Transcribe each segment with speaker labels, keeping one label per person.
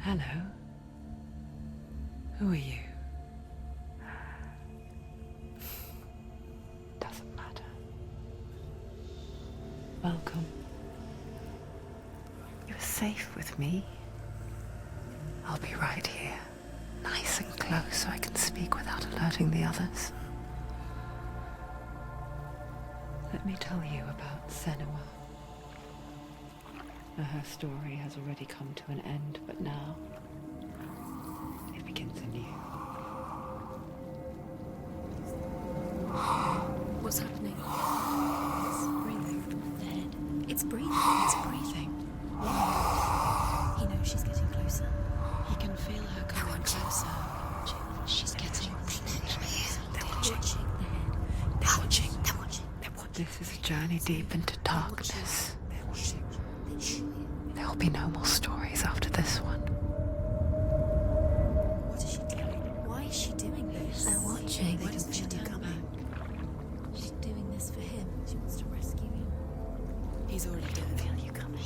Speaker 1: Hello. Who are you? Doesn't matter. Welcome. You're safe with me. I'll be right here, nice and close so I can speak without alerting the others. Let me tell you about Senua. Her story has already come to an end, but now it begins anew.
Speaker 2: What's happening? It's breathing. The head. It's breathing. It's breathing. Why? He knows she's getting closer. He can feel her coming closer. She's getting closer. They're watching the head. They're watching. They're watching. They're watching.
Speaker 1: This is a journey deep into darkness.
Speaker 2: They're watching.
Speaker 1: There will be no more stories after this one.
Speaker 2: What is she doing? Why is she doing this? They're watching. Why doesn't she turn back? She's doing this for him. She wants to rescue him. He's already dead. I feel you coming.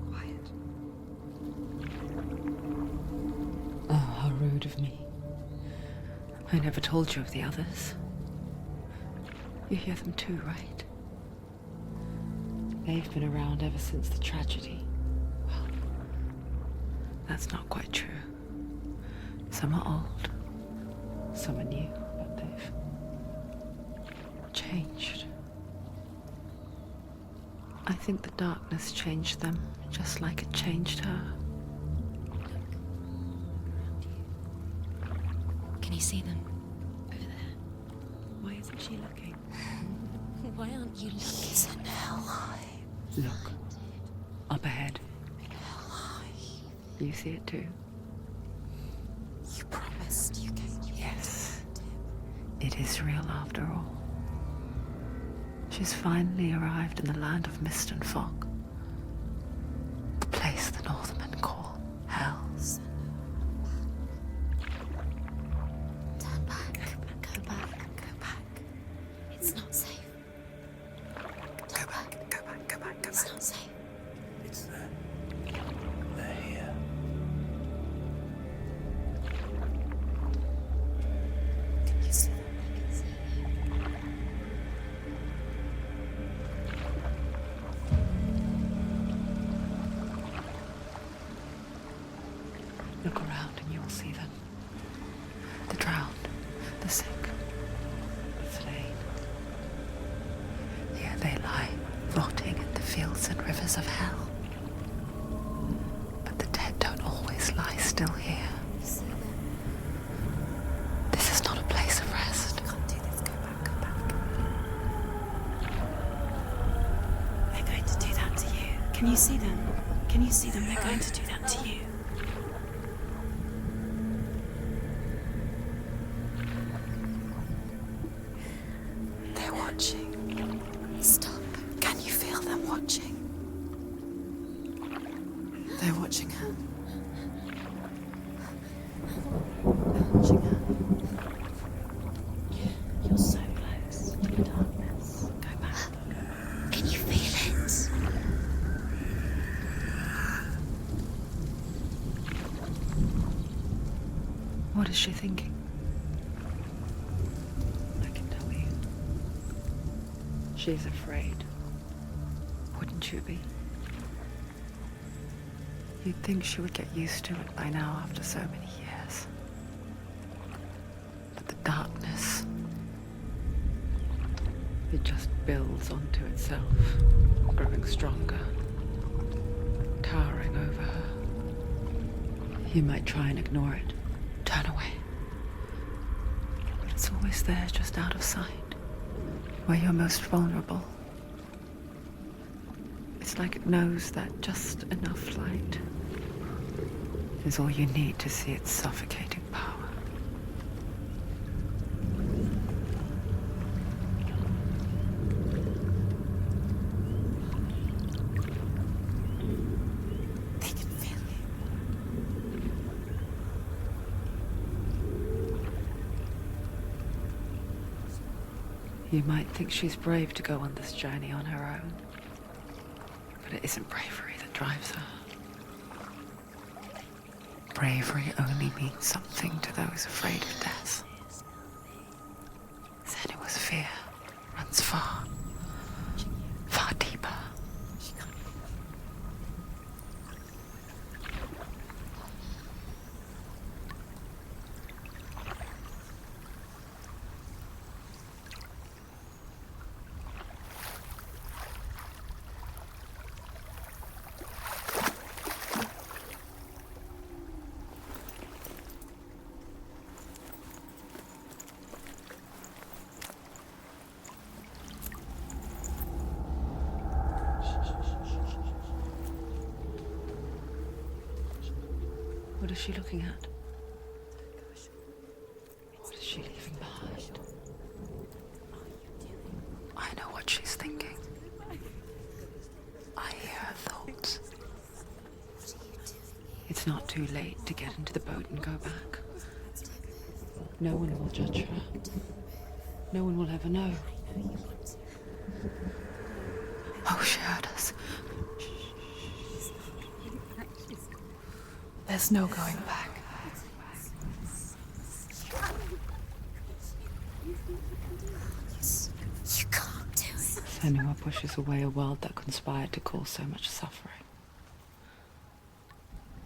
Speaker 2: Quiet.
Speaker 1: Oh, how rude of me. I never told you of the others. You hear them too, right? They've been around ever since the tragedy. Well, that's not quite true. Some are old, some are new, but they've changed. I think the darkness changed them, just like it changed her.
Speaker 2: Can you see them? Over there. Why isn't she looking? Why aren't you looking? He's in hell.
Speaker 1: Look, up ahead. You see it too?
Speaker 2: You promised you came.
Speaker 1: Yes, it is real after all. She's finally arrived in the land of mist and fog. The place the Northmen call Hell.
Speaker 2: Turn back. Go back. Go back. It's not safe.
Speaker 1: Go back.
Speaker 2: It's not safe.
Speaker 3: It's there. They're here.
Speaker 2: Can you see them? I can see you.
Speaker 1: Look around and you'll see them. The drowned, the sick, the slain. Here they lie, rotting in the fields and rivers of hell. But the dead don't always lie still here.
Speaker 2: You see them?
Speaker 1: This is not a place of rest.
Speaker 2: You can't do this. Go back. Go back. They're going to do that to you. Can you see them? Can you see them? They're going to do that to you. They're watching. Stop. Can you feel them watching? They're watching her. They're watching her. You're so close to the darkness. Go back. Can you feel it?
Speaker 1: What is she thinking? I can tell you. She's afraid. Wouldn't you be? You'd think she would get used to it by now after so many years. But the darkness, it just builds onto itself, growing stronger, towering over her. You might try and ignore it, turn away. But it's always there, just out of sight, where you're most vulnerable. It's like it knows that just enough light is all you need to see its suffocating power.
Speaker 2: They can feel
Speaker 1: you. You might think she's brave to go on this journey on her own, but it isn't bravery that drives her. Bravery only means something to those afraid of death. Senua's fear runs far, far deeper. What is she looking at? What is she leaving behind? I know what she's thinking. I hear her thoughts. It's not too late to get into the boat and go back. No one will judge her. No one will ever know. Oh, she heard us. There's no going back.
Speaker 2: You can't do it.
Speaker 1: Senua pushes away a world that conspired to cause so much suffering.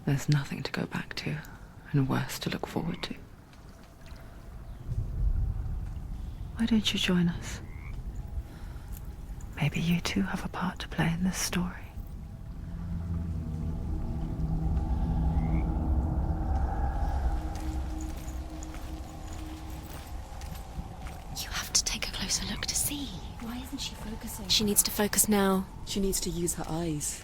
Speaker 1: There's nothing to go back to, and worse to look forward to. Why don't you join us? Maybe you too have a part to play in this story.
Speaker 2: You have to take a closer look to see. Why isn't she focusing? She needs to focus now.
Speaker 4: She needs to use her eyes.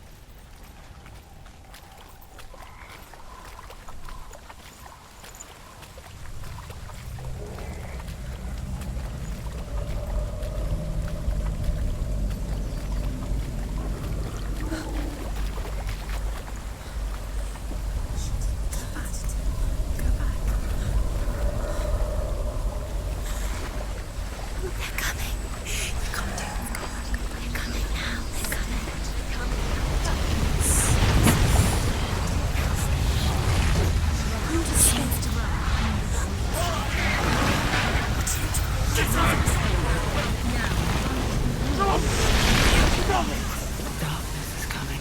Speaker 1: Darkness is coming.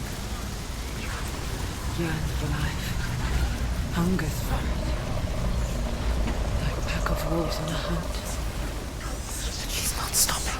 Speaker 1: Yearns for life. Hungers for it. Like a pack of wolves on a hunt. And she's not stopping.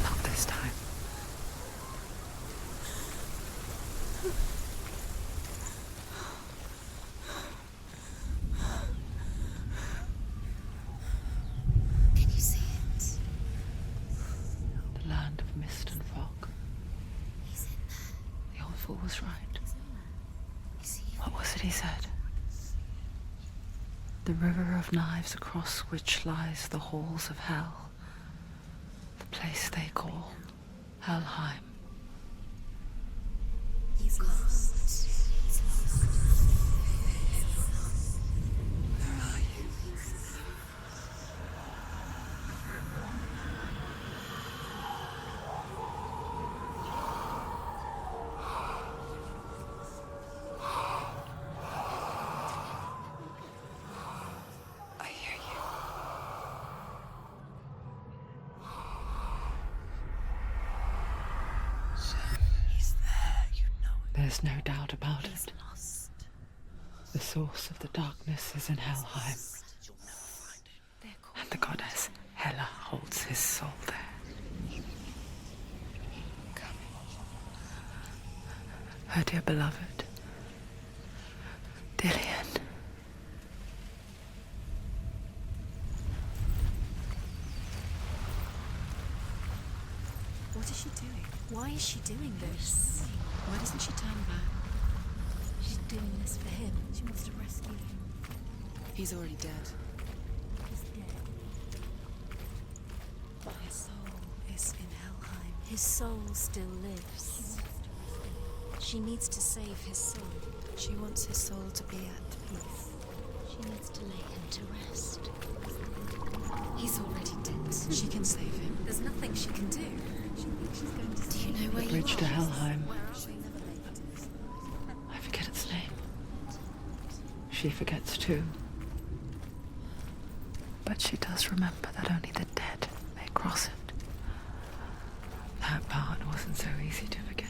Speaker 1: Not this time.
Speaker 2: Can you see it?
Speaker 1: The land of mist and fog.
Speaker 2: He's in there.
Speaker 1: The old fool was right.
Speaker 2: You see him?
Speaker 1: What was it he said? The river of knives across which lies the halls of hell. The place they call Helheim.
Speaker 2: He's lost. He's lost.
Speaker 1: Where are you? I hear you.
Speaker 3: He's there, you know it.
Speaker 1: There's no doubt about
Speaker 2: He's
Speaker 1: it.
Speaker 2: lost.
Speaker 1: The source of the darkness is in Helheim,
Speaker 3: You'll never find him.
Speaker 2: They're called.
Speaker 1: and the goddess Hela holds his soul there. Her dear beloved, Dillian.
Speaker 2: What is she doing? Why is she doing this? Why doesn't she turn back? She's doing this for him. She wants to rescue him.
Speaker 4: He's already dead.
Speaker 2: He's dead. But his soul is in Helheim. His soul still lives. She needs to save his soul.
Speaker 4: She wants his soul to be at peace.
Speaker 2: She needs to lay him to rest. He's already dead.
Speaker 4: She can save him.
Speaker 2: There's nothing she can do. She thinks she's going to. Do you know where you
Speaker 1: Bridge
Speaker 2: are?
Speaker 1: to Helheim.
Speaker 2: Where are we?
Speaker 1: I forget its name. She forgets too. But she does remember that only the dead may cross it. That part wasn't so easy to forget.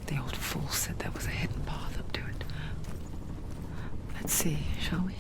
Speaker 1: The old fool said there was a hidden path up to it. Let's see, shall we?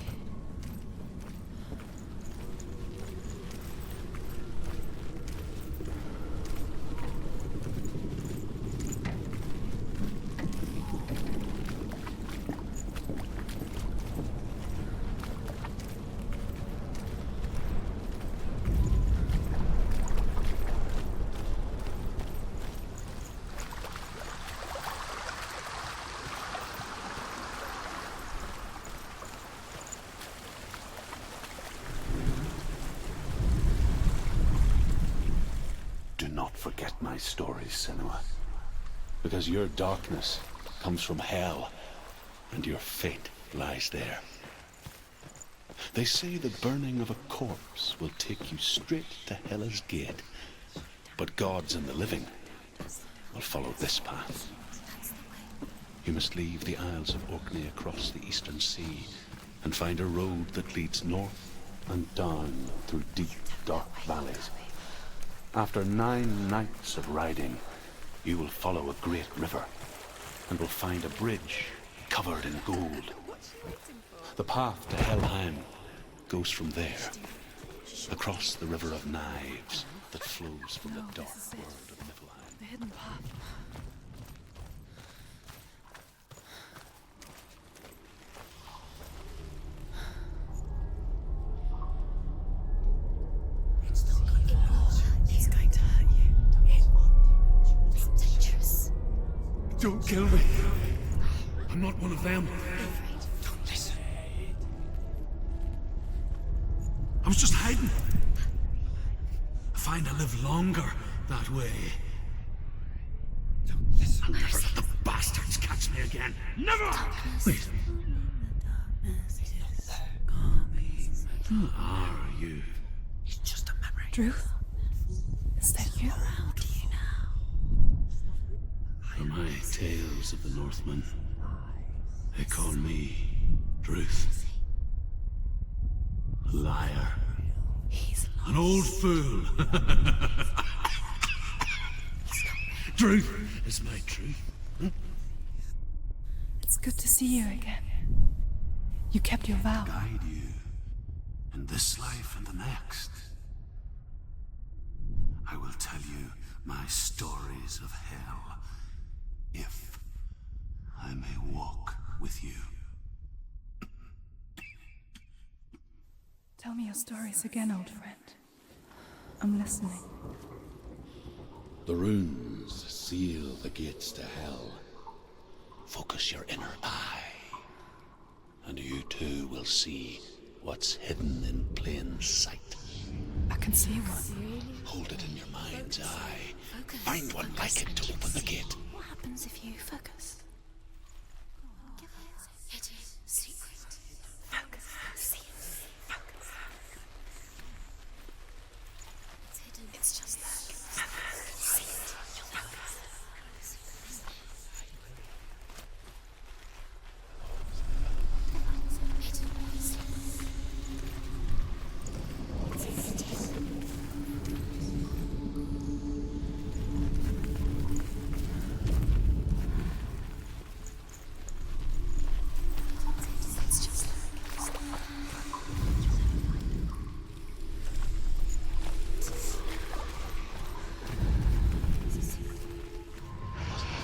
Speaker 5: Do not forget my stories, Senua. Because your darkness comes from hell, and your fate lies there. They say the burning of a corpse will take you straight to Hela's gate, but gods and the living will follow this path. You must leave the Isles of Orkney across the eastern sea and find a road that leads north and down through deep, dark valleys. After 9 nights of riding, you will follow a great river and will find a bridge covered in gold. The path to Helheim goes from there, across the river of knives that flows from the dark world of Niflheim.
Speaker 4: The hidden path. He's going to hurt you.
Speaker 2: It's dangerous.
Speaker 6: Don't kill me. I'm not one of them.
Speaker 2: Don't listen.
Speaker 6: I was just hiding. I find I live longer that way.
Speaker 2: Don't listen.
Speaker 6: I'll never let the bastards catch me again. Never! Wait. Who are you?
Speaker 3: It's just a memory.
Speaker 4: Ruth? Is that you?
Speaker 2: Around you now.
Speaker 6: For my tales of the Northmen, they call me Ruth. A liar.
Speaker 2: He's
Speaker 6: An old fool. Truth is my truth.
Speaker 4: It's good to see you again. You kept your vow.
Speaker 6: Guide you in this life and the next. I will tell you my stories of hell, if I may walk with you.
Speaker 4: Tell me your stories again, old friend. I'm listening.
Speaker 5: The runes seal the gates to hell. Focus your inner eye, and you too will see what's hidden in plain sight.
Speaker 4: I can see one.
Speaker 5: Hold it in your mind's eye.
Speaker 2: Focus.
Speaker 5: Find one like it to open the gate.
Speaker 2: What happens if you focus? Give it hidden secret. Focus. See it. Focus. It's hidden. It's just there. See it. You'll focus. Hidden. It's just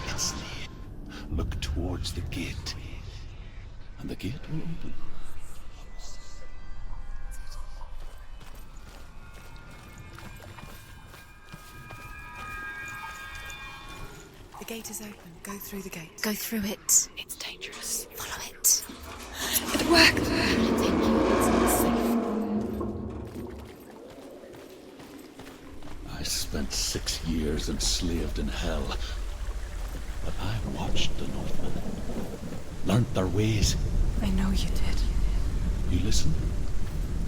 Speaker 5: It's near. Look towards the gate, and the gate will open.
Speaker 4: The gate is open. Go through the gate.
Speaker 2: go through it.
Speaker 4: It's dangerous.
Speaker 2: Follow it.
Speaker 4: It worked!
Speaker 2: It's not safe.
Speaker 5: spent 6 years enslaved in hell. But I watched the Northmen, learnt their ways.
Speaker 4: I know you did.
Speaker 5: You listened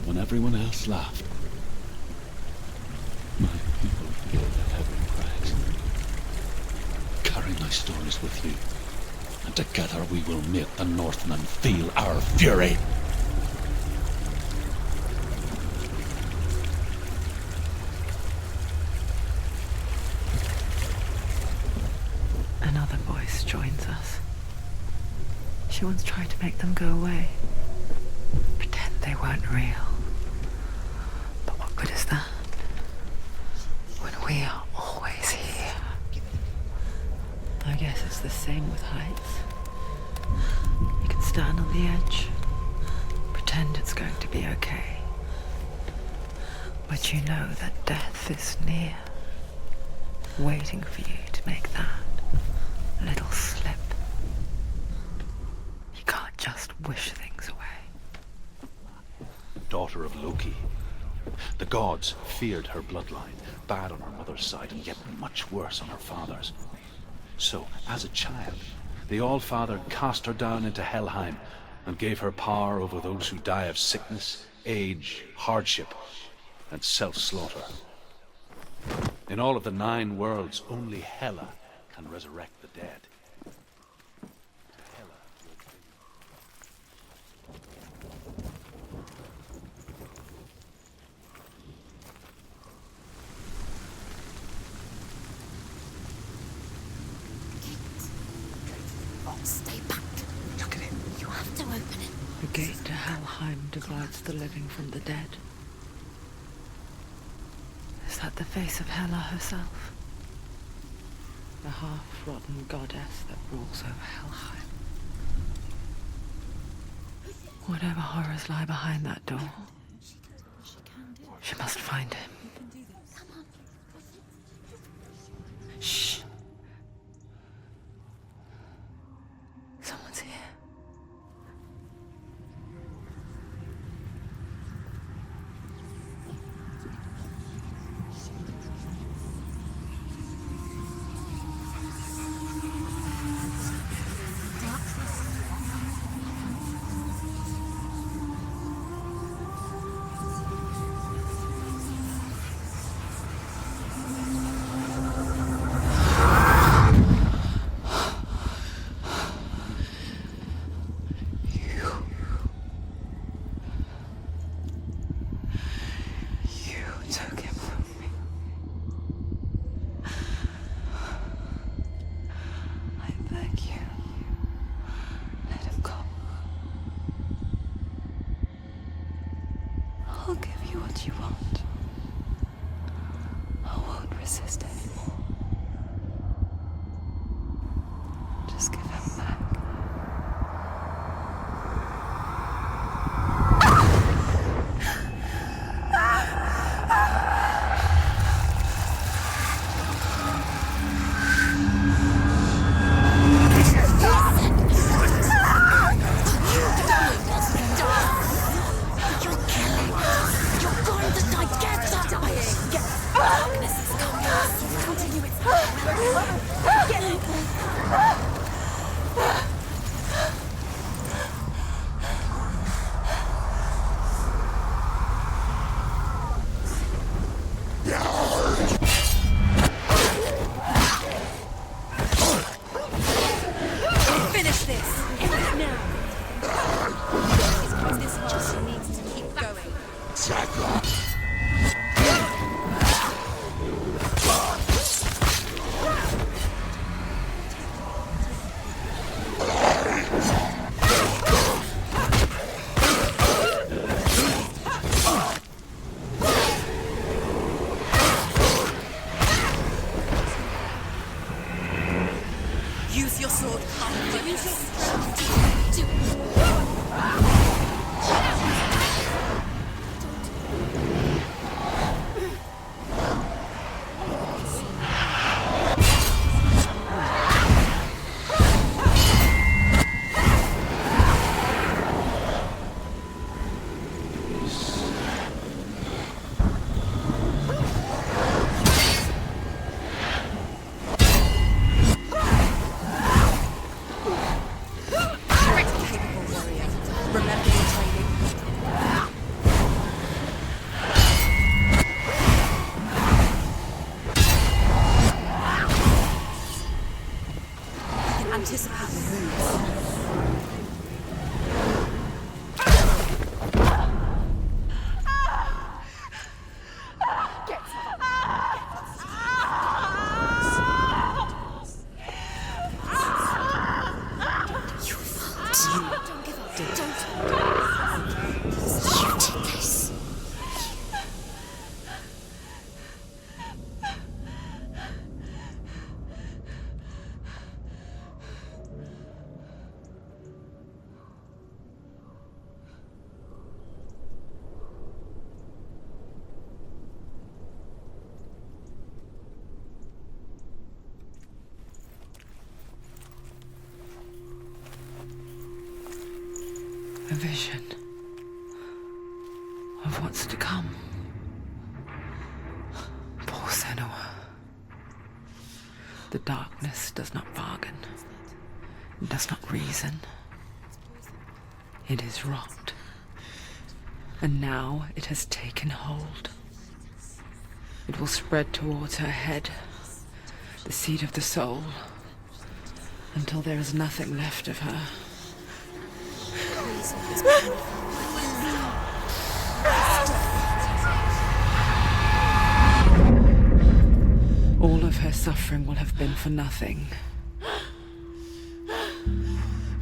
Speaker 5: when everyone else laughed. My people paid a heavy price. Carry my stories with you, and together we will make the Northmen feel our fury.
Speaker 1: Another voice joins us. She once tried to make them go away. Pretend they weren't real. But what good is that? When we are always here. I guess it's the same with heights. You can stand on the edge, pretend it's going to be okay. But you know that death is near, waiting for you to make that little slip. You can't just wish things away.
Speaker 5: Daughter of Loki. The gods feared her bloodline, bad on her mother's side, and yet much worse on her father's. So, as a child, the All-Father cast her down into Helheim and gave her power over those who die of sickness, age, hardship, and self-slaughter. In all of the 9 worlds, only Hela can resurrect the dead.
Speaker 2: Stay back. Look at it. You have to open it.
Speaker 1: The gate to Helheim divides the living from the dead. Is that the face of Hela herself? The half-rotten goddess that rules over Helheim. Whatever horrors lie behind that door, she must find him. Shh. Someone's here. I'll give you what you want. I won't resist anymore. Just give him back.
Speaker 2: Use your sword. Use your strength. Anticipate the moves.
Speaker 1: A vision of what's to come. Poor Senua. The darkness does not bargain, it does not reason. It is rot. And now it has taken hold. It will spread towards her head, the seat of the soul, until there is nothing left of her. All of her suffering will have been for nothing.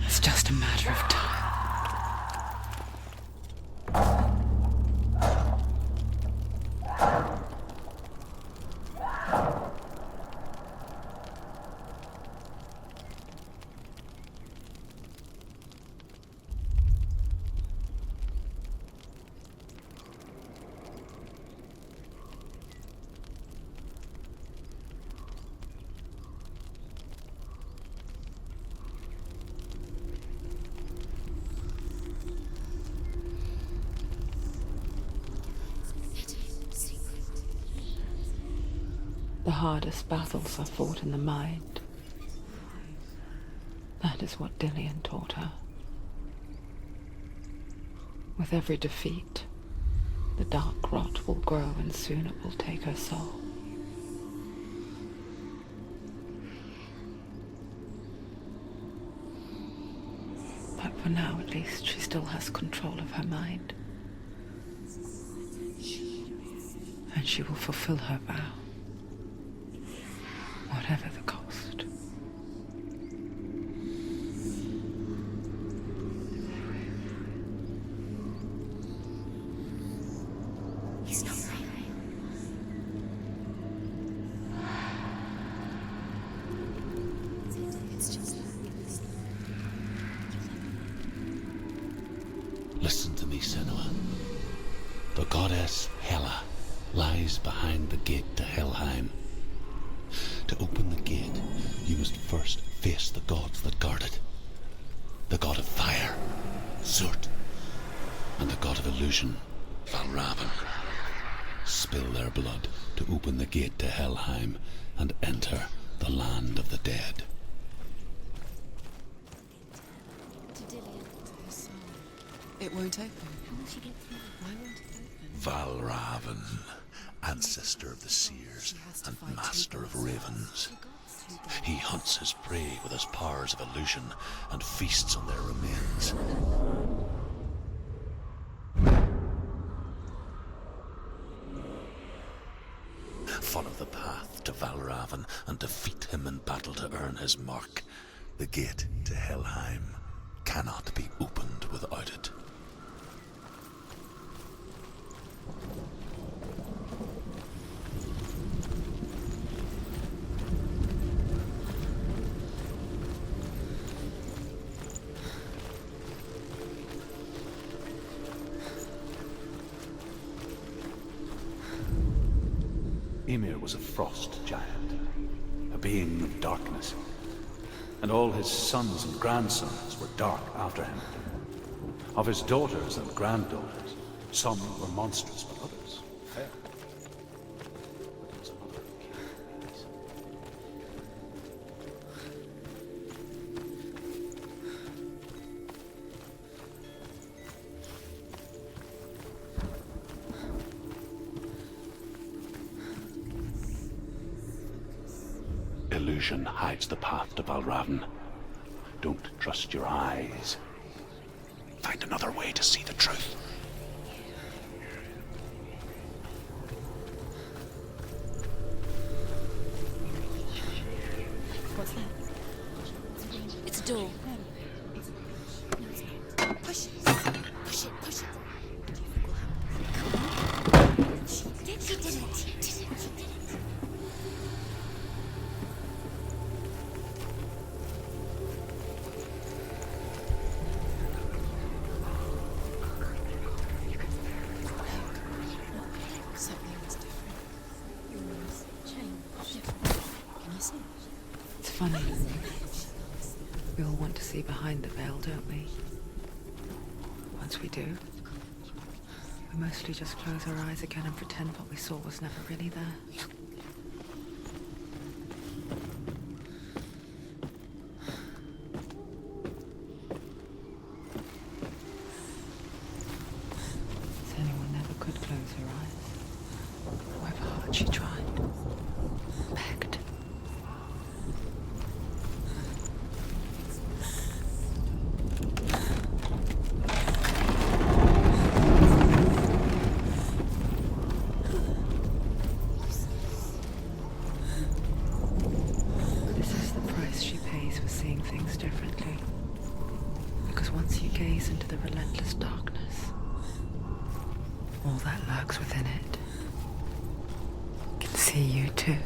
Speaker 1: It's just a matter of time. The hardest battles are fought in the mind. That is what Dillian taught her. With every defeat, the dark rot will grow and soon it will take her soul. But for now, at least, she still has control of her mind. And she will fulfill her vow. Whatever the cost.
Speaker 2: He's not real. It's just
Speaker 5: Listen to me, Senua. The goddess Hela lies behind the gate to Helheim. To open the gate, you must first face the gods that guard it. The god of fire, Zurt, and the god of illusion, Valravan. Spill their blood to open the gate to Helheim and enter the land of the dead.
Speaker 2: to Dillian.
Speaker 3: It won't open.
Speaker 2: How will she get through?
Speaker 3: Why won't it open?
Speaker 6: Valravan, ancestor of the seers and master of ravens. He hunts his prey with his powers of illusion and feasts on their remains. Follow the path to Valravan and defeat him in battle to earn his mark. The gate to Helheim cannot be opened without it.
Speaker 5: Ymir was a frost giant, a being of darkness, and all his sons and grandsons were dark after him. Of his daughters and granddaughters, some were monstrous, but others fair. But there was another king of these. Illusion hides the path to Valravan, don't trust your eyes, find another way to see the truth.
Speaker 2: What's that? It's a door. No, it's not. Push it. Push it. Push it. What do you think will happen? She did it. She did it. She did it. She did it.
Speaker 3: Something was different. Yours changed. Different. Can you see?
Speaker 1: It's funny. We all want to see behind the veil, don't we? Once we do, we mostly just close our eyes again and pretend what we saw was never really there. Senua never could close her eyes. However hard she tried, begged. This is the price she pays for seeing things differently. Because once you gaze into the relentless darkness, all that lurks within it can see you too.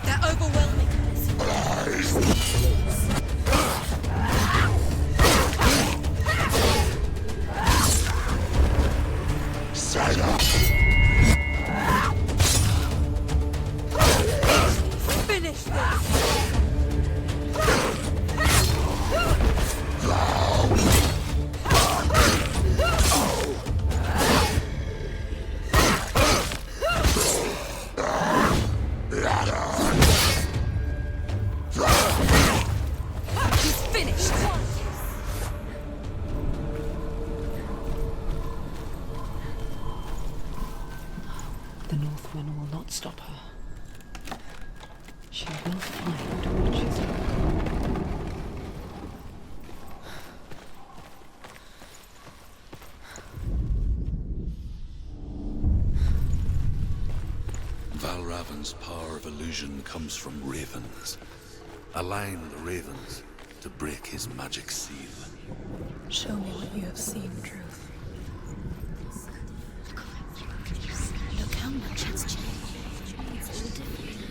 Speaker 2: They're overwhelming. Finish this. He's finished.
Speaker 1: The Northman will not stop her. She will find what she's looking for.
Speaker 6: Valravan's power of illusion comes from ravens. Align the ravens to break his magic seal.
Speaker 3: Show me what you have seen, Truth.
Speaker 2: Look how much has changed. It's all different.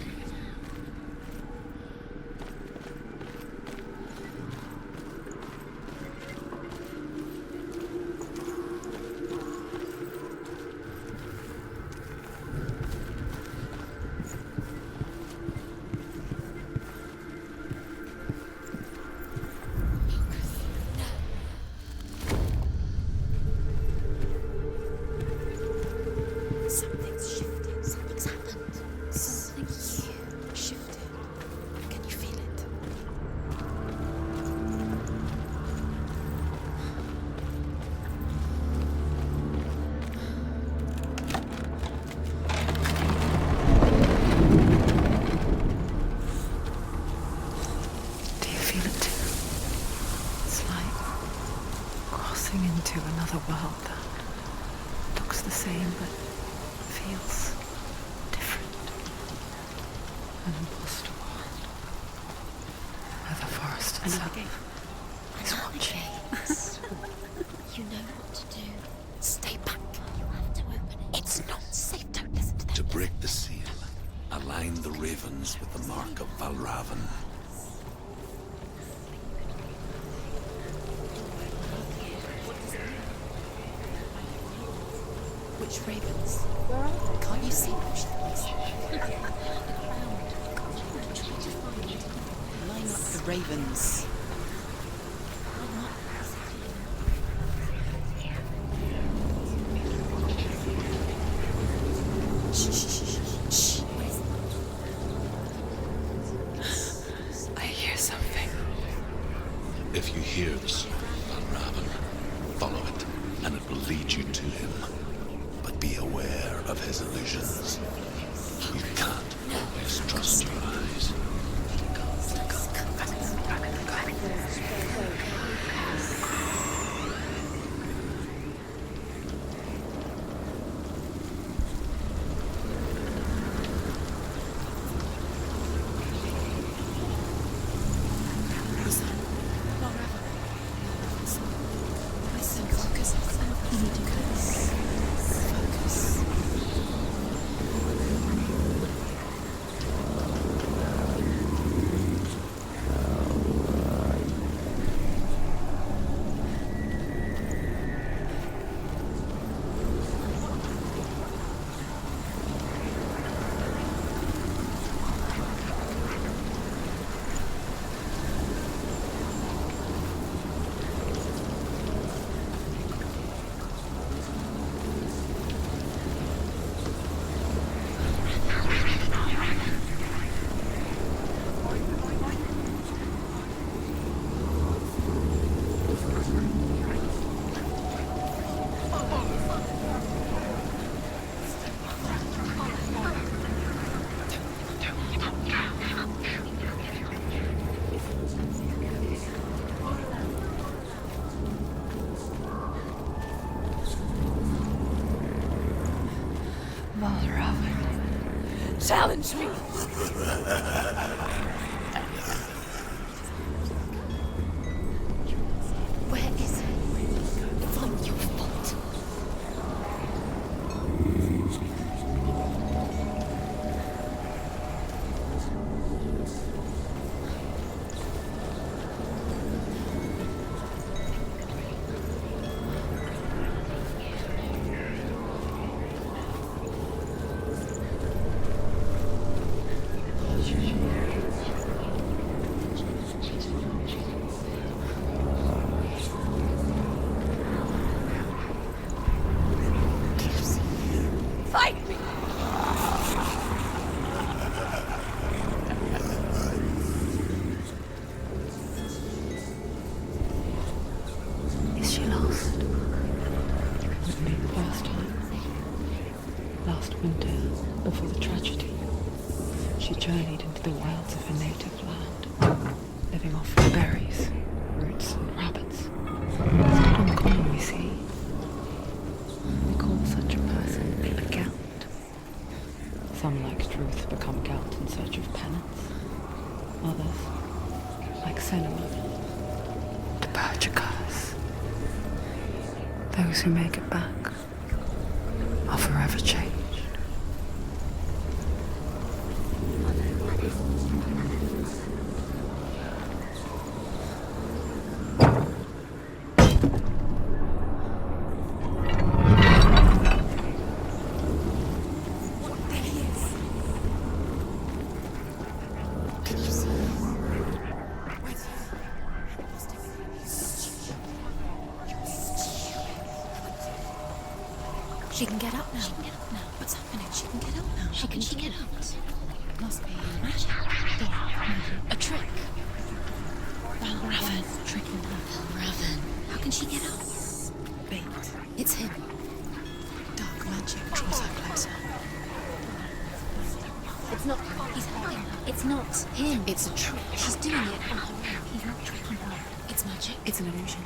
Speaker 2: Something's shifted. Something's happened. Something huge shifted. Can you feel it?
Speaker 1: Do you feel it too? It's like crossing into another world that looks the same but feels different. An imposter world where the forest itself is watching.
Speaker 2: You know what to do. Stay back. You have to open it. It's not safe. Don't listen to them.
Speaker 6: To break the seal, align the ravens with the mark of Valravan.
Speaker 3: Which
Speaker 2: ravens. Where are they? Can't you see them? Line up the ravens.
Speaker 1: I hear something.
Speaker 6: If you hear the sound of Raven, follow it, and it will lead you to him. But be aware of his illusions. You can't always trust your eyes.
Speaker 2: Listen, focus. You need to focus.
Speaker 1: Challenge me.
Speaker 2: Where is it? It's not your fault.
Speaker 1: Fight me. Is she lost? Wouldn't be the first time. Last winter, before the tragedy, she journeyed into the wilds of her native land, living off the berries, roots, and rabbits. It's not uncommon, we see. We call such a person a Gelt. Some, like Truth, become Gelt in search of penance. Others, like Senua, to purge a curse. Those who make it back are forever changed.
Speaker 2: She can get up now. She can get up now. What's happening? She can get up now. How can she get up? Must be magic. A trick. Raven. Tricking her. Raven. How can she get up? Bait. It's him. Dark magic draws her closer. It's not him. He's hiding her. It's not him. It's a trick. She's doing it on her own. He's not tricking her. It's magic. It's an illusion.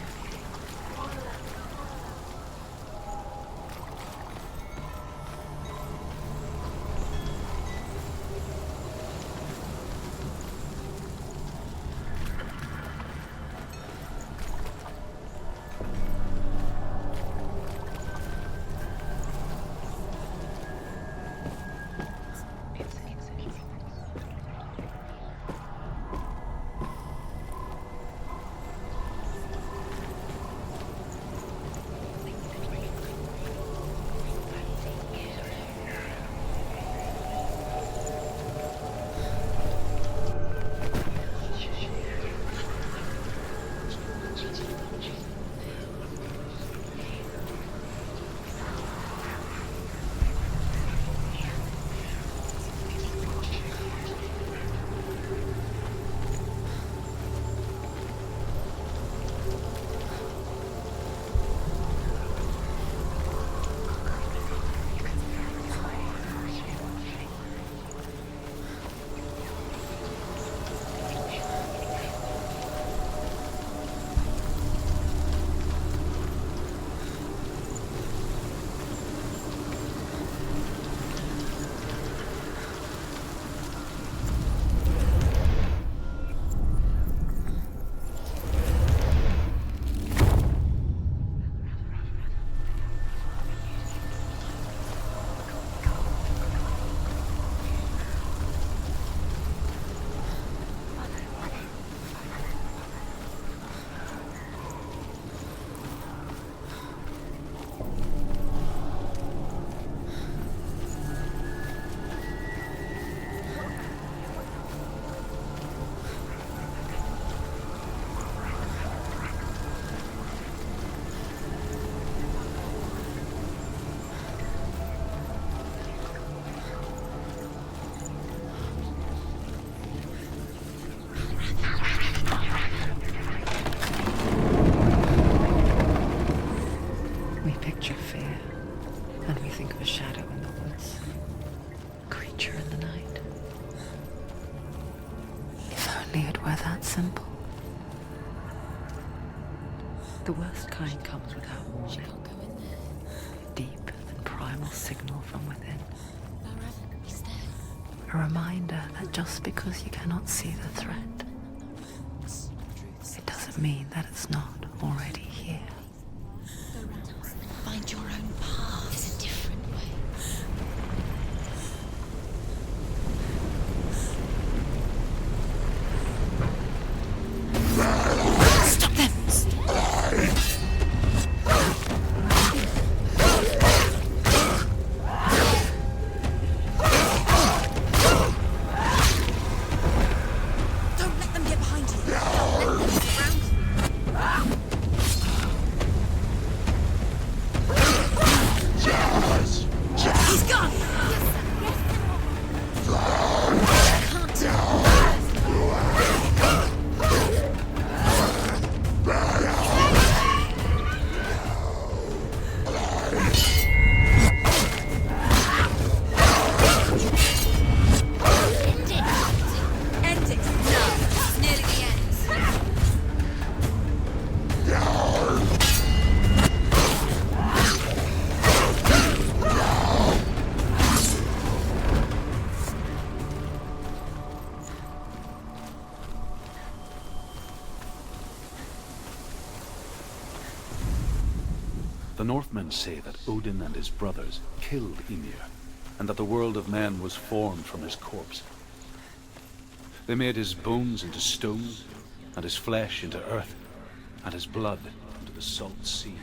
Speaker 1: of a shadow in the woods, a creature in the night. If only it were that simple. The worst kind comes without
Speaker 2: She
Speaker 1: warning.
Speaker 2: can't go in there.
Speaker 1: Deep and primal signal from within.
Speaker 2: Balravan, he's there.
Speaker 1: A reminder that just because you cannot see the threat, it doesn't mean that it's not already here.
Speaker 2: Go round and find your own path. There's a different way. Stop them! Don't let them get behind you. Let them surround you. He's gone! Can't End it! End it! No! It's nearly the end.
Speaker 5: The Northmen say that Odin and his brothers killed Ymir, and that the world of men was formed from his corpse. They made his bones into stone, and his flesh into earth, and his blood into the salt sea.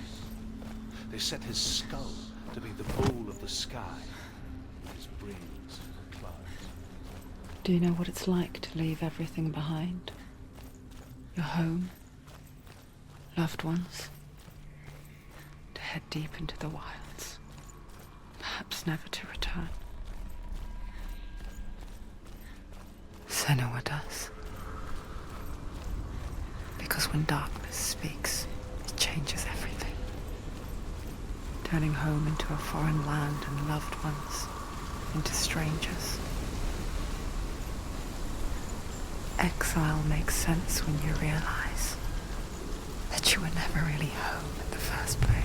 Speaker 5: They set his skull to be the bowl of the sky, and his brains the clouds.
Speaker 1: Do you know what it's like to leave everything behind? Your home, loved ones, to head deep into the wilds, perhaps never to return. Senua does. Because when darkness speaks, it changes everything, turning home into a foreign land and loved ones into strangers. Exile makes sense when you realize that you were never really home in the first place.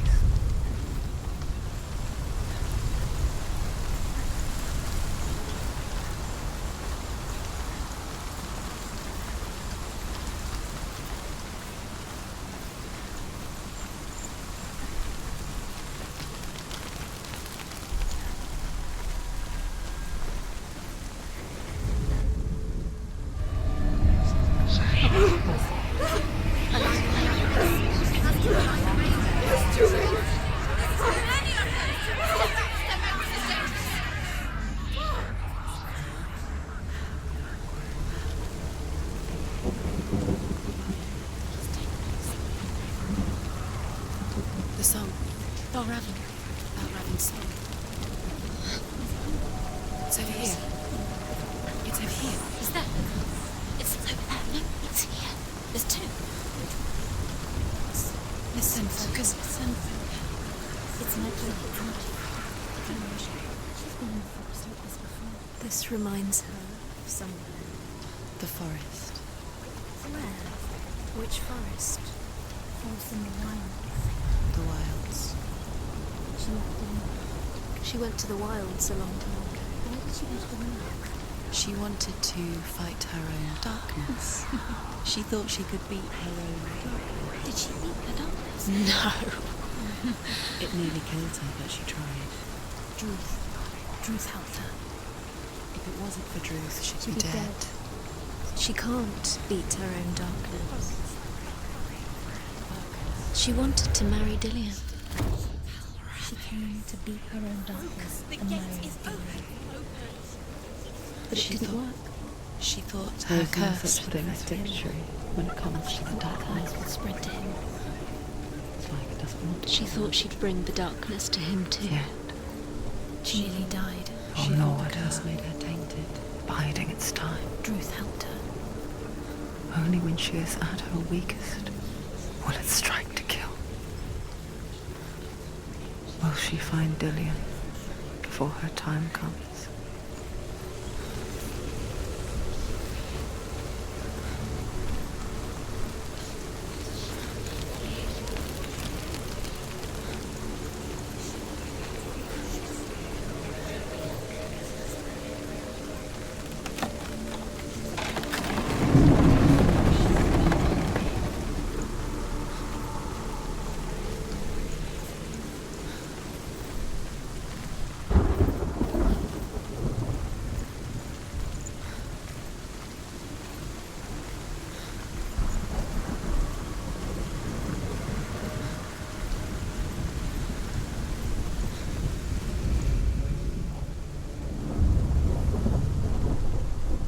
Speaker 2: The song. Balravan. Balravan's song. It's over here. It's over here. Is that? It's over there. No, it's here. There's two. Listen, focus. Listen. It's not you.
Speaker 3: She's been in the forest like this before.
Speaker 2: This reminds her of somewhere. The forest.
Speaker 3: Where?
Speaker 2: Which forest?
Speaker 3: Forest in the wild.
Speaker 2: The wilds.
Speaker 3: She left the wild.
Speaker 2: She went to the wilds a long time ago.
Speaker 3: Why did she go to the wild?
Speaker 2: She wanted to fight her own darkness. She thought she could beat her own darkness.
Speaker 3: Did she beat the darkness?
Speaker 2: No. It nearly killed her, but she tried.
Speaker 3: Druth helped her.
Speaker 2: If it wasn't for Druth, she'd
Speaker 3: She'd
Speaker 2: be
Speaker 3: be
Speaker 2: dead. She can't beat her own darkness. She wanted to marry Dillian.
Speaker 3: She came to beat her own darkness and marry Dillian. But it didn't work.
Speaker 2: She thought
Speaker 1: There
Speaker 2: her
Speaker 1: is no
Speaker 2: curse
Speaker 1: such thing as victory when it comes to the
Speaker 3: Her
Speaker 1: darkness.
Speaker 3: curse would spread to him.
Speaker 1: It's like it doesn't want to.
Speaker 2: She thought she'd bring the darkness to him too.
Speaker 1: Yet,
Speaker 3: She nearly died.
Speaker 1: oh Lord, has made her tainted, biding its time.
Speaker 3: Druth helped her.
Speaker 1: Only when she is at her weakest will it strike to kill. Will she find Dillian before her time comes.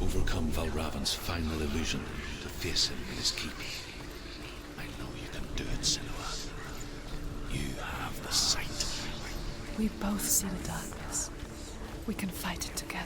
Speaker 6: Overcome Valravan's final illusion to face him in his keep. I know you can do it, Senua. You have the sight.
Speaker 4: We both see the darkness. We can fight it together.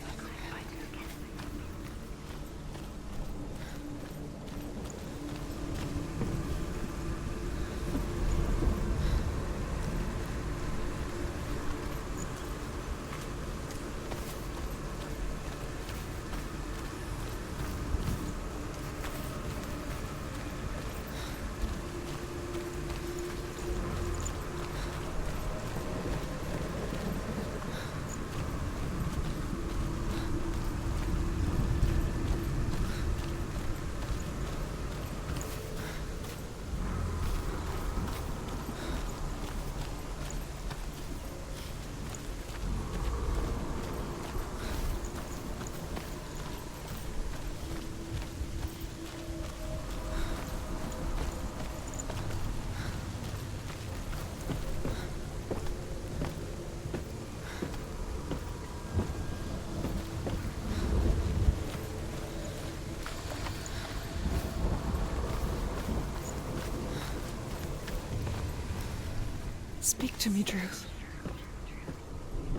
Speaker 4: Speak to me, Druth.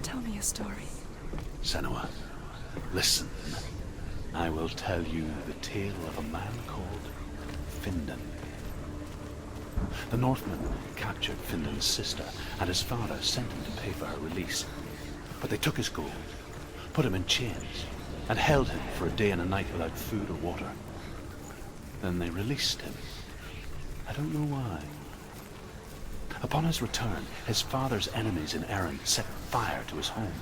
Speaker 4: Tell me a story.
Speaker 5: Senua, listen. I will tell you the tale of a man called Findan. The Northmen captured Findan's sister, and his father sent him to pay for her release. But they took his gold, put him in chains, and held him for a day and a night without food or water. Then they released him. I don't know why. Upon his return, his father's enemies in Erin set fire to his home.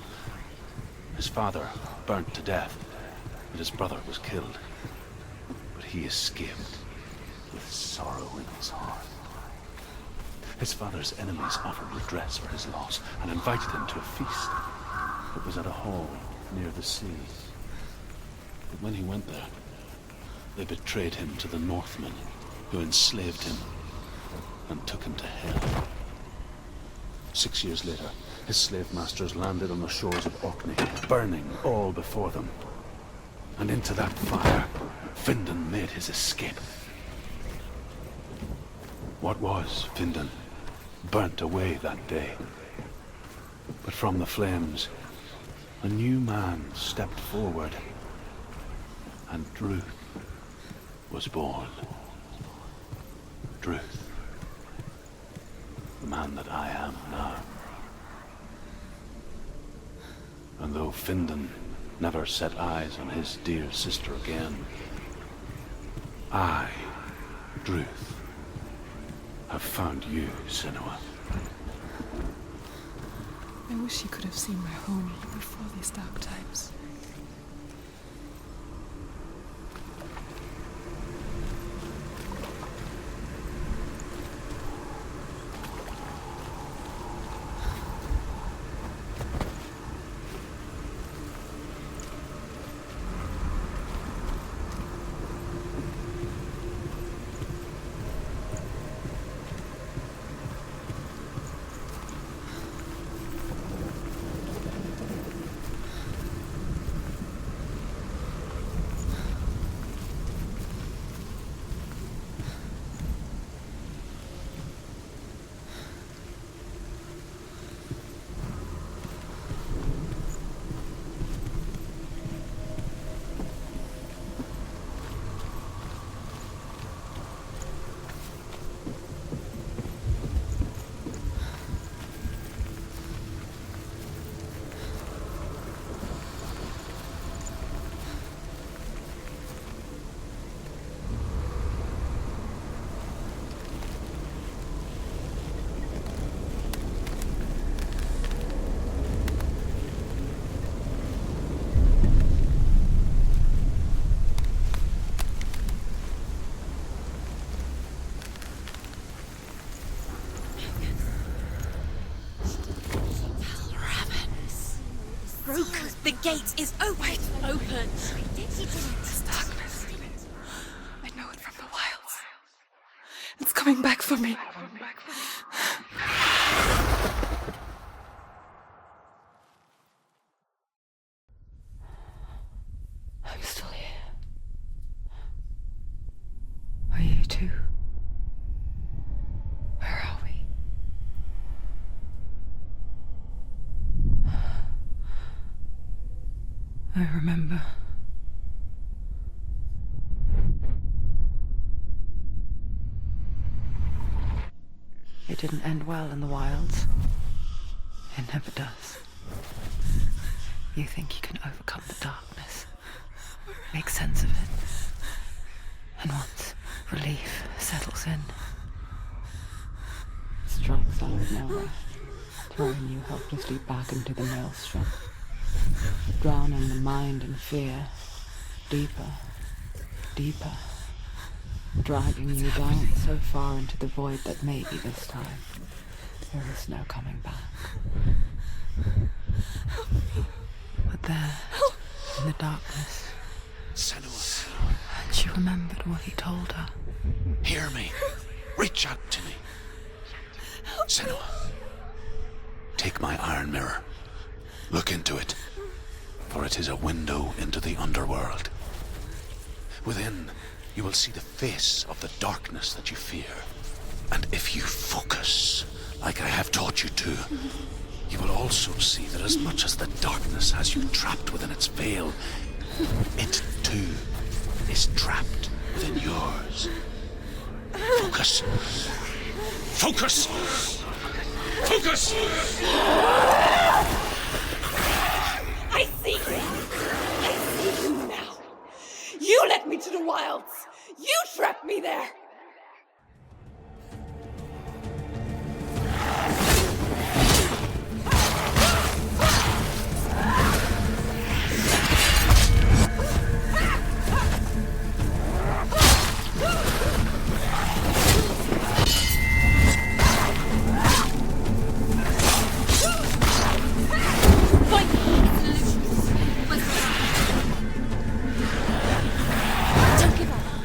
Speaker 5: His father burnt to death, and his brother was killed. But he escaped with sorrow in his heart. His father's enemies offered redress for his loss and invited him to a feast. It was at a hall near the sea. But when he went there, they betrayed him to the Northmen, who enslaved him and took him to hell. 6 years later, his slave masters landed on the shores of Orkney, burning all before them. And into that fire, Findan made his escape. What was Findan burnt away that day. But from the flames, a new man stepped forward, and Druth was born. Druth. The man that I am now. And though Findan never set eyes on his dear sister again, I, Druth, have found you, Senua.
Speaker 4: I wish you could have seen my home before these dark times.
Speaker 2: broken. The gate is open. Open.
Speaker 4: This darkness. I know it from the wilds. It's coming back for me.
Speaker 1: I'm still here. Are you too? Where are we? I remember. It didn't end well in the wilds. It never does. You think you can overcome the darkness, make sense of it, and once relief settles in, it strikes out of nowhere, throwing you helplessly back into the maelstrom, drowning the mind in fear, deeper, deeper, dragging you down so far into the void that maybe this time there is no coming back. But there, in the darkness,
Speaker 6: Senua,
Speaker 1: and she remembered what he told her.
Speaker 6: hear me. Reach out to me. Senua, take my iron mirror. Look into it, for it is a window into the underworld. Within, you will see the face of the darkness that you fear. And if you focus, like I have taught you to, you will also see that as much as the darkness has you trapped within its veil, it too is trapped within yours. Focus. Focus! Focus!
Speaker 7: I see you! I see you now! You led me to the wilds! You trapped me there!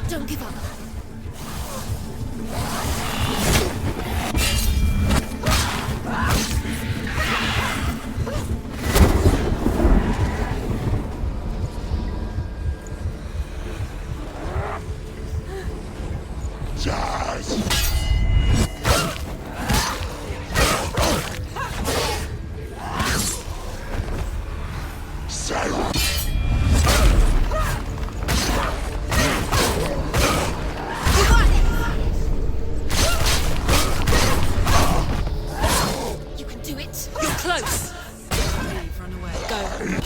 Speaker 2: Don't give up. You can do it. You're close. You've run away. Go.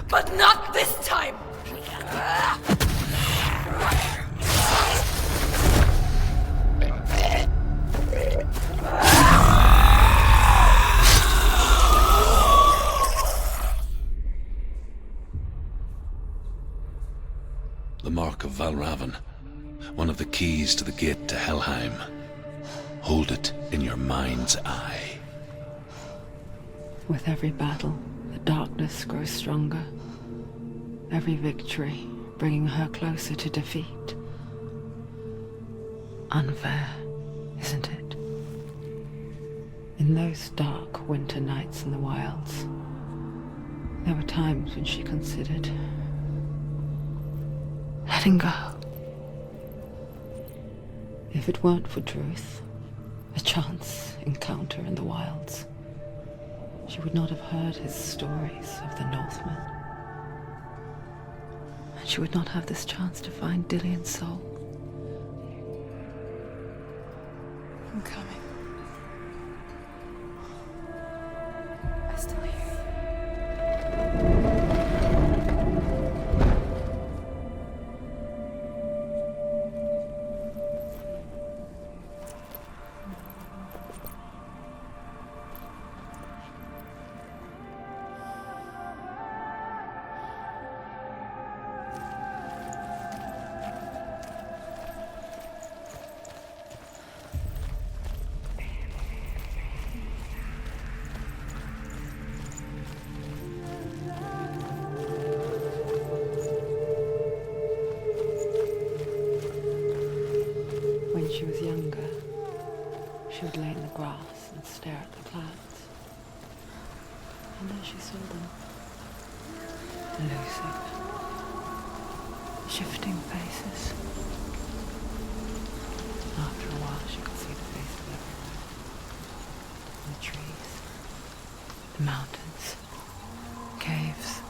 Speaker 7: But not this time!
Speaker 6: The mark of Valravan, one of the keys to the gate to Helheim. Hold it in your mind's eye.
Speaker 1: With every battle, the darkness grows stronger. Every victory bringing her closer to defeat. Unfair, isn't it? In those dark winter nights in the wilds, there were times when she considered letting go. If it weren't for Druth, a chance encounter in the wilds, she would not have heard his stories of the Northmen. And she would not have this chance to find Dillion's soul.
Speaker 4: I'm coming. I still hear you.
Speaker 1: When she was younger, she would lay in the grass and stare at the clouds. And then she saw them, elusive, shifting faces. After a while, she could see the faces everywhere. The trees, the mountains, caves.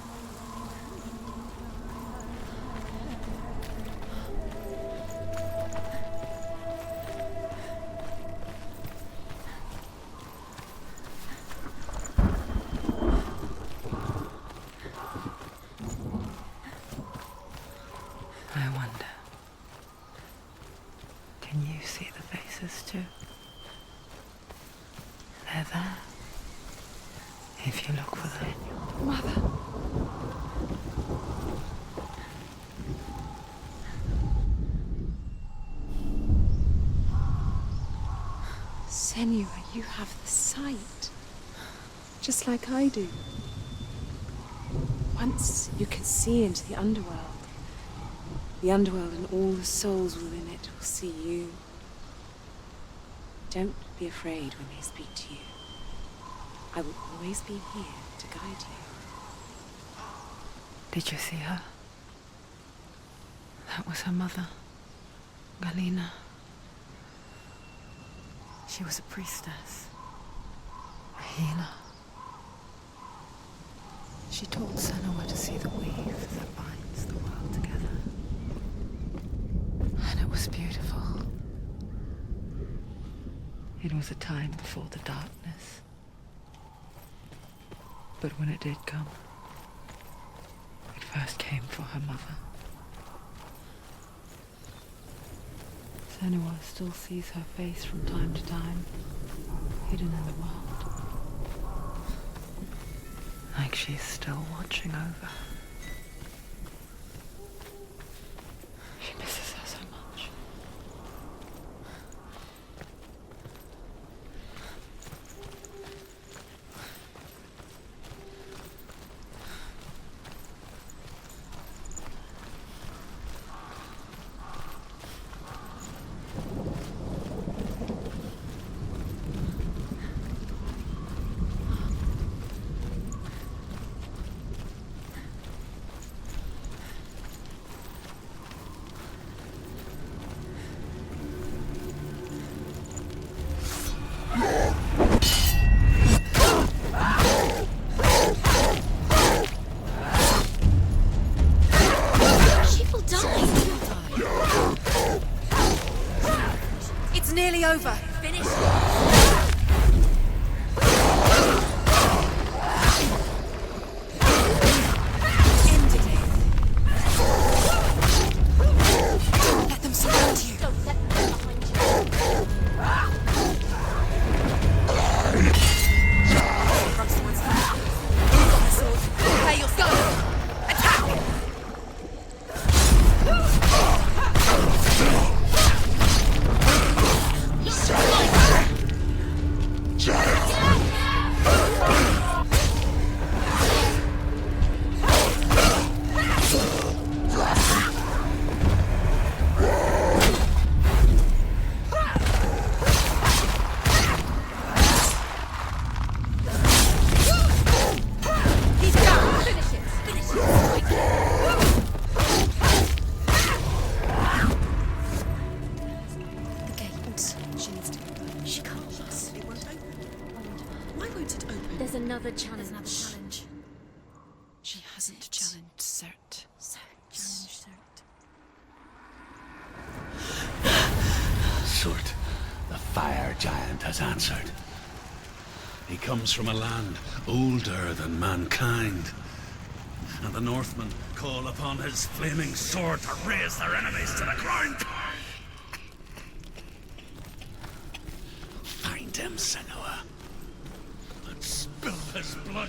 Speaker 1: I wonder, can you see the faces too? They're there, if you look for them.
Speaker 4: Mother. Senua, you have the sight. Just like I do. Once you can see into the underworld. The underworld and all the souls within it will see you. Don't be afraid when they speak to you. I will always be here to guide you.
Speaker 1: Did you see her? That was her mother, Galina. She was a priestess, a healer. She taught Senua to see the weave that binds the world together. And it was beautiful. It was a time before the darkness. But when it did come, it first came for her mother. Senua still sees her face from time to time, hidden in the world. Like she's still watching over her. She misses her so much.
Speaker 2: Nearly over. Finish. hasn't challenged Cert.
Speaker 3: Challenge Cert.
Speaker 5: Surt, the fire giant, has answered. He comes from a land older than mankind, and the Northmen call upon his flaming sword to raise their enemies to the ground. Find him, Senua, and spill his blood.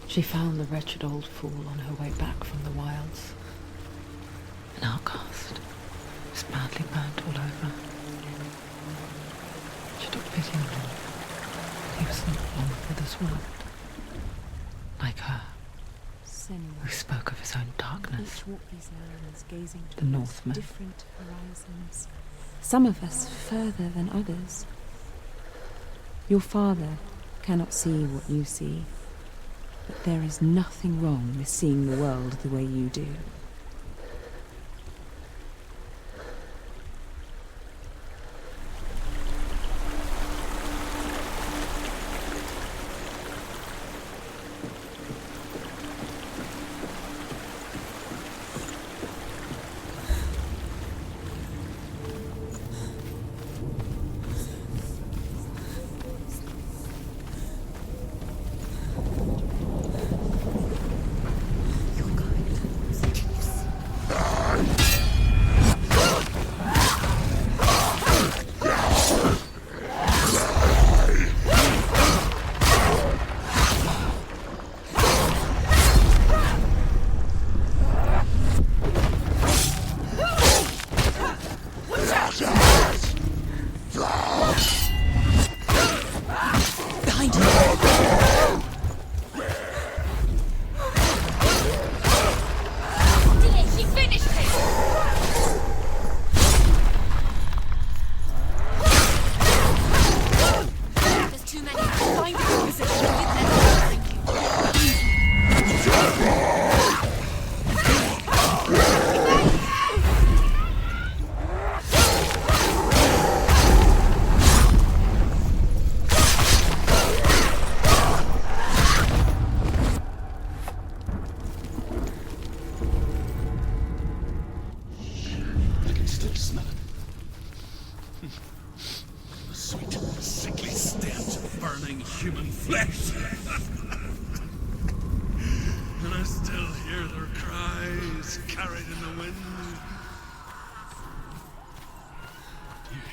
Speaker 1: She found the wretched old fool on her way back from the wilds. An outcast, just badly burnt all over. She took pity on him. He was not long for this world. Like her, who spoke of his own darkness.
Speaker 3: Each walk these lands, gazing
Speaker 1: The
Speaker 3: towards
Speaker 1: Northmen.
Speaker 3: different horizons. Some of us further than others. Your father cannot see what you see, but there is nothing wrong with seeing the world the way you do.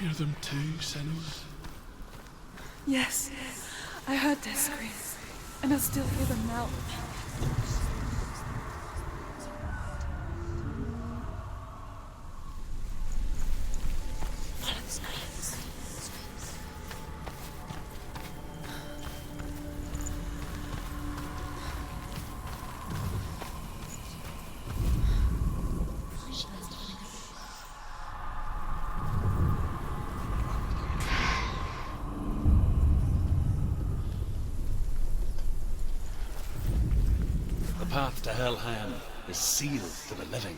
Speaker 5: Hear them too, Senua?
Speaker 4: Yes, I heard their screams, and I still hear them now.
Speaker 3: Follow the screams.
Speaker 5: The path to Helheim is sealed to the living,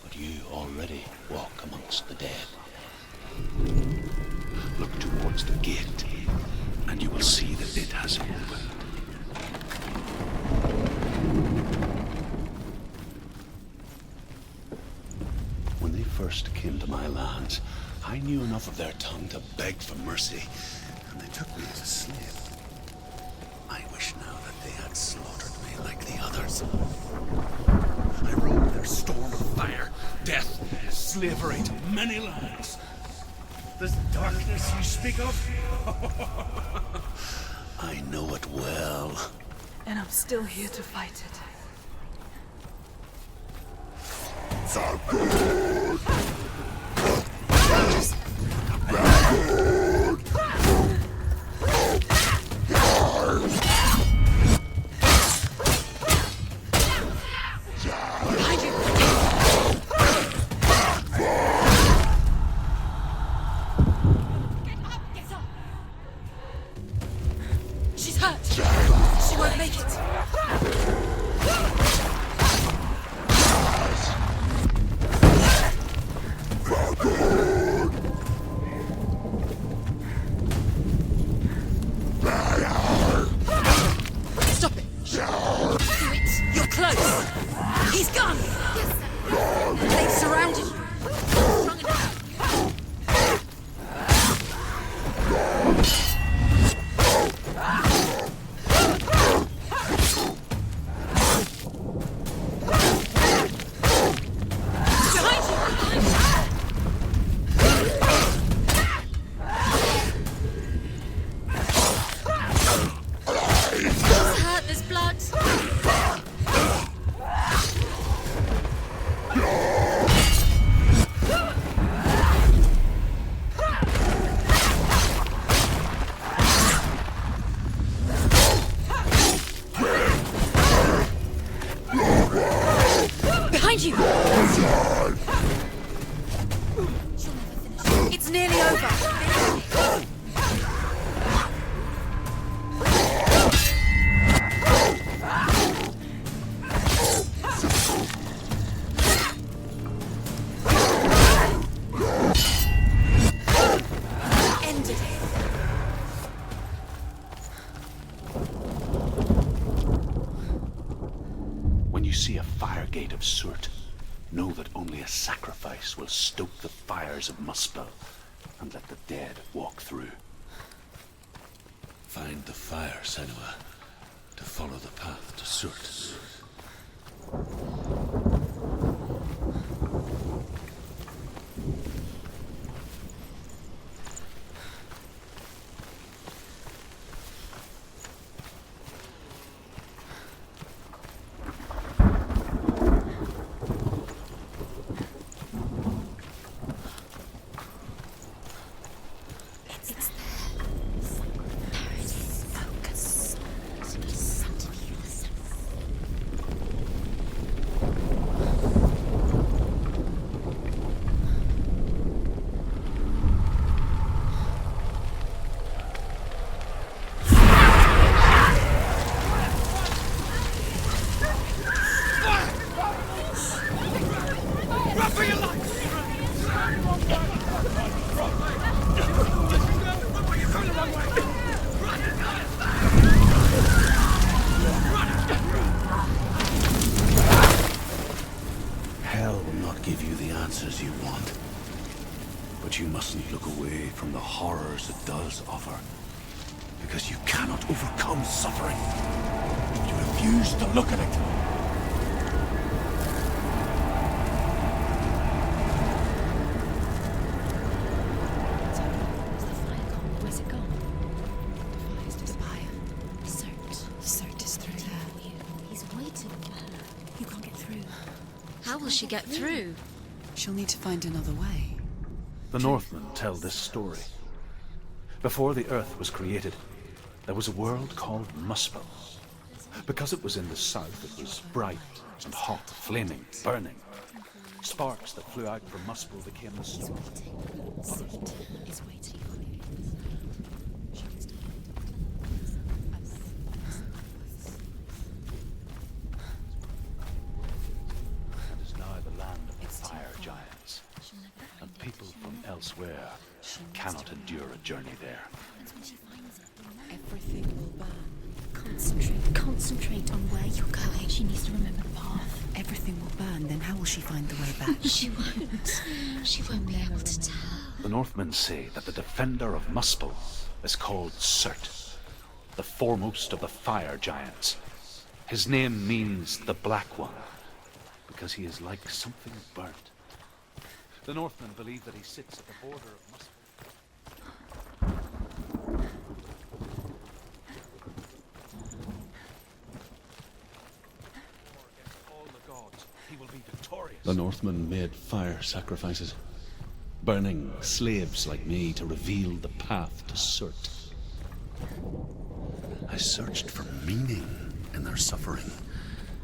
Speaker 5: but you already walk amongst the dead. Look towards the gate, and you will see that it has opened. When they first came to my lands, I knew enough of their tongue to beg for mercy, and they took me as a slave. I wish now that they had slaughtered me like the others. I rode their storm of fire, death, slavery to many lands. This darkness you speak of? I know it well.
Speaker 4: And I'm still here to fight it.
Speaker 2: She's hurt. She won't make it. gun! Yes, sir. They've surrounded you. Strong enough. Behind you! It's nearly over.
Speaker 5: When you see a fire gate of soot, know that only a sacrifice will stoke the fires of Muspel and let the dead walk through.
Speaker 6: Find the fire, Senua, to follow the path to soot.
Speaker 5: Hell will not give you the answers you want. But you mustn't look away from the horrors it does offer. Because you cannot overcome suffering if you refuse to look at it.
Speaker 2: Where's it gone? The fire. The cert is through there. He's waiting for her. You can't get through. How will she get through?
Speaker 4: She'll need to find another way.
Speaker 5: The Northmen tell this story. Before the Earth was created, there was a world called Muspel. Because it was in the south, it was bright and hot, flaming, burning. Sparks that flew out from Muspel became the storm.
Speaker 2: Is waiting.
Speaker 5: And is now the land of the fire giants. And people from elsewhere cannot endure a journey there.
Speaker 4: Everything will burn.
Speaker 2: Concentrate on where you're going. She needs to remember the path.
Speaker 4: Everything will burn, then how will she find the way back?
Speaker 2: She won't. She won't be able to tell.
Speaker 5: The Northmen say that the defender of Muspel is called Surt, the foremost of the fire giants. His name means the Black One, because he is like something burnt. The Northmen believe that he sits at the border of Muspel. All the gods, he will be victorious.
Speaker 6: The Northmen made fire sacrifices, burning slaves like me to reveal the path to Surt. I searched for meaning in their suffering,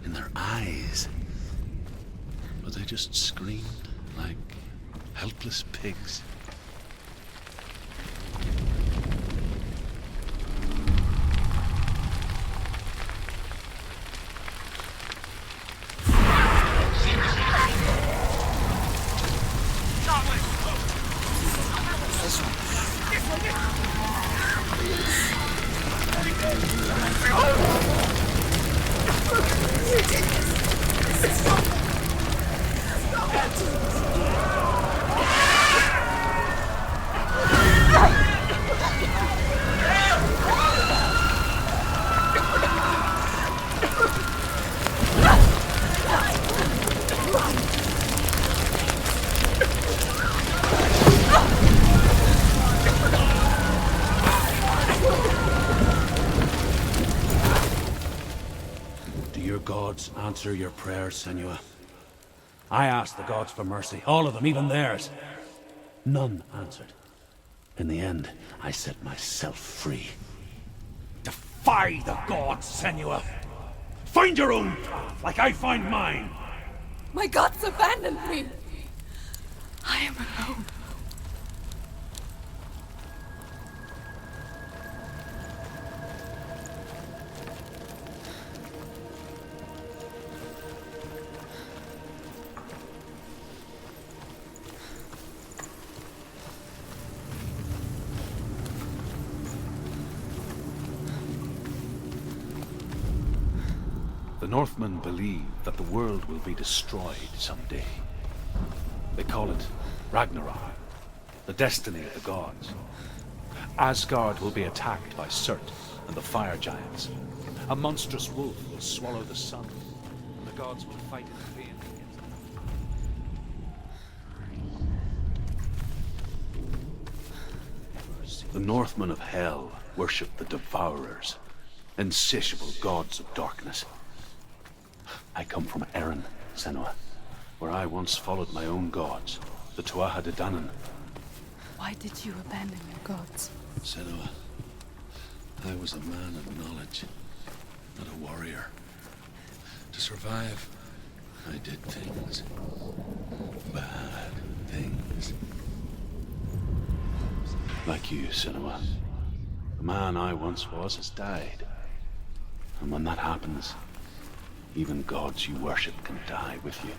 Speaker 6: in their eyes, but they just screamed like helpless pigs.
Speaker 5: gods answer your prayers, Senua? I asked the gods for mercy, all of them, even theirs. None answered. In the end, I set myself free. Defy the gods, Senua! Find your own path, like I find mine!
Speaker 4: My gods abandoned me. I am alone.
Speaker 5: The Northmen believe that the world will be destroyed someday. They call it Ragnarok, the destiny of the gods. Asgard will be attacked by Surt and the fire giants. A monstrous wolf will swallow the sun, and the gods will fight in vain against them. The Northmen of Hell worship the Devourers, insatiable gods of darkness. I come from Erin, Senua, where I once followed my own gods, the Tuatha De Danann.
Speaker 4: Why did you abandon your gods?
Speaker 6: Senua, I was a man of knowledge, not a warrior. To survive, I did things. Bad things.
Speaker 5: Like you, Senua. The man I once was has died. And when that happens, even gods you worship can die with you.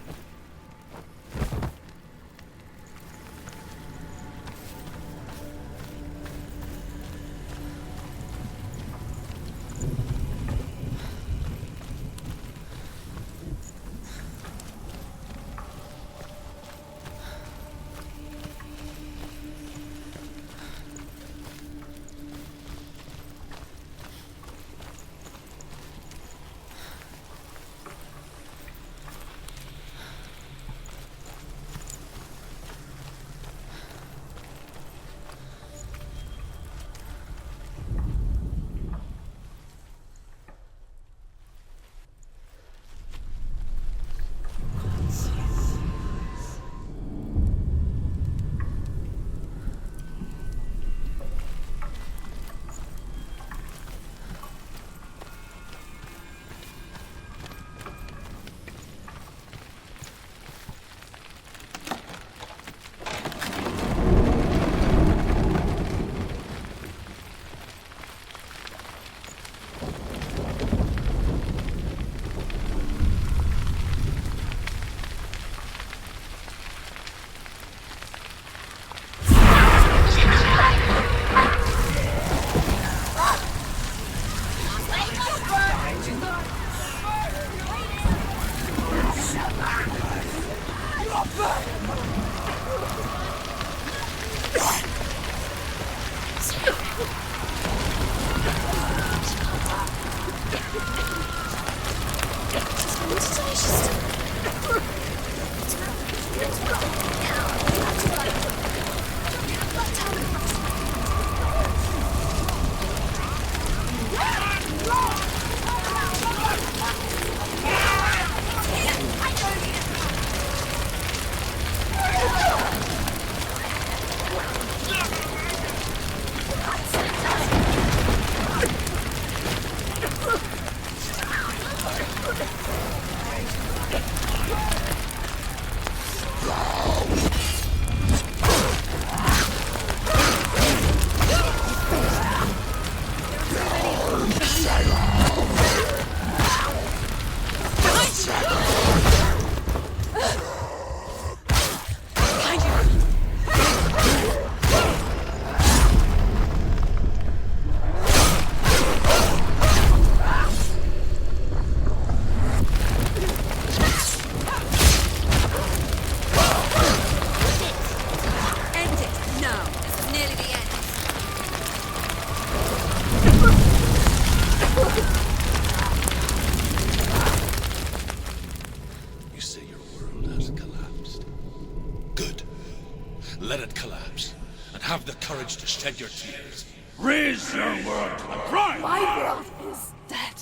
Speaker 6: To shed your tears.
Speaker 5: Raise your world to the prime!
Speaker 4: My world is dead.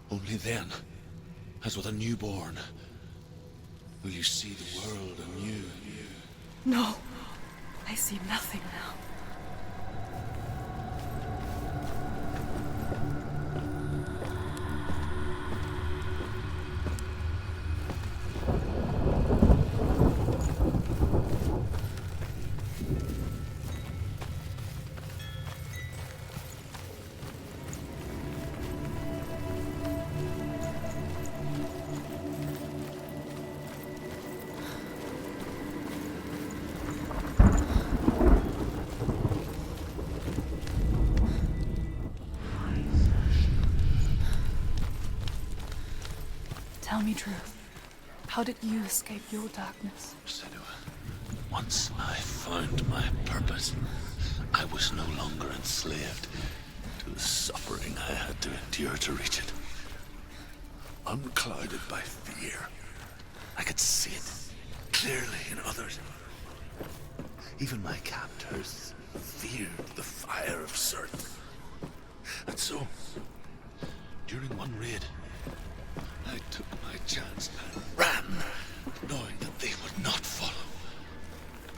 Speaker 6: Only then as with a newborn, will you see the world anew?
Speaker 4: No, I see nothing now. Tell me truth. How did you escape your darkness?
Speaker 6: Senua, once I found my purpose, I was no longer enslaved to the suffering I had to endure to reach it. Unclouded by fear, I could see it clearly in others. Even my captors feared the fire of Surt. And so, during one raid, I took my chance and ran, knowing that they would not follow.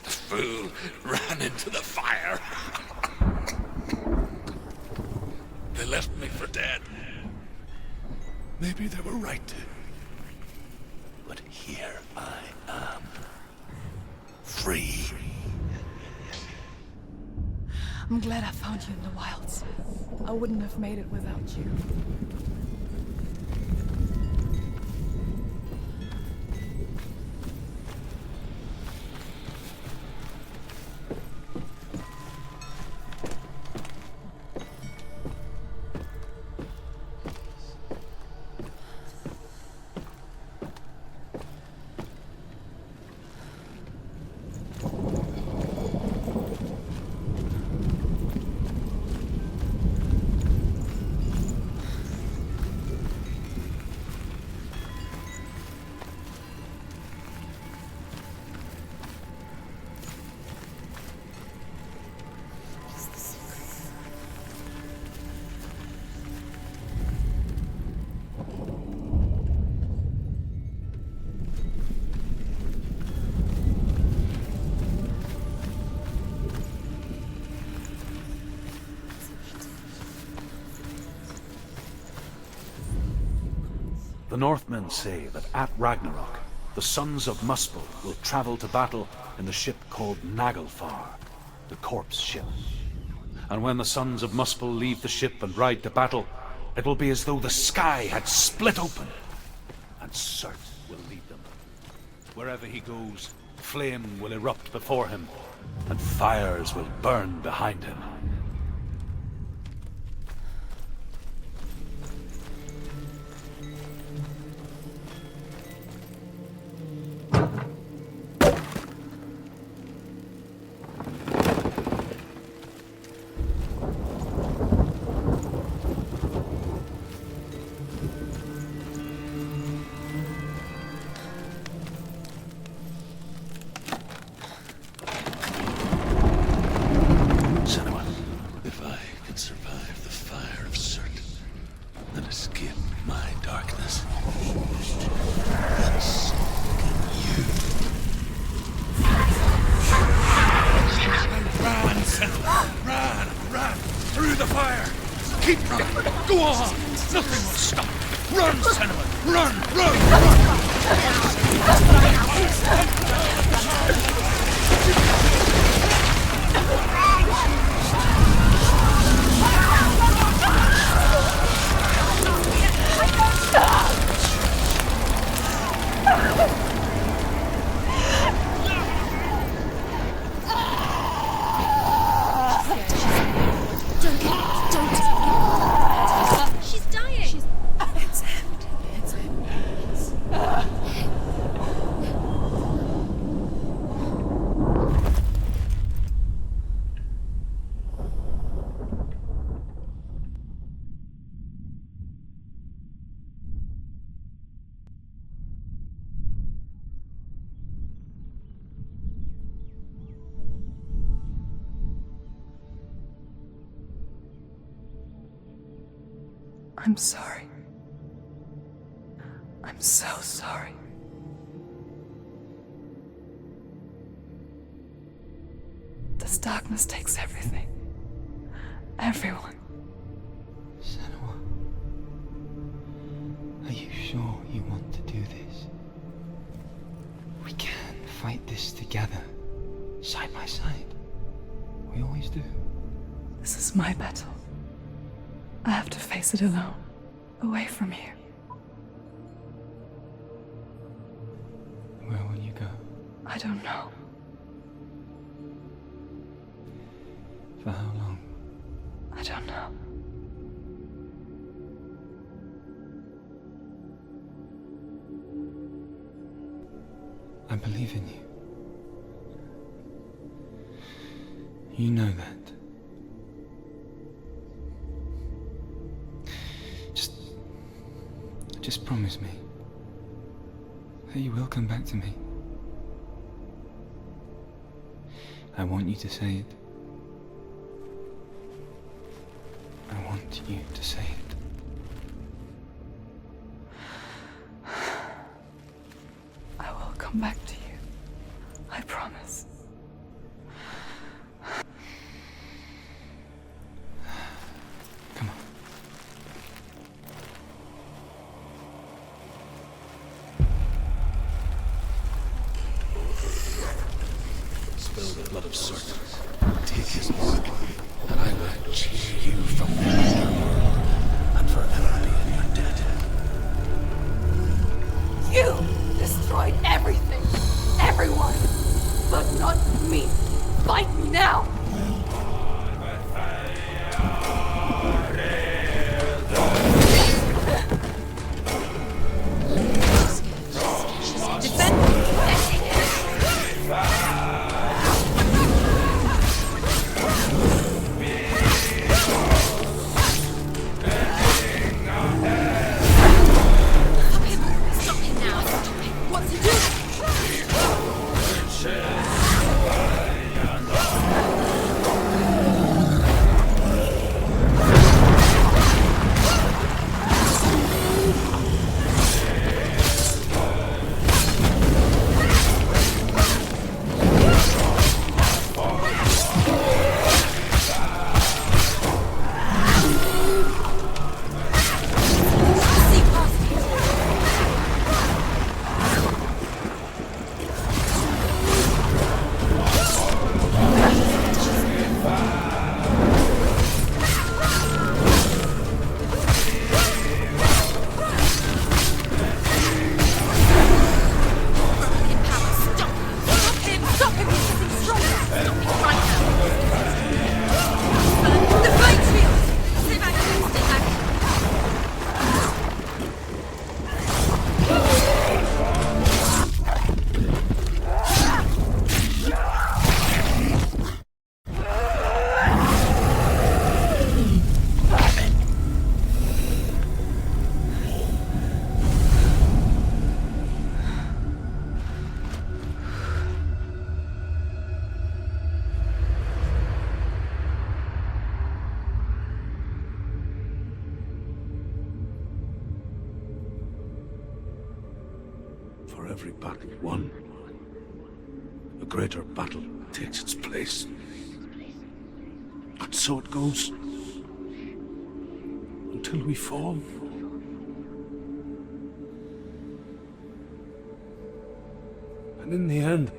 Speaker 6: The fool ran into the fire. They left me for dead. Maybe they were right to. But here I am. Free.
Speaker 4: I'm glad I found you in the wilds. I wouldn't have made it without you.
Speaker 5: The Northmen say that at Ragnarok, the sons of Muspel will travel to battle in the ship called Naglfar, the corpse ship. And when the sons of Muspel leave the ship and ride to battle, it will be as though the sky had split open, and Surt will lead them. Wherever he goes, flame will erupt before him, and fires will burn behind him.
Speaker 4: I'm sorry. I'm I'm so sorry. This darkness takes everything. Everyone.
Speaker 8: Senua, are you sure you want to do this? We can fight this together, side by side. We always do.
Speaker 4: This is my battle. I have to face it alone, away from you.
Speaker 8: Where will you go?
Speaker 4: I don't know.
Speaker 8: For how long?
Speaker 4: I don't know.
Speaker 8: I believe in you. You know that. Just promise me that you will come back to me. I want you to say it. I want you to say it.
Speaker 4: I will come back to you. I promise.
Speaker 8: Come on.
Speaker 6: Spill the blood of serpents. Take his mark, and I will cheer you from the underworld and forever be in your debt.
Speaker 7: You destroyed everything, everyone, but not me. Fight me now!
Speaker 5: For every battle won, a greater battle takes its place. And so it goes. Until we fall. And in the end,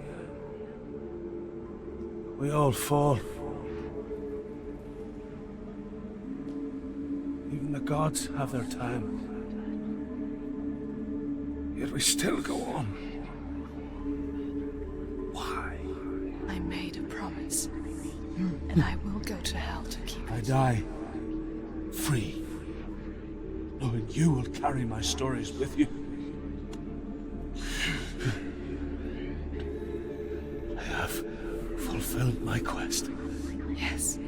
Speaker 5: we all fall. Even the gods have their time. Yet we still go on. Why?
Speaker 4: I made a promise, and I will go to hell to keep it.
Speaker 5: I die free, knowing you will carry my stories with you. I have fulfilled my quest.
Speaker 4: Yes,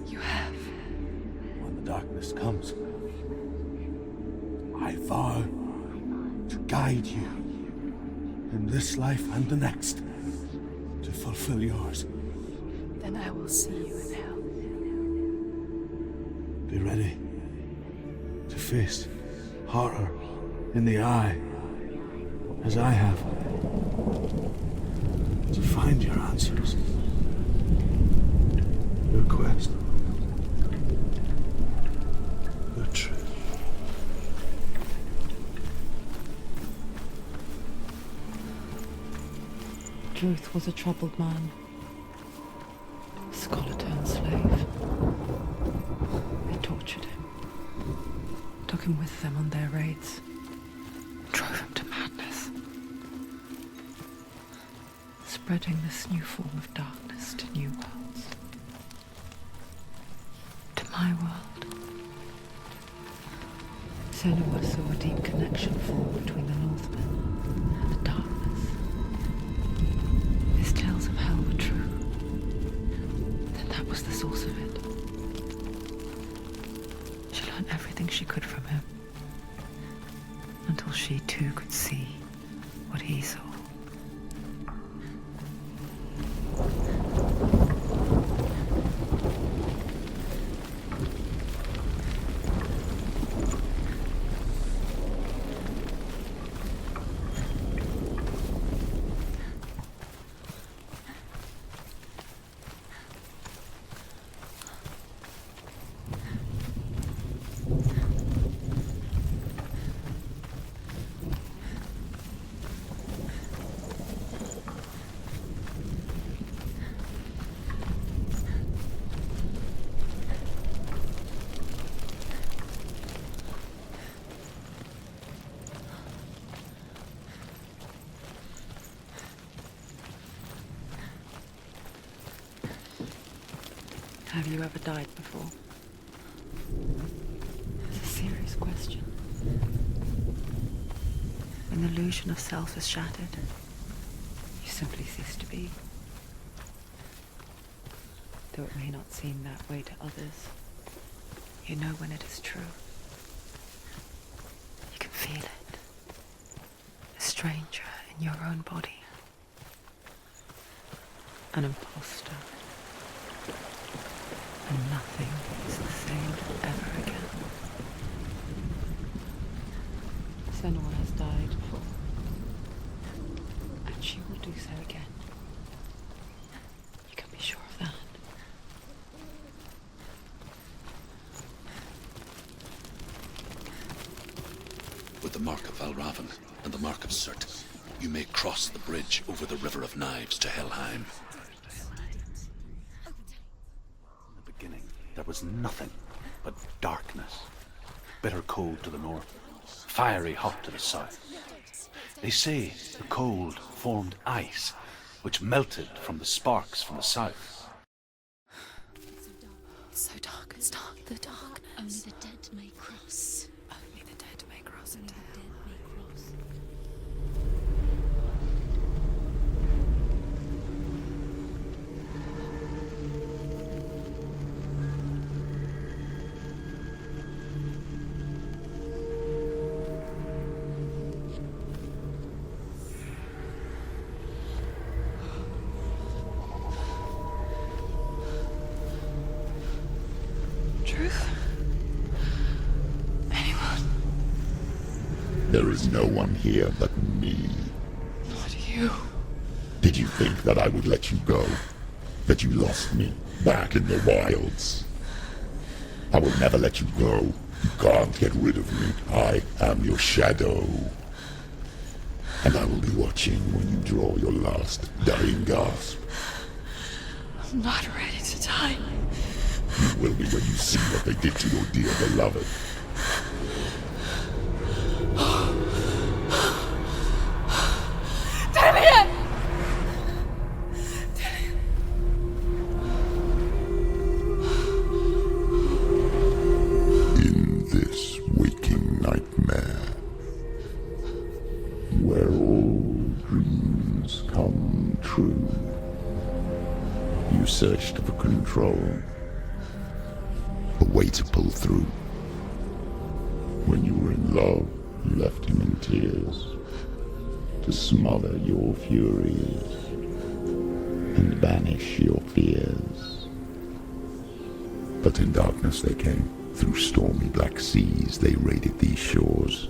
Speaker 4: you have.
Speaker 5: When the darkness comes, I vow to guide you in this life and the next to fulfill yours.
Speaker 4: Then I will see you in hell.
Speaker 5: Be ready to face horror in the eye as I have, to find your answers, your quest, your truth.
Speaker 1: Truth was a troubled man, a scholar turned slave. They tortured him, took him with them on their raids, drove him to madness, spreading this new form of darkness to new worlds. To my world. Senua saw a deep connection form between the Northmen and the darkness. His tales of hell were true. Then that was the source of it. She learned everything she could from him, until she too could see what he saw. Have you ever died before? It's a serious question. When the illusion of self is shattered, you simply cease to be. Though it may not seem that way to others, you know when it is true. You can feel it. A stranger in your own body. An imposter. And nothing is the same ever again. Senua has died before, and she will do so again. You can be sure of that.
Speaker 6: With the mark of Valravan and the mark of Surt, you may cross the bridge over the River of Knives to Helheim.
Speaker 5: There was nothing but darkness. Bitter cold to the north, fiery hot to the south. They say the cold formed ice, which melted from the sparks from the south.
Speaker 2: It's so dark, it's dark, the darkness. Only the dead may cross. Only the dead may cross into hell.
Speaker 9: There is no one here but me.
Speaker 4: Not you.
Speaker 9: Did you think that I would let you go? That you lost me back in the wilds? I will never let you go. You can't get rid of me. I am your shadow. And I will be watching when you draw your last dying gasp.
Speaker 4: I'm not ready to die.
Speaker 9: You will be when you see what they did to your dear beloved. In this waking nightmare, where all dreams come true, you searched for control, a way to pull through. When you were in love, you left him in tears, to smother your furies and banish your fears. But in darkness they came, through stormy black seas they raided these shores.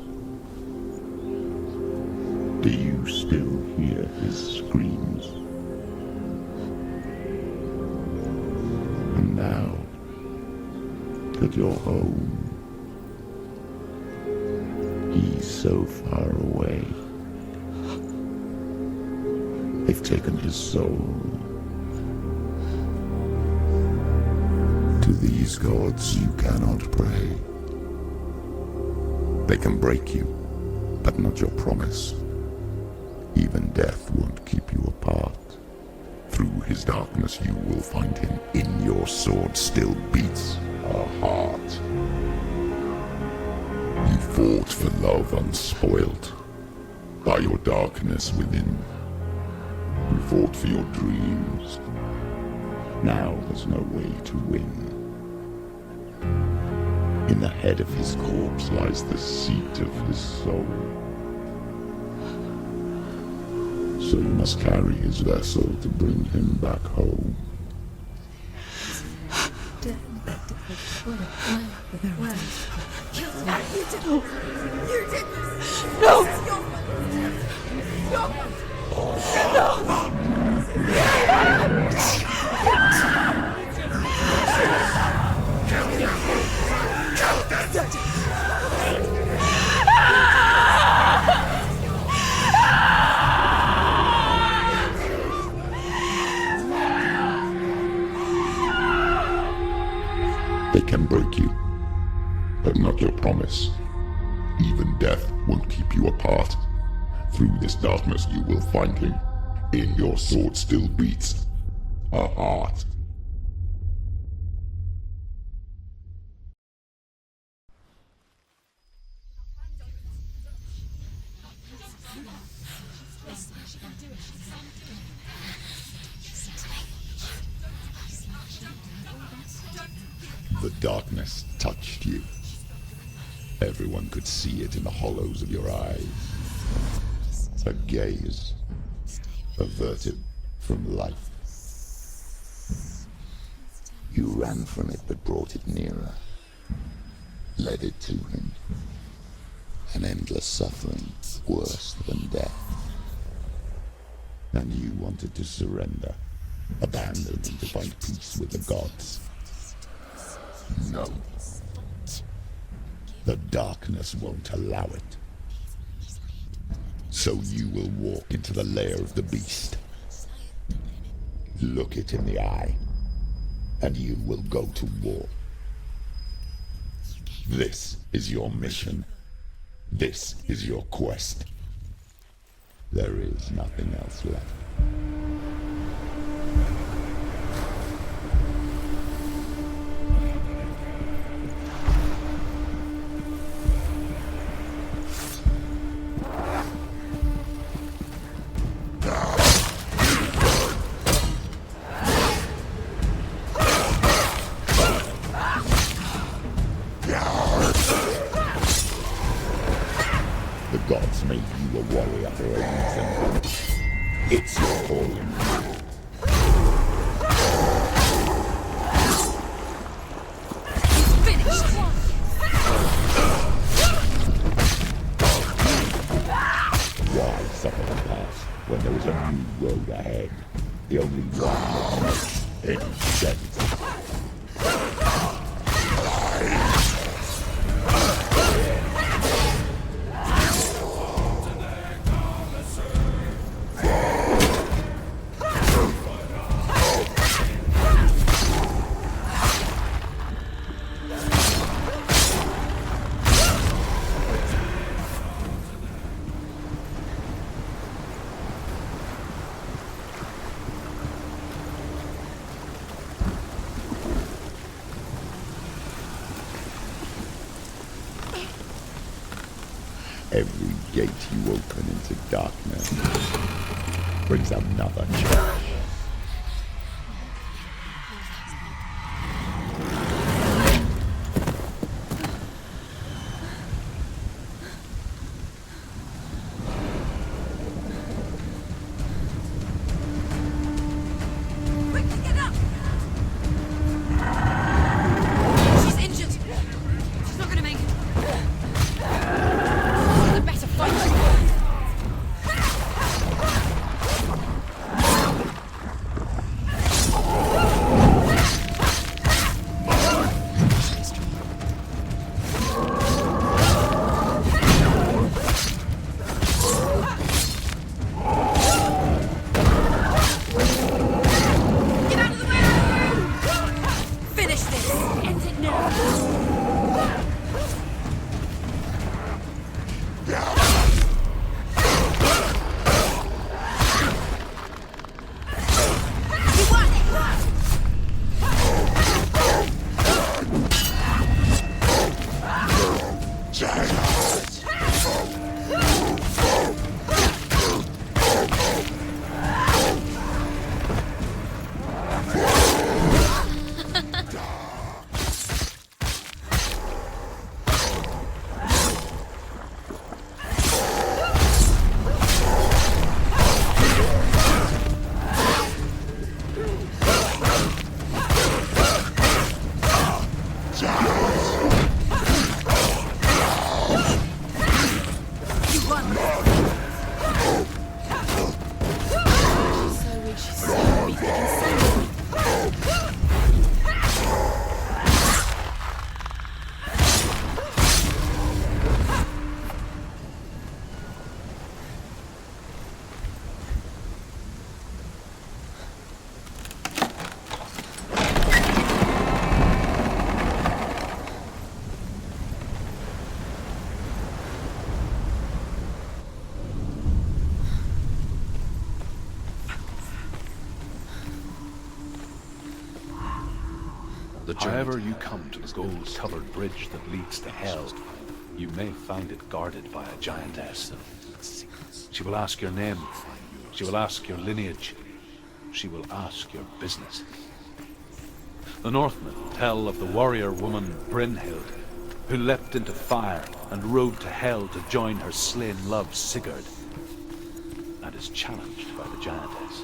Speaker 9: Do you still hear his screams? And now that you're home, he's so far away. They've taken his soul. To these gods you cannot pray. They can break you, but not your promise. Even death won't keep you apart. Through his darkness you will find him. In your sword still beats a heart. You fought for love unspoilt by your darkness within. You fought for your dreams. Now there's no way to win. In the head of his corpse lies the seat of his soul. So you must carry his vessel to bring him back home. They can break you, but not your promise. Even death won't keep you apart. Through this darkness you will find him. In your sword still beats a heart. The darkness touched you. Everyone could see it in the hollows of your eyes. A gaze averted from life. You ran from it but brought it nearer. Led it to him. An endless suffering worse than death. And you wanted to surrender. Abandon and to find peace with the gods. No. The darkness won't allow it. So you will walk into the lair of the beast. Look it in the eye, and you will go to war. This is your mission. This is your quest. There is nothing else left. The gods made you a warrior for a reason. It's your calling. Why suffer the past when there is a new road ahead? The only one that makes any sense. Every gate you open into darkness brings another challenge.
Speaker 5: However you come to the gold-covered bridge that leads to hell, you may find it guarded by a giantess. She will ask your name. She will ask your lineage. She will ask your business. The Northmen tell of the warrior woman Brynhild, who leapt into fire and rode to hell to join her slain love Sigurd, and is challenged by the giantess.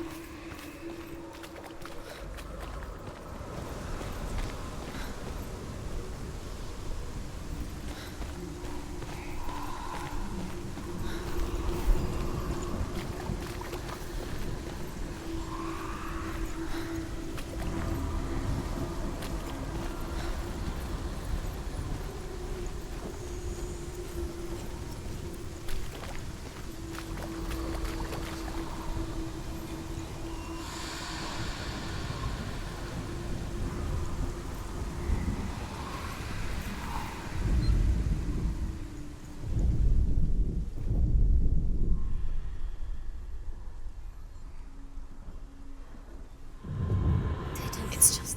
Speaker 2: It's just...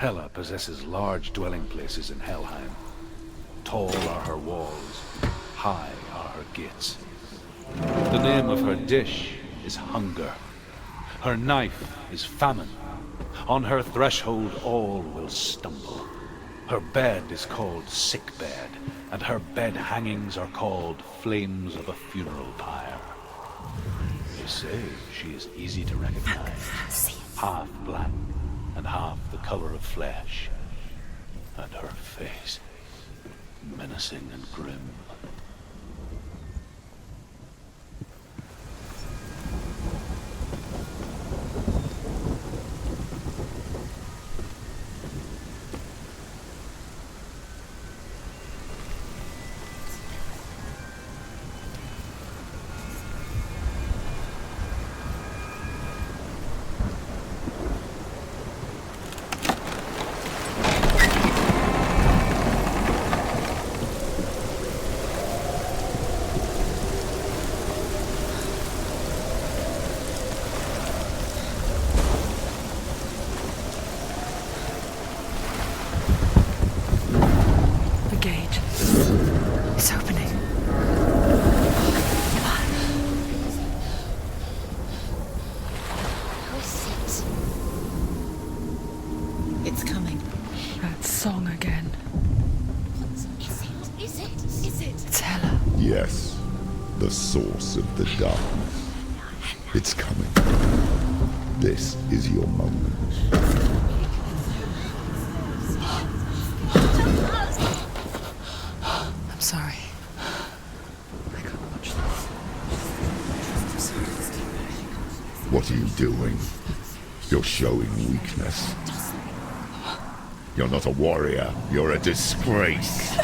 Speaker 5: Hela possesses large dwelling places in Helheim. Tall are her walls, high are her gates. The name of her dish is hunger. Her knife is famine. On her threshold all will stumble. Her bed is called sick bed, and her bed hangings are called flames of a funeral pyre. They say she is easy to recognize, half black and half the color of flesh, and her face menacing and grim.
Speaker 9: Yes, the source of the darkness. It's coming. This is your moment.
Speaker 1: I'm sorry. I can't watch this.
Speaker 9: What are you doing? You're showing weakness. You're not a warrior. You're a disgrace.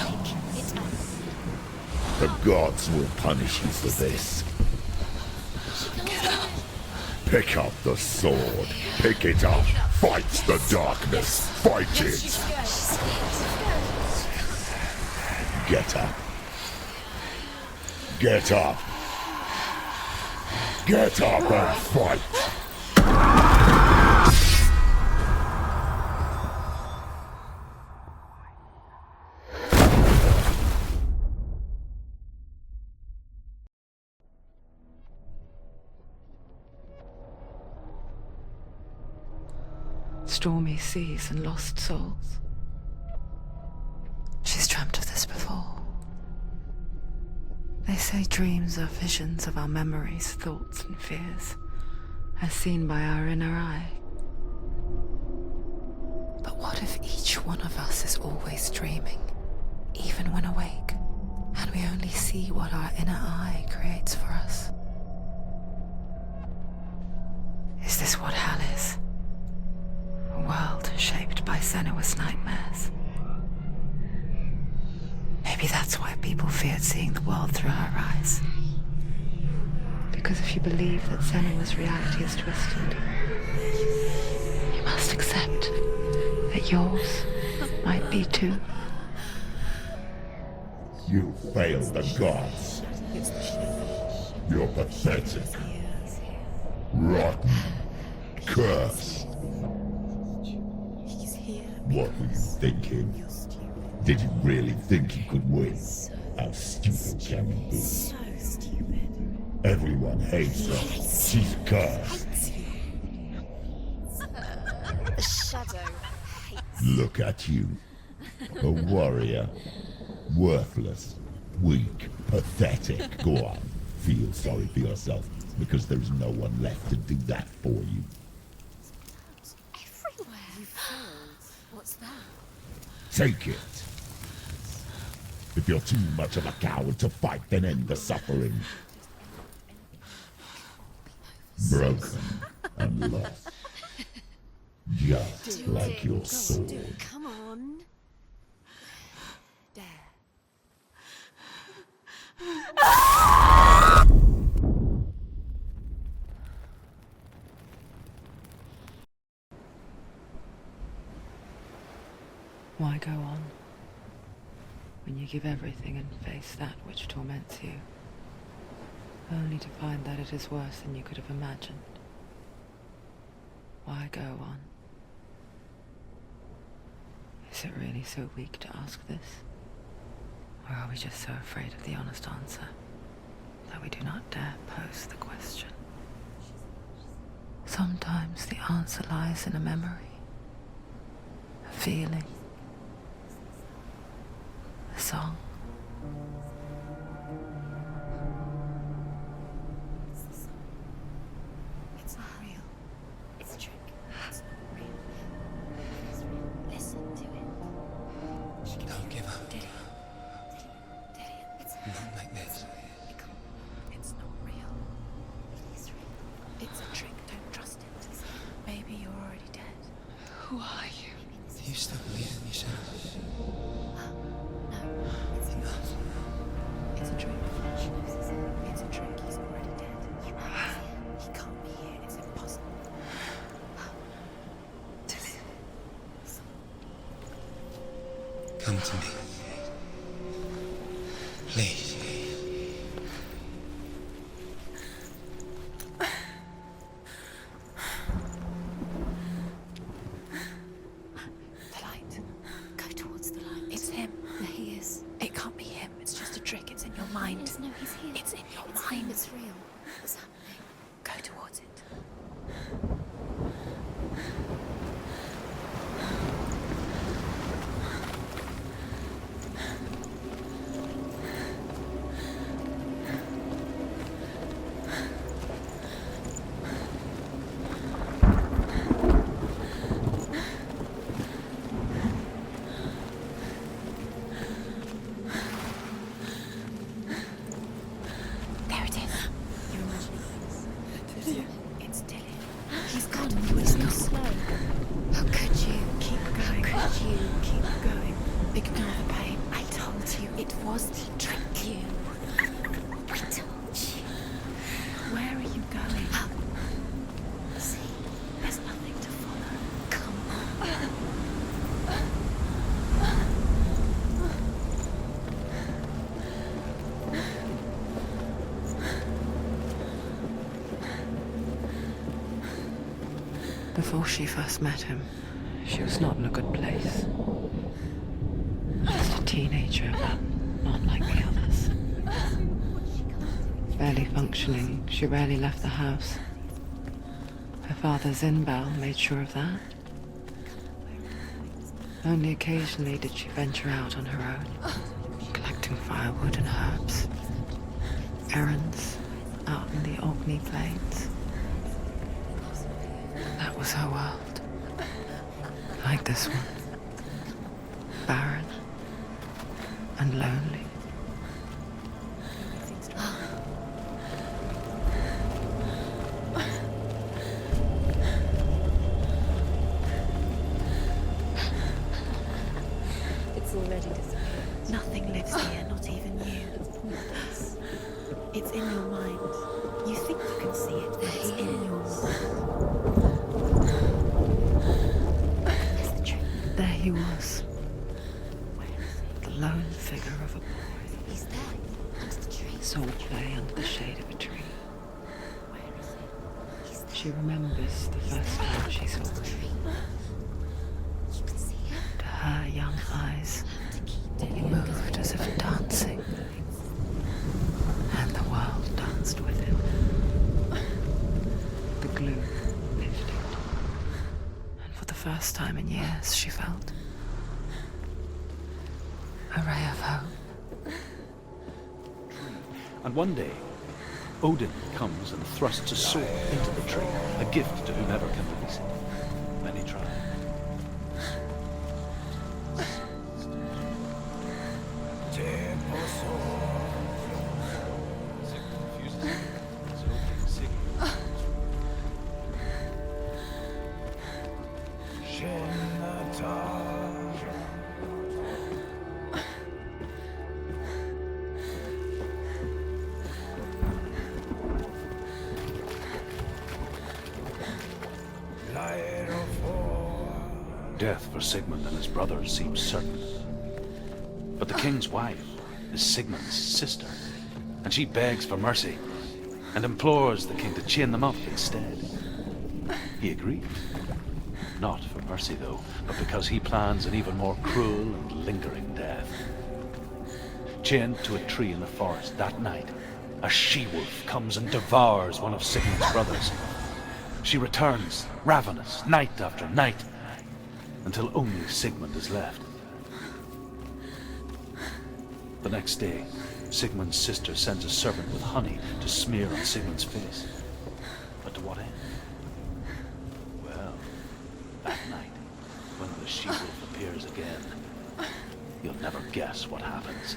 Speaker 9: The gods will punish you for this. Pick up the sword. Pick it up. Fight the darkness. Fight it. Get up. Get up. Get up and fight.
Speaker 1: Stormy seas and lost souls. She's dreamt of this before. They say dreams are visions of our memories, thoughts and fears, as seen by our inner eye. But what if each one of us is always dreaming, even when awake, and we only see what our inner eye creates for us? Is this what hell is? A world shaped by Senua's nightmares. Maybe that's why people feared seeing the world through her eyes. Because if you believe that Senua's reality is twisted, you must accept that yours might be too.
Speaker 9: You failed the gods. You're pathetic. Rotten. Cursed. What were you thinking? Did you really think you could win? How stupid can you be?
Speaker 2: So stupid.
Speaker 9: Everyone hates her. She's cursed.
Speaker 2: The shadow hates.
Speaker 9: Look at you. A warrior. Worthless. Weak. Pathetic. Go on. Feel sorry for yourself, because there's no one left to do that for you.
Speaker 2: Everywhere. You failed. What's that?
Speaker 9: Take it. If you're too much of a coward to fight, then end the suffering. Broken and lost. Just like your sword.
Speaker 2: Come on. Dare.
Speaker 1: Why go on when you give everything and face that which torments you, only to find that it is worse than you could have imagined? Why go on? Is it really so weak to ask this? Or are we just so afraid of the honest answer that we do not dare pose the question? Sometimes the answer lies in a memory, a feeling, a song.
Speaker 2: It's not real. It's a trick. It's not real. It's real. Listen to it.
Speaker 8: Don't give up.
Speaker 2: Did it? It's
Speaker 8: Not like this.
Speaker 2: It's not real. It is real. It's a trick. Don't trust it. Maybe you're already dead.
Speaker 1: Who are you?
Speaker 8: Do you still believe in yourself?
Speaker 2: No, it's enough. It's a trick. She knows it's it. It's a trick. He's already dead. He can't be here. It's impossible.
Speaker 8: Come to me. Please.
Speaker 2: The light. Go towards the light. It's him. There he is. It can't be him. It's just a trick. It's in your mind. No, he's here. It's in your mind. It's real. What's happening? Go towards it. There it is. You're imagining things. It's you keep going. Ignore the pain. I told you it was to trick you. I told you. Where are you going? Up. See, there's nothing to follow. Come on.
Speaker 1: Before she first met him, she was not in a good place. Just a teenager, but not like the others. Barely functioning, she rarely left the house. Her father's in-bell made sure of that. Only occasionally did she venture out on her own, collecting firewood and herbs. Errands out in the Orkney Plains. That was her world. Like this one. Barren and lonely.
Speaker 2: It's already disappeared. Nothing lives here, not even you. It's in your mind. You think you can see it, but it's in your mind.
Speaker 1: There he was. The lone figure of a boy.
Speaker 2: He's there, amongst the trees.
Speaker 1: Saw play under the shade of a tree.
Speaker 2: Where is he? He's there.
Speaker 1: She remembers the first time she saw him.
Speaker 2: You can see him.
Speaker 1: To her young eyes,
Speaker 2: To keep
Speaker 1: he moved as if dancing. And the world danced with him. The glue lifted. And for the first time in years, she felt a ray of hope.
Speaker 5: And one day, Odin comes and thrusts a sword into the tree, a gift to whomever can release it. Many try. Death for Sigmund and his brothers seems certain. But the king's wife is Sigmund's sister, and she begs for mercy and implores the king to chain them up instead. He agrees. Not for mercy, though, but because he plans an even more cruel and lingering death. Chained to a tree in the forest that night, a she-wolf comes and devours one of Sigmund's brothers. She returns, ravenous, night after night, until only Sigmund is left. The next day, Sigmund's sister sends a servant with honey to smear on Sigmund's face. But to what end? Well, that night, when the she-wolf appears again, you'll never guess what happens.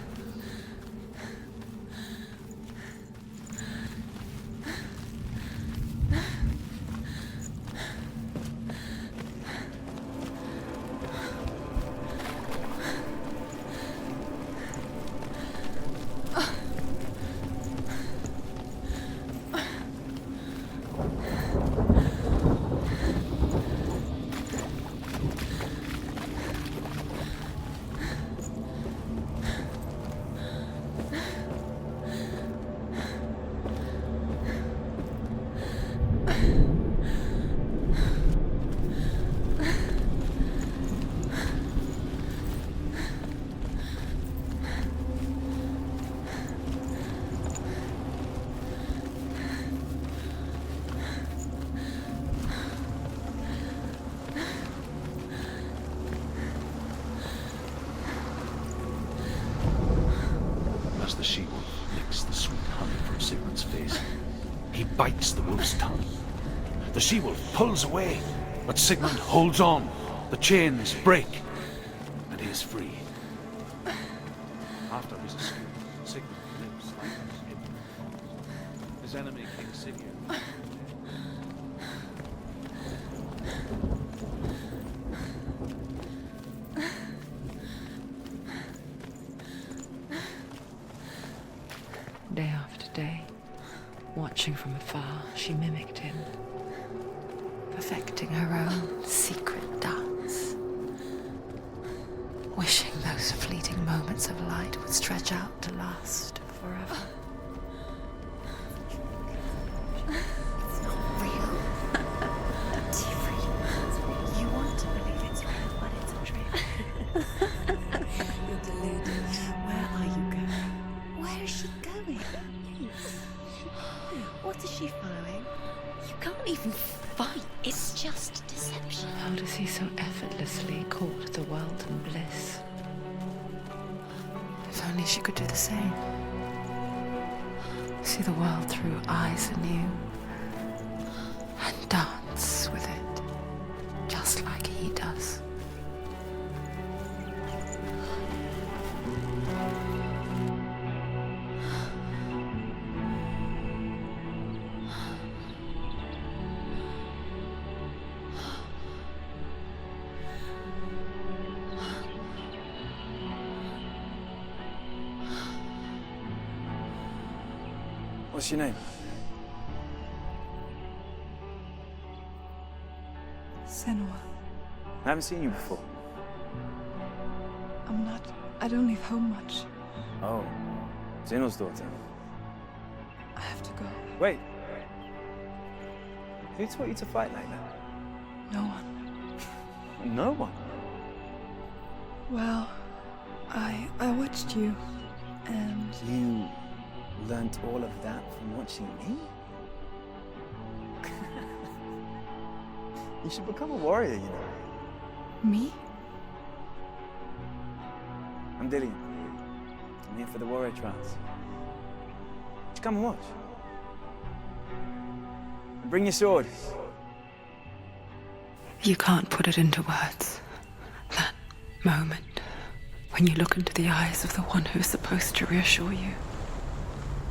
Speaker 5: As the she-wolf licks the sweet honey from Sigmund's face, he bites the wolf's tongue. The she-wolf pulls away, but Sigmund holds on. The chains break, and he is free. After his escape, Sigmund lives like his enemy, King Sigurd.
Speaker 1: Watching from afar, she mimicked him, perfecting her own secret dance, wishing those fleeting moments of light would stretch out to last forever.
Speaker 2: It's not real. You want to believe it's real, but it's a trick. You're deluded. Where are you going? Where is she going? What is she following? You can't even fight. It's just deception.
Speaker 1: How does he so effortlessly court the world and bliss? If only she could do the same. See the world through eyes anew and dance with it, just like he does.
Speaker 10: What's your name?
Speaker 4: Senua.
Speaker 10: I haven't seen you before.
Speaker 4: I don't leave home much.
Speaker 10: Oh, Zenua's daughter.
Speaker 4: I have to go.
Speaker 10: Wait. Who taught you to fight like that?
Speaker 4: No one.
Speaker 10: No one?
Speaker 4: Well, I watched you, and
Speaker 10: You learnt all of that from watching me? You should become a warrior, you know.
Speaker 4: me?
Speaker 10: I'm Dillian. I'm here for the warrior trials. Just come and watch. And bring your sword.
Speaker 1: You can't put it into words. That moment when you look into the eyes of the one who's supposed to reassure you,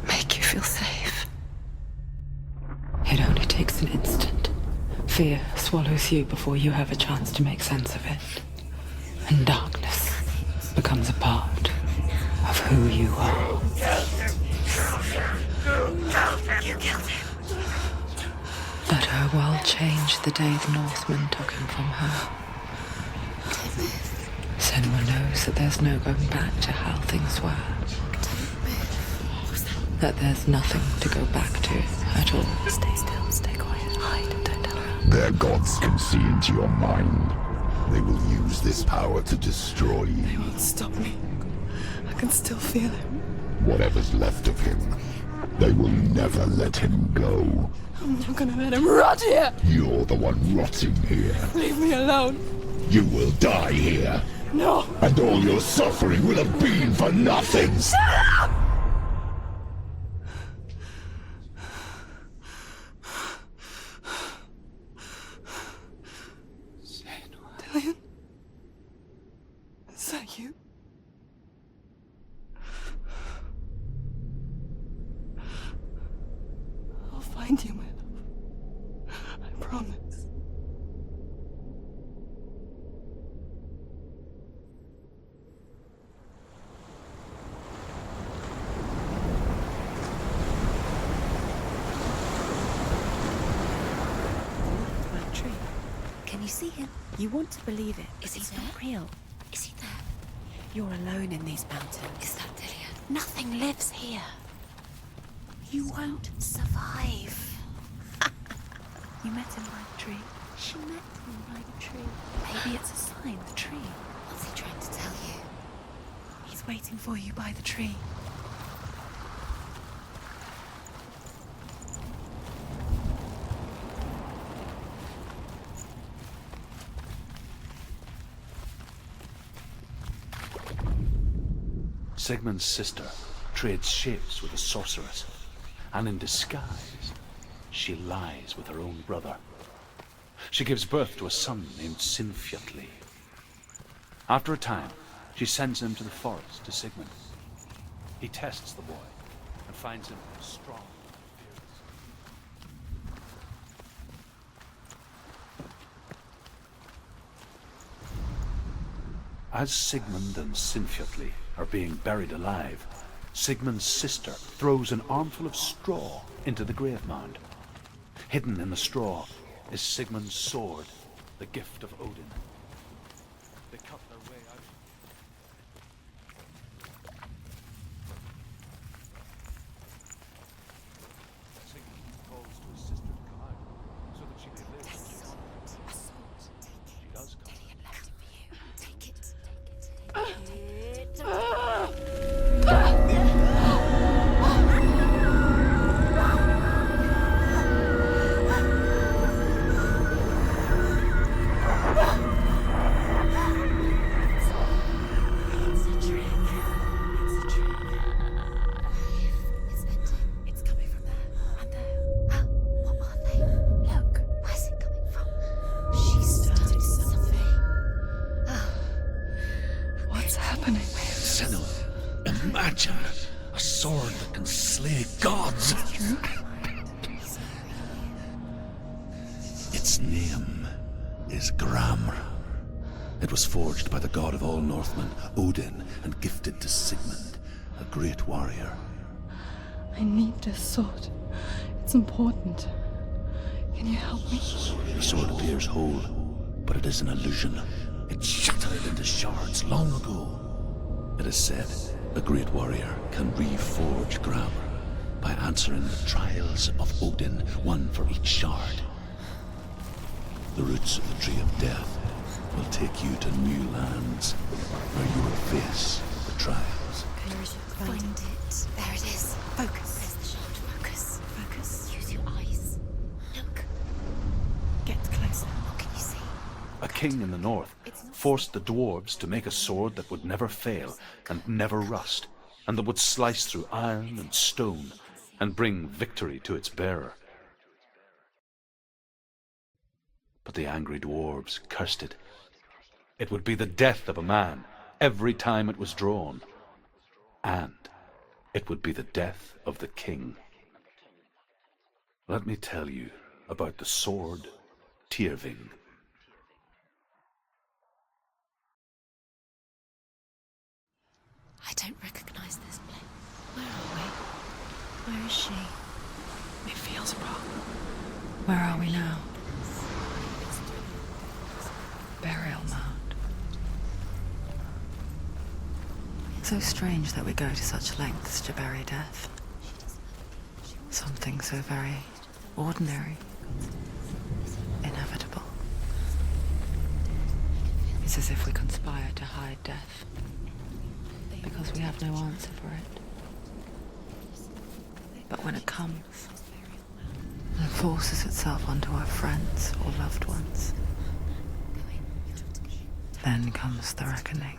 Speaker 1: make you feel safe. It only takes an instant. Fear swallows you before you have a chance to make sense of it. And darkness becomes a part of who you are.
Speaker 2: You killed him.
Speaker 1: But her world changed the day the Northmen took him from her. Senua knows that there's no going back to how things were. That there's nothing to go back to at all.
Speaker 2: Stay still, stay quiet, hide, don't tell her.
Speaker 9: Their gods can see into your mind. They will use this power to destroy
Speaker 4: They
Speaker 9: you.
Speaker 4: won't stop me. I can still feel him.
Speaker 9: Whatever's left of him, they will never let him go.
Speaker 4: I'm not gonna let him rot here.
Speaker 9: You're the one rotting here.
Speaker 4: Leave me alone.
Speaker 9: You will die here.
Speaker 4: No.
Speaker 9: And all your suffering will have been for nothing.
Speaker 4: Shut up! Dillian? Is that you? I'll find you, my love. I promise.
Speaker 2: My tree. Can you see him? You want to believe it, but he's not real. Is he there? You're alone in these mountains. Is that Dillian? Nothing lives here. You won't survive. You met him by the tree. She met him by the tree. Maybe it's a sign, the tree. What's he trying to tell you?
Speaker 4: He's waiting for you by the tree.
Speaker 5: Sigmund's sister trades shapes with a sorceress, and in disguise, she lies with her own brother. She gives birth to a son named Sinfjotli. After a time, she sends him to the forest to Sigmund. He tests the boy and finds him strong and fearless. As Sigmund and Sinfjotli are being buried alive, Sigmund's sister throws an armful of straw into the grave mound. Hidden in the straw is Sigmund's sword, the gift of Odin. They cut their way out. Sigmund calls to his sister to come out so that she may live.
Speaker 2: A sword.
Speaker 5: She does come.
Speaker 2: Take it. Take it. It's coming from there and there. What are they? Look, where's it coming from? She started something.
Speaker 4: What's happening?
Speaker 6: Senua, imagine a sword that can slay gods. Its name is Gramr. It was forged by the god of all Northmen, Odin, and gifted to Sigmund, a great warrior.
Speaker 4: I need this sword. It's important. Can you help me?
Speaker 6: The sword appears whole, but it is an illusion. It shattered into shards long ago. It is said a great warrior can reforge Gramr by answering the trials of Odin, one for each shard. The roots of the Tree of Death will take you to new lands where you will face the trials.
Speaker 2: Find it. There it is. Focus. There's the shard. Focus. Focus. Use your eyes. Look. Get closer. What can you see?
Speaker 5: A king in the north forced the dwarves to make a sword that would never fail and never rust, and that would slice through iron and stone and bring victory to its bearer. But the angry dwarves cursed it. It would be the death of a man every time it was drawn, and it would be the death of the king. Let me tell you about the sword Tyrving.
Speaker 2: I don't recognize this place. Where are we? Where is she?
Speaker 4: It feels wrong.
Speaker 1: Where are we now? Burial mound. So strange that we go to such lengths to bury death. Something so very ordinary, inevitable. It's as if we conspire to hide death, because we have no answer for it. But when it comes, and forces itself onto our friends or loved ones, then comes the reckoning.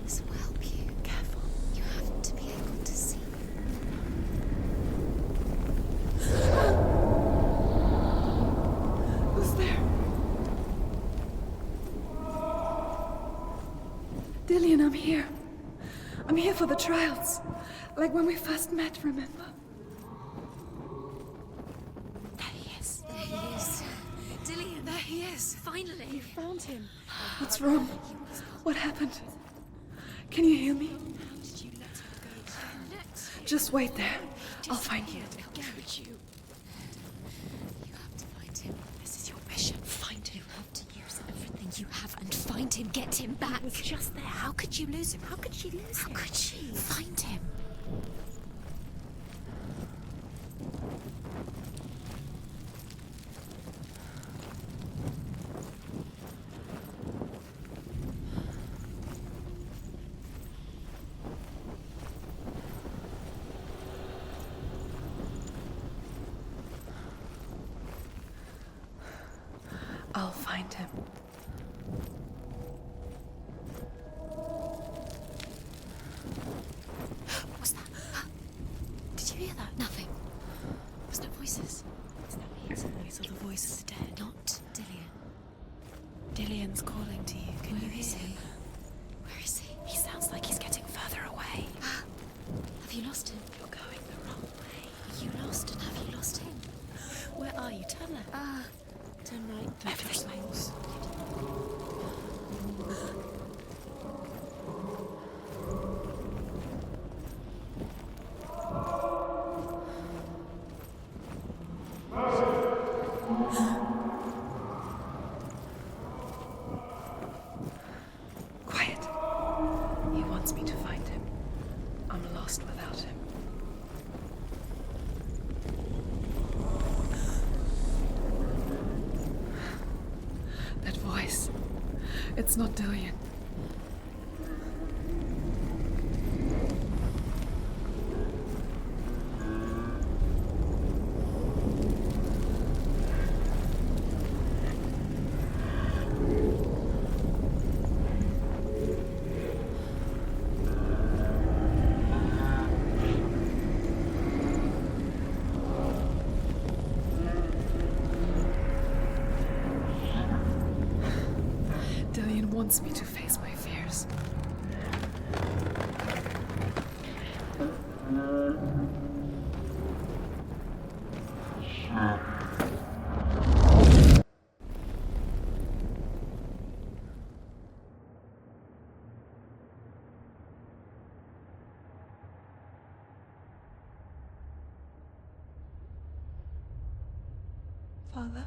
Speaker 2: This will help you. Careful. You have to be able to see.
Speaker 4: Who's there? Dillian, I'm here. I'm here for the trials. Like when we first met, remember?
Speaker 2: There he is. There he is. Dillian, there he is. Finally.
Speaker 4: You found him. What's wrong? What happened? Can you hear me?
Speaker 2: How did you let him go?
Speaker 4: Just wait there. I'll find you.
Speaker 2: You have to find him. This is your mission. Find him. You have to use everything you have and find him. Get him back. He was just there. How could you lose him? How could she lose him? How could she? Find him.
Speaker 4: I'll find him.
Speaker 2: What was that?
Speaker 4: It's not Dillian. Dillian wants me to face my fears. Father?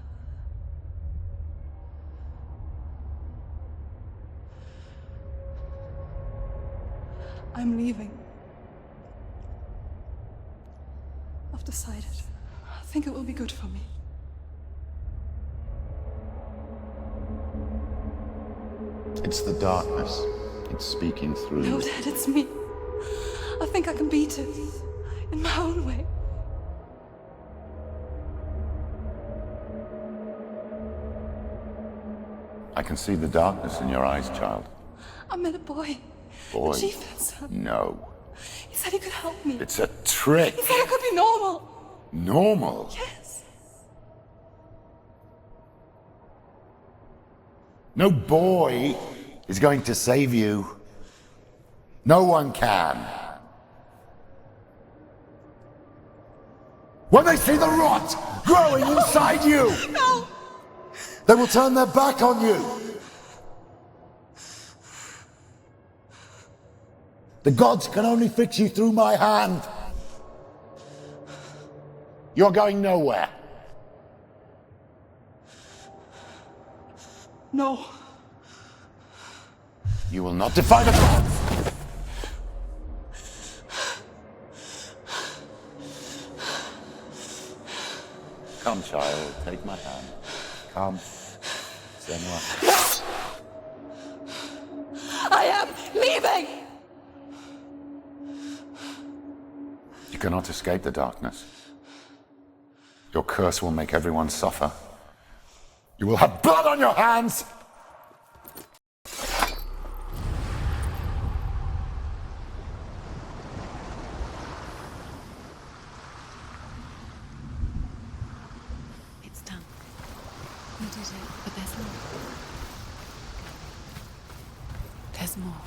Speaker 4: I'm leaving. I've decided. I think it will be good for me.
Speaker 9: It's the darkness. It's speaking through
Speaker 4: No,
Speaker 9: you.
Speaker 4: Dad, it's me. I think I can beat it. In my own way.
Speaker 9: I can see the darkness in your eyes, child.
Speaker 4: I met a boy.
Speaker 9: Boy.
Speaker 4: The chief and son.
Speaker 9: No.
Speaker 4: He said he could help me.
Speaker 9: It's a trick.
Speaker 4: He said I could be normal.
Speaker 9: Normal?
Speaker 4: Yes.
Speaker 9: No boy is going to save you. No one can. When they see the rot growing inside you,
Speaker 4: No!
Speaker 9: they will turn their back on you. The gods can only fix you through my hand. You're going nowhere.
Speaker 4: No.
Speaker 9: You will not defy the gods. Come, child, take my hand. Come, Senua.
Speaker 7: I am leaving!
Speaker 9: You cannot escape the darkness. Your curse will make everyone suffer. You will have blood on your hands!
Speaker 1: It's done.
Speaker 2: You did it.
Speaker 1: But there's more. There's more.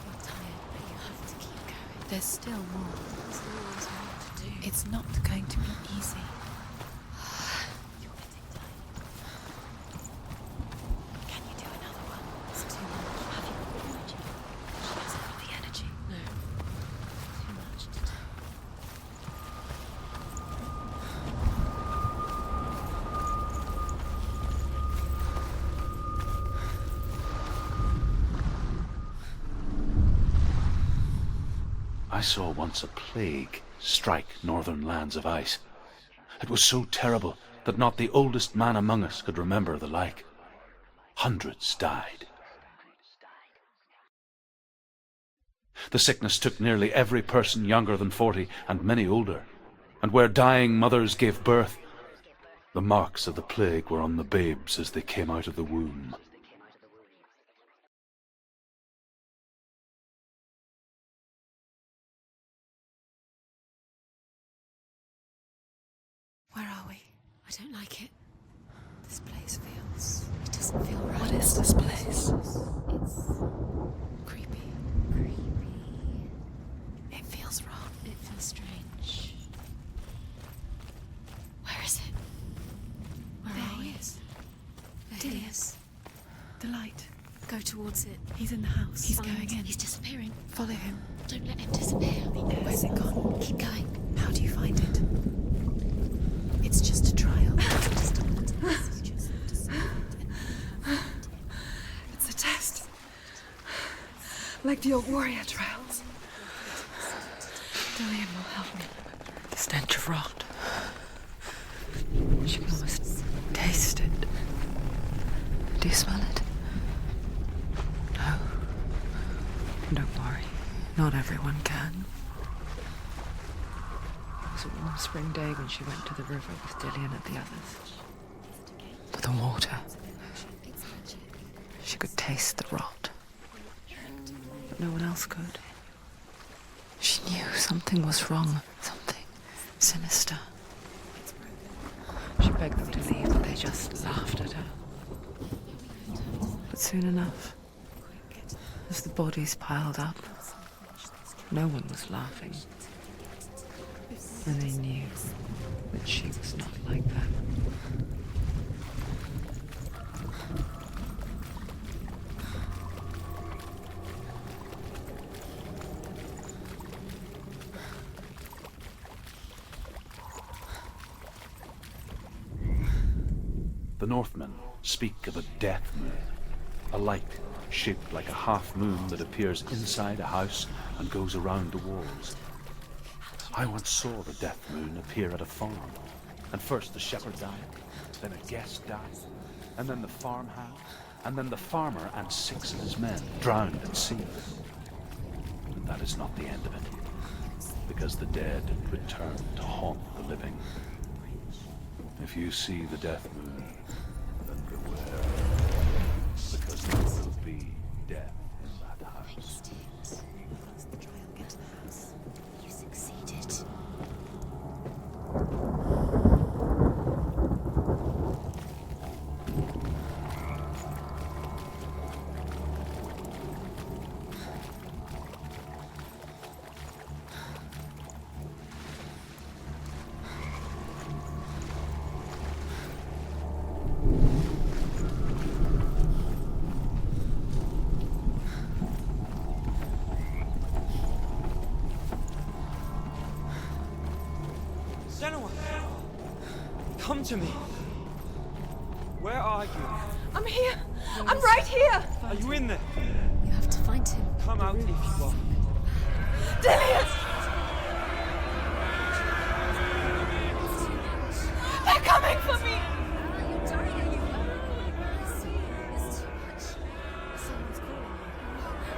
Speaker 2: You're tired, but you have to keep going.
Speaker 1: There's still more.
Speaker 2: There's always more to do.
Speaker 1: It's not going to be easy.
Speaker 2: You're getting tired. Can you do another one? It's too much. Have you got the energy? She hasn't got the energy. No. Too much to do.
Speaker 5: I saw once a plague strike northern lands of ice. It was so terrible that not the oldest man among us could remember the like. Hundreds died. The sickness took nearly every person younger than 40 and many older, and where dying mothers gave birth, the marks of the plague were on the babes as they came out of the womb.
Speaker 2: Where are we? I don't like it. This place feels... It doesn't feel right.
Speaker 1: What is this place?
Speaker 2: It's... creepy. Creepy.
Speaker 1: It feels wrong.
Speaker 2: It feels strange. Where is it? Where
Speaker 1: There
Speaker 2: are
Speaker 1: he
Speaker 2: we?
Speaker 1: is.
Speaker 2: There he is.
Speaker 1: The light.
Speaker 2: Go towards it.
Speaker 1: He's in the house. He's
Speaker 2: Find-
Speaker 1: going in.
Speaker 2: He's disappearing.
Speaker 1: Follow him.
Speaker 2: Don't let him disappear.
Speaker 1: Where's it gone?
Speaker 2: Keep going.
Speaker 1: How do you find it? It's just a trial.
Speaker 4: It's a test. Like the old warrior trials. Dillian will help me.
Speaker 1: The stench of rot. She can almost taste it. Do you smell it? Don't worry, not everyone can. It was a warm spring day when she went to the river with Dillian and the others. For the water. She could taste the rot. But no one else could. She knew something was wrong, something sinister. She begged them to leave, but they just laughed at her. But soon enough, as the bodies piled up, no one was laughing. And they knew that she was not like them.
Speaker 5: The Northmen speak of a death moon, a light shaped like a half moon that appears inside a house and goes around the walls. I once saw the death moon appear at a farm, and first the shepherd died, then a guest died, and then the farmhand, and then the farmer and 6 of his men drowned at sea. And that is not the end of it, because the dead return to haunt the living. If you see the death moon, then beware, because there will be death in that house.
Speaker 2: You succeeded.
Speaker 8: Senua! Come to me! Where are you?
Speaker 4: I'm here! I'm right here!
Speaker 8: Are you in there?
Speaker 2: You have to find him.
Speaker 8: Come out if you are.
Speaker 4: Dillian! They're coming for me!
Speaker 2: You're dying, are you? It's too much. Someone's calling you.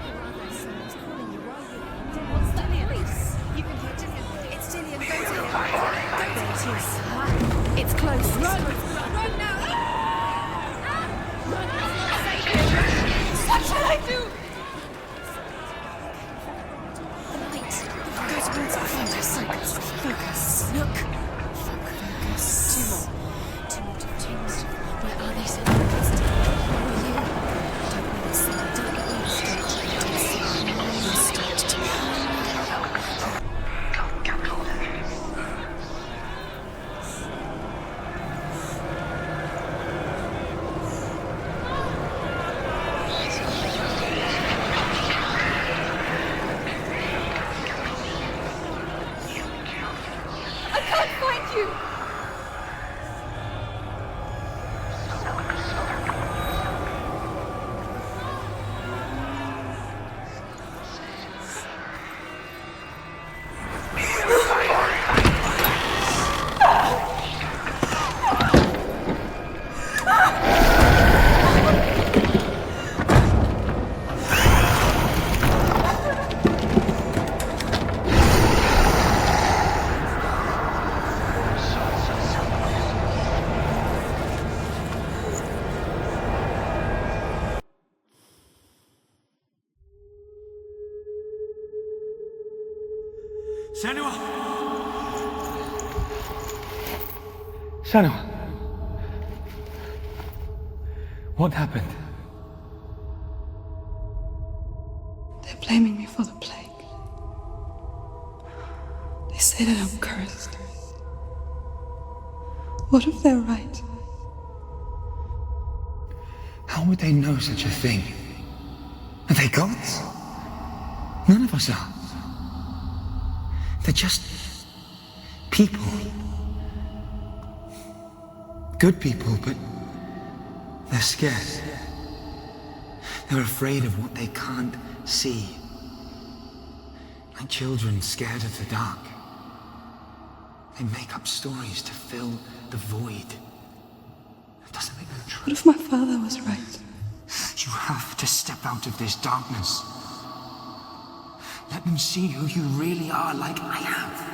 Speaker 2: Or rather, someone's calling you while you're... What's that voice? You can hear Dillian. It's Dillian. Go to him. There it is. It's close. Run! Run now! Run! Save him!
Speaker 4: What shall I do?
Speaker 2: The light. Go towards it. Focus. Focus. Look. Focus. Two more teams. Where are they? Where are you? Don't let it see. Don't get me straight.
Speaker 4: I can't find you!
Speaker 8: Senua! Senua! What happened?
Speaker 4: They're blaming me for the plague. They say that I'm cursed. What if they're right?
Speaker 8: How would they know such a thing? Are they gods? None of us are. They're just people. Good people, but they're scared. They're afraid of what they can't see. Like children scared of the dark. They make up stories to fill the void. That doesn't make them true.
Speaker 4: What if my father was right?
Speaker 8: You have to step out of this darkness. Let them see who you really are, like I have.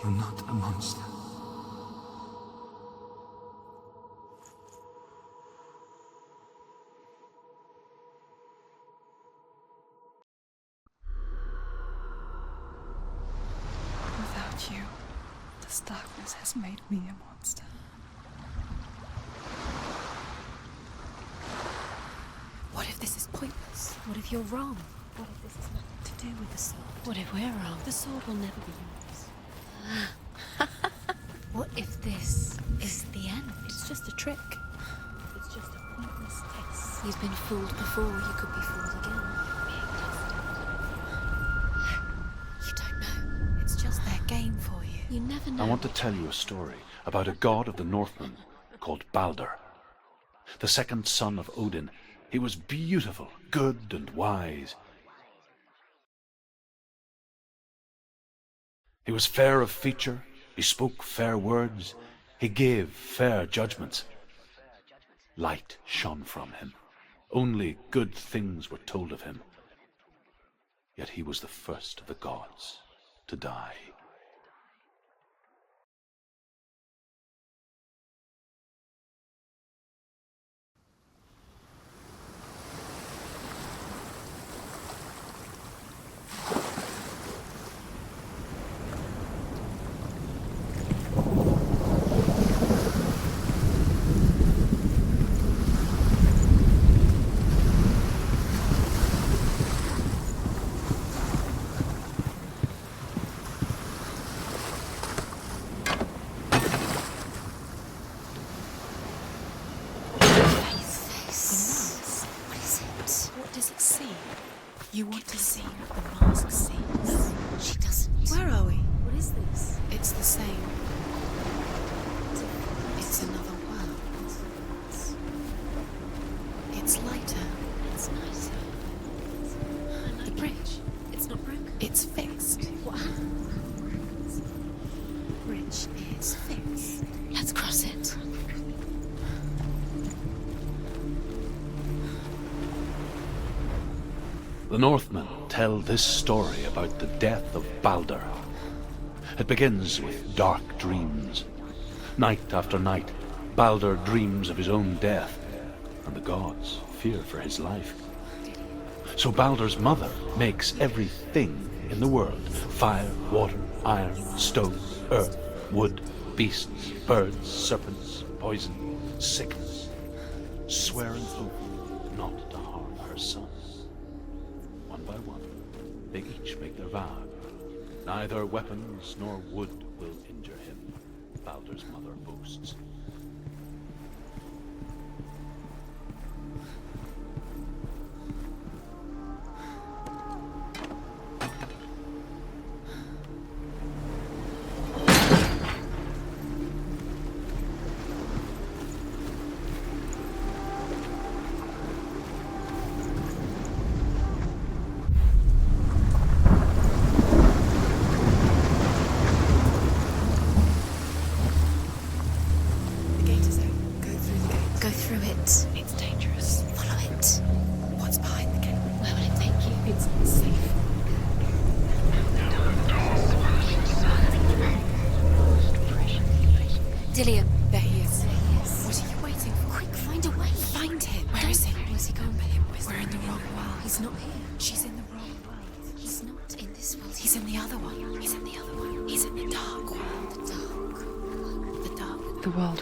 Speaker 8: You're not a monster.
Speaker 4: Without you, this darkness has made me a monster.
Speaker 2: What if this is pointless? What if you're wrong? What if this has nothing to do with the sword? What if we're wrong? The sword will never be yours. What if this is the end? It's just a trick. It's just a pointless test. You've been fooled before, you could be fooled again. Being tested. You don't know. It's just their game for you. You never know.
Speaker 5: I want to tell you a story about a god of the Northmen called Balder. The second son of Odin. He was beautiful, good and wise. He was fair of feature, he spoke fair words, he gave fair judgments. Light shone from him. Only good things were told of him. Yet he was the first of the gods to die.
Speaker 2: You want to see what the mask sees. She doesn't. Where are we? What is this? It's the same. It's another world. It's lighter. It's nicer. The bridge. It's not broken. It's fixed. What? The bridge is fixed. Let's cross it.
Speaker 5: The Northmen tell this story about the death of Balder. It begins with dark dreams. Night after night, Balder dreams of his own death, and the gods fear for his life. So Balder's mother makes everything in the world: fire, water, iron, stone, earth, wood, beasts, birds, serpents, poison, sickness, swearing oath not to harm her son. One by one, they each make their vow. Neither weapons nor wood will injure him, Balder's mother boasts.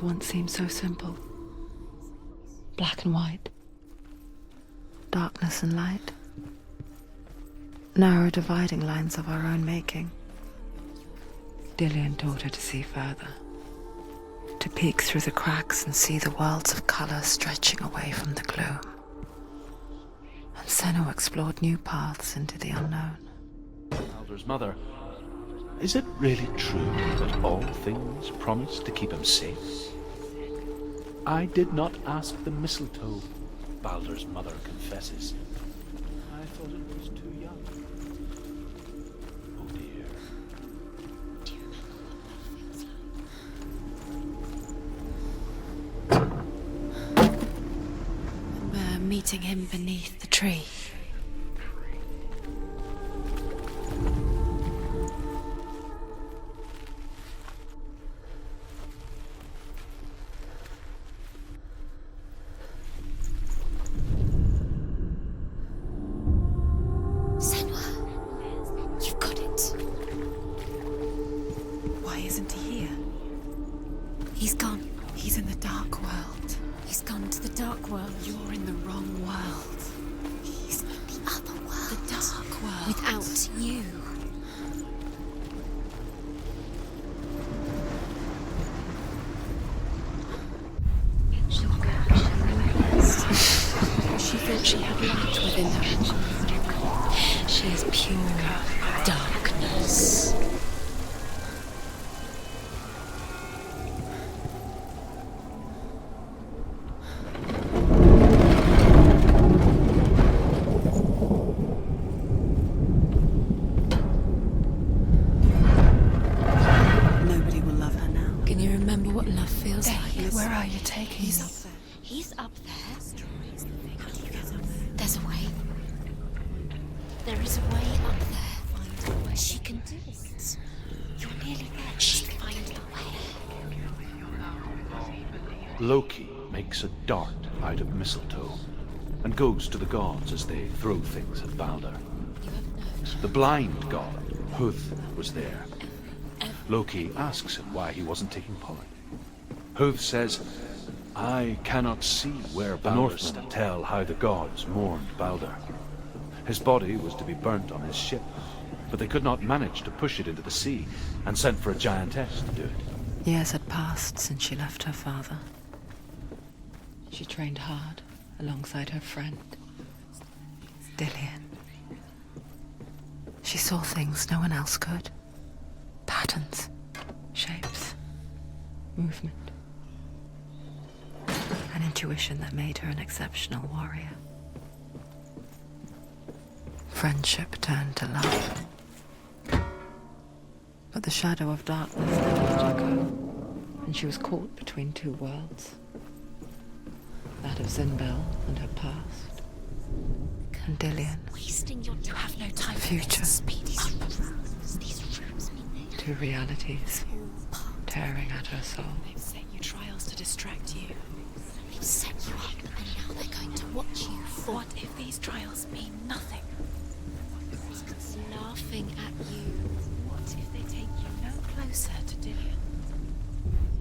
Speaker 1: Once seemed so simple. Black and white. Darkness and light. Narrow dividing lines of our own making. Dillian taught her to see further. To peek through the cracks and see the worlds of colour stretching away from the gloom. And Senua explored new paths into the unknown.
Speaker 5: Balder's mother, is it really true that all things promise to keep him safe? I did not ask the mistletoe, Balder's mother confesses. I thought it was too young. Oh dear.
Speaker 2: Do you remember what that feels like? Remember me meeting him beneath the tree.
Speaker 7: Senua, you've got it.
Speaker 2: Why isn't he here?
Speaker 7: He's gone.
Speaker 2: He's in the dark world.
Speaker 7: He's gone to the dark world.
Speaker 2: You're in the wrong world.
Speaker 7: He's in the other world.
Speaker 2: The dark world.
Speaker 7: Without you.
Speaker 2: She thought she had light within her.
Speaker 7: She is pure darkness.
Speaker 2: Nobody will love her now.
Speaker 7: Can you remember what love feels like?
Speaker 2: Where are you taking me?
Speaker 7: He's up there. How do you get up there? There's a way. There is a way up there. She can do it. You're nearly there. She can find the way.
Speaker 5: Loki makes a dart out of mistletoe and goes to the gods as they throw things at Balder. The blind god, Huth, was there. Loki asks him why he wasn't taking part. Huth says, I cannot see where Balder stood. Tell how the gods mourned Balder. His body was to be burnt on his ship, but they could not manage to push it into the sea and sent for a giantess to do it.
Speaker 1: Years had passed since she left her father. She trained hard alongside her friend, Dillian. She saw things no one else could. Patterns, shapes, movement. An intuition that made her an exceptional warrior. Friendship turned to love. But the shadow of darkness never let her go, and she was caught between two worlds. That of Zinbel and her past, and Dillian.
Speaker 7: Wasting your time. You have no time.
Speaker 1: Future.
Speaker 7: These rooms mean
Speaker 1: Two realities tearing at her soul.
Speaker 2: They've set you trials to distract you.
Speaker 7: they've set you up, and now they're going to watch you fall.
Speaker 2: What if these trials mean nothing?
Speaker 7: Laughing at you.
Speaker 2: What if they take you no closer to Dillian?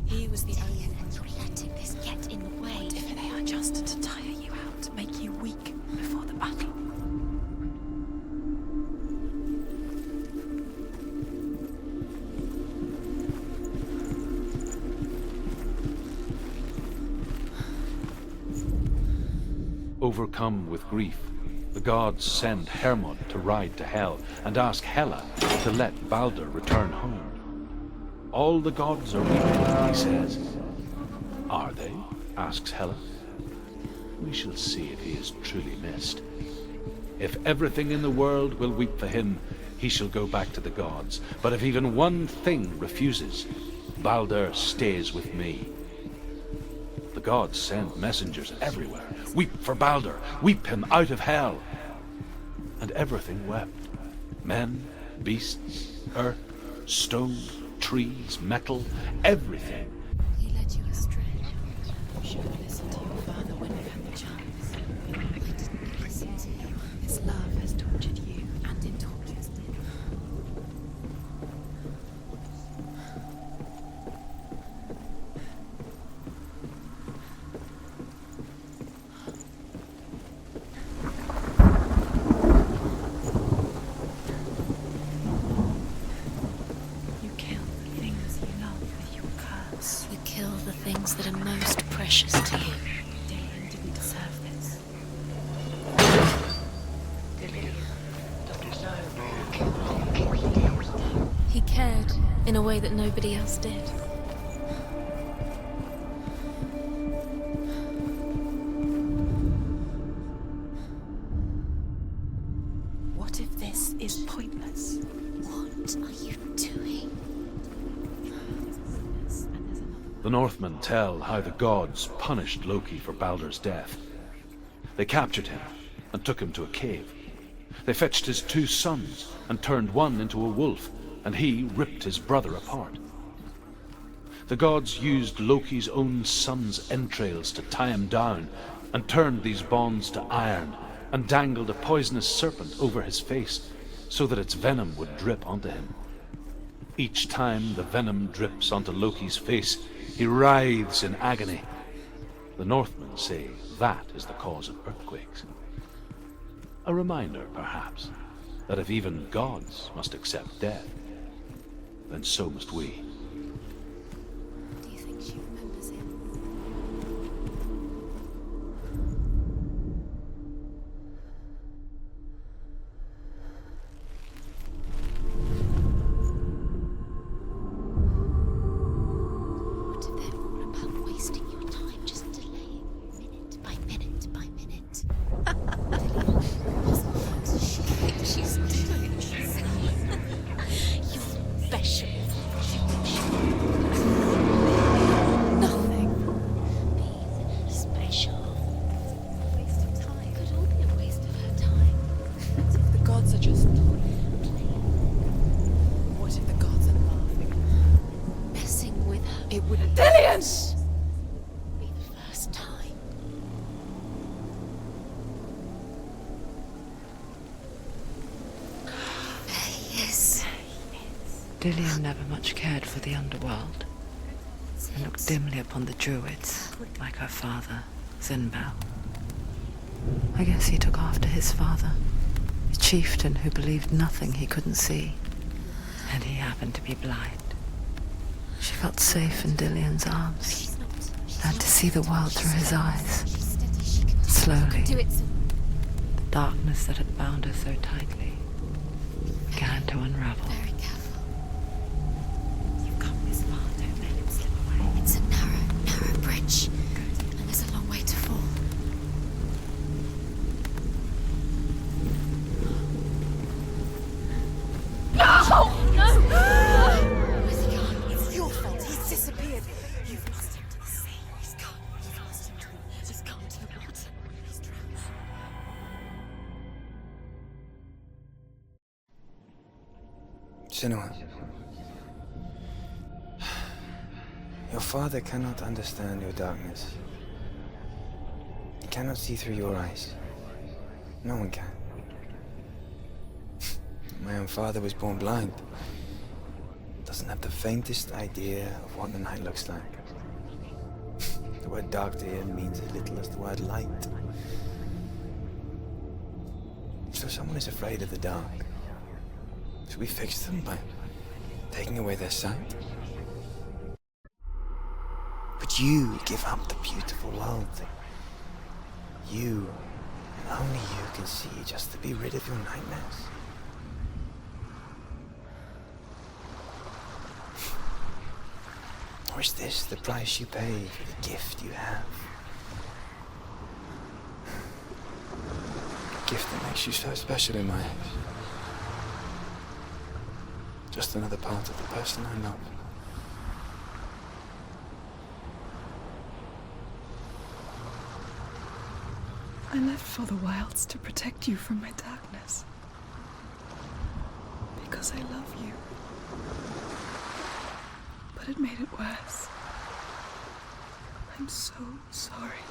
Speaker 2: He was the only one.
Speaker 7: You're letting this get in the way.
Speaker 2: What if they are just to tire you out, to make you weak before the battle?
Speaker 5: Overcome with grief, the gods send Hermod to ride to Hell and ask Hela to let Balder return home. All the gods are weeping, he says. Are they? Asks Hela. We shall see if he is truly missed. If everything in the world will weep for him, he shall go back to the gods. But if even one thing refuses, Balder stays with me. The gods send messengers everywhere. Weep for Balder, weep him out of hell. And everything wept. Men, beasts, earth, stone, trees, metal, everything.
Speaker 7: He led you astray.
Speaker 2: You should have listened to your father when you had the chance.
Speaker 7: I didn't listen to you.
Speaker 2: His love has tortured you, and it tortures me. You kill the things you love with your curse.
Speaker 7: You kill the things that are most precious to you.
Speaker 2: Dillian didn't deserve this.
Speaker 7: He cared in a way that nobody else did.
Speaker 2: What if this is pointless?
Speaker 7: What are you doing?
Speaker 5: The Northmen tell how the gods punished Loki for Balder's death. They captured him and took him to a cave. They fetched his 2 sons and turned one into a wolf, and he ripped his brother apart. The gods used Loki's own son's entrails to tie him down, and turned these bonds to iron, and dangled a poisonous serpent over his face, so that its venom would drip onto him. Each time the venom drips onto Loki's face, he writhes in agony. The Northmen say that is the cause of earthquakes. A reminder, perhaps, that if even gods must accept death, then so must we.
Speaker 2: Do you think she remembers him? What if they're all about wasting your time, just delaying minute by minute by minute? She's doing it. You're special. Nothing. Being special. A waste of time. Could all be a waste of her time.
Speaker 4: What if the gods are just What if the gods are laughing?
Speaker 2: Messing with her.
Speaker 4: It would Dillian!
Speaker 2: Be the first time. Yes.
Speaker 1: Dillian never much cared for the underworld, and looked dimly upon the druids, like her father, Zinbel. I guess he took after his father, a chieftain who believed nothing he couldn't see, and he happened to be blind. She felt safe in Dillian's arms, learned to see the world through his eyes. Slowly,
Speaker 2: Do it.
Speaker 1: the darkness that had bound her so tightly began to unravel.
Speaker 2: Very careful. You've come this far, don't make him slip away. It's a narrow bridge. And there's a long way to fall.
Speaker 4: No!
Speaker 2: Where's he gone?
Speaker 4: It's your fault. He's disappeared. You've lost him to the sea. He's gone. You've lost him to He's gone to the water. He's drowned.
Speaker 10: Senua, your father cannot understand your darkness. He cannot see through your eyes. No one can. My own father was born blind. Doesn't have the faintest idea of what the night looks like. The word dark to him means as little as the word light. So someone is afraid of the dark. Should we fix them by taking away their sight? But you give up the beautiful world thing. You, and only you, can see just to be rid of your nightmares. Or is this the price you pay for the gift you have? A gift that makes you so special in my eyes. Just another part of the person I love.
Speaker 4: I left for the wilds to protect you from my darkness. Because I love you. But it made it worse. I'm so sorry.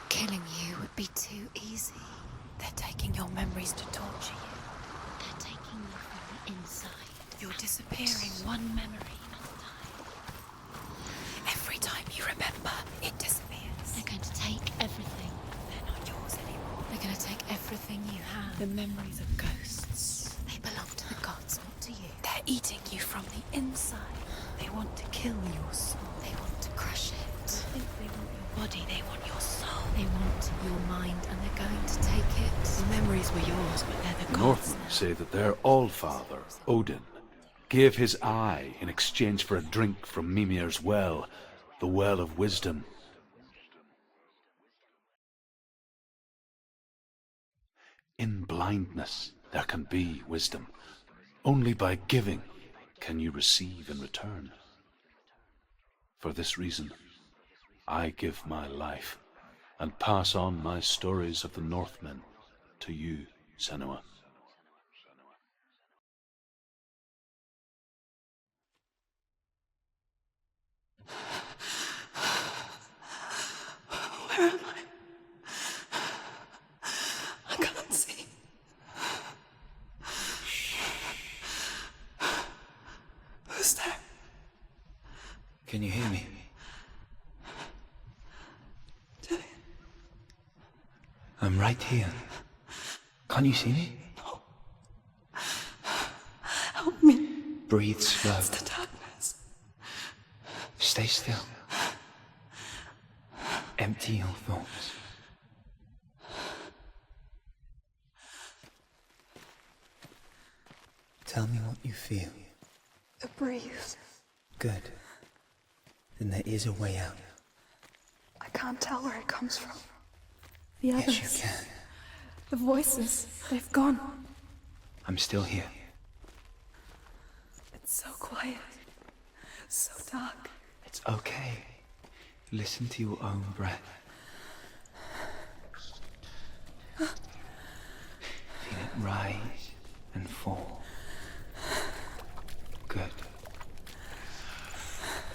Speaker 2: Killing you would be too easy.
Speaker 1: They're taking your memories to torture you.
Speaker 2: They're taking you from the inside.
Speaker 1: You're disappearing one memory at a time. Every time you remember, it disappears.
Speaker 2: They're going to take everything.
Speaker 1: They're not yours anymore.
Speaker 2: They're going to take everything you have.
Speaker 1: The memories of ghosts.
Speaker 2: They belong to the gods, not to you.
Speaker 1: They're eating you from the inside. They want to kill your soul.
Speaker 2: They want to crush it.
Speaker 1: They think they want your body, they want your soul.
Speaker 2: They want your mind, and they're going to take it.
Speaker 1: The memories were yours, but they're the
Speaker 5: The
Speaker 1: gods
Speaker 5: Northmen
Speaker 1: now.
Speaker 5: say that their Allfather, Odin, gave his eye in exchange for a drink from Mimir's well, the well of wisdom. In blindness there can be wisdom. Only by giving can you receive in return. For this reason, I give my life and pass on my stories of the Northmen to you, Senua.
Speaker 1: Where am I? I can't see. Who's there?
Speaker 10: Can you hear me? I'm right here. Can't you see me?
Speaker 1: No. Help me.
Speaker 10: Breathe slow.
Speaker 1: It's the darkness.
Speaker 10: Stay still. Empty your thoughts. Tell me what you feel.
Speaker 1: The breeze.
Speaker 10: Good. Then there is a way out.
Speaker 1: I can't tell where it comes from. The others.
Speaker 10: Yes, you can.
Speaker 1: The voices. They've gone.
Speaker 10: I'm still here.
Speaker 1: It's so quiet. So dark.
Speaker 10: It's okay. Listen to your own breath. Feel it rise and fall. Good.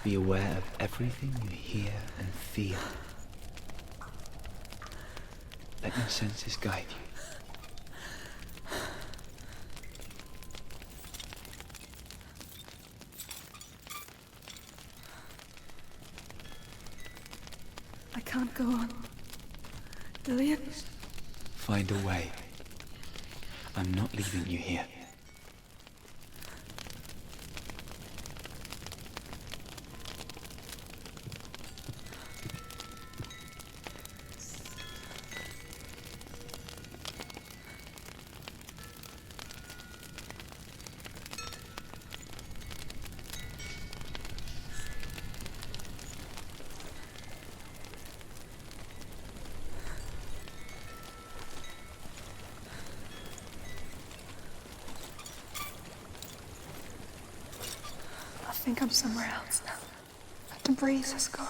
Speaker 10: Be aware of everything you hear and feel. Let your senses guide you.
Speaker 1: I can't go on. Lillian?
Speaker 10: Find a way. I'm not leaving you here.
Speaker 1: I think I'm somewhere else now. The breeze has gone.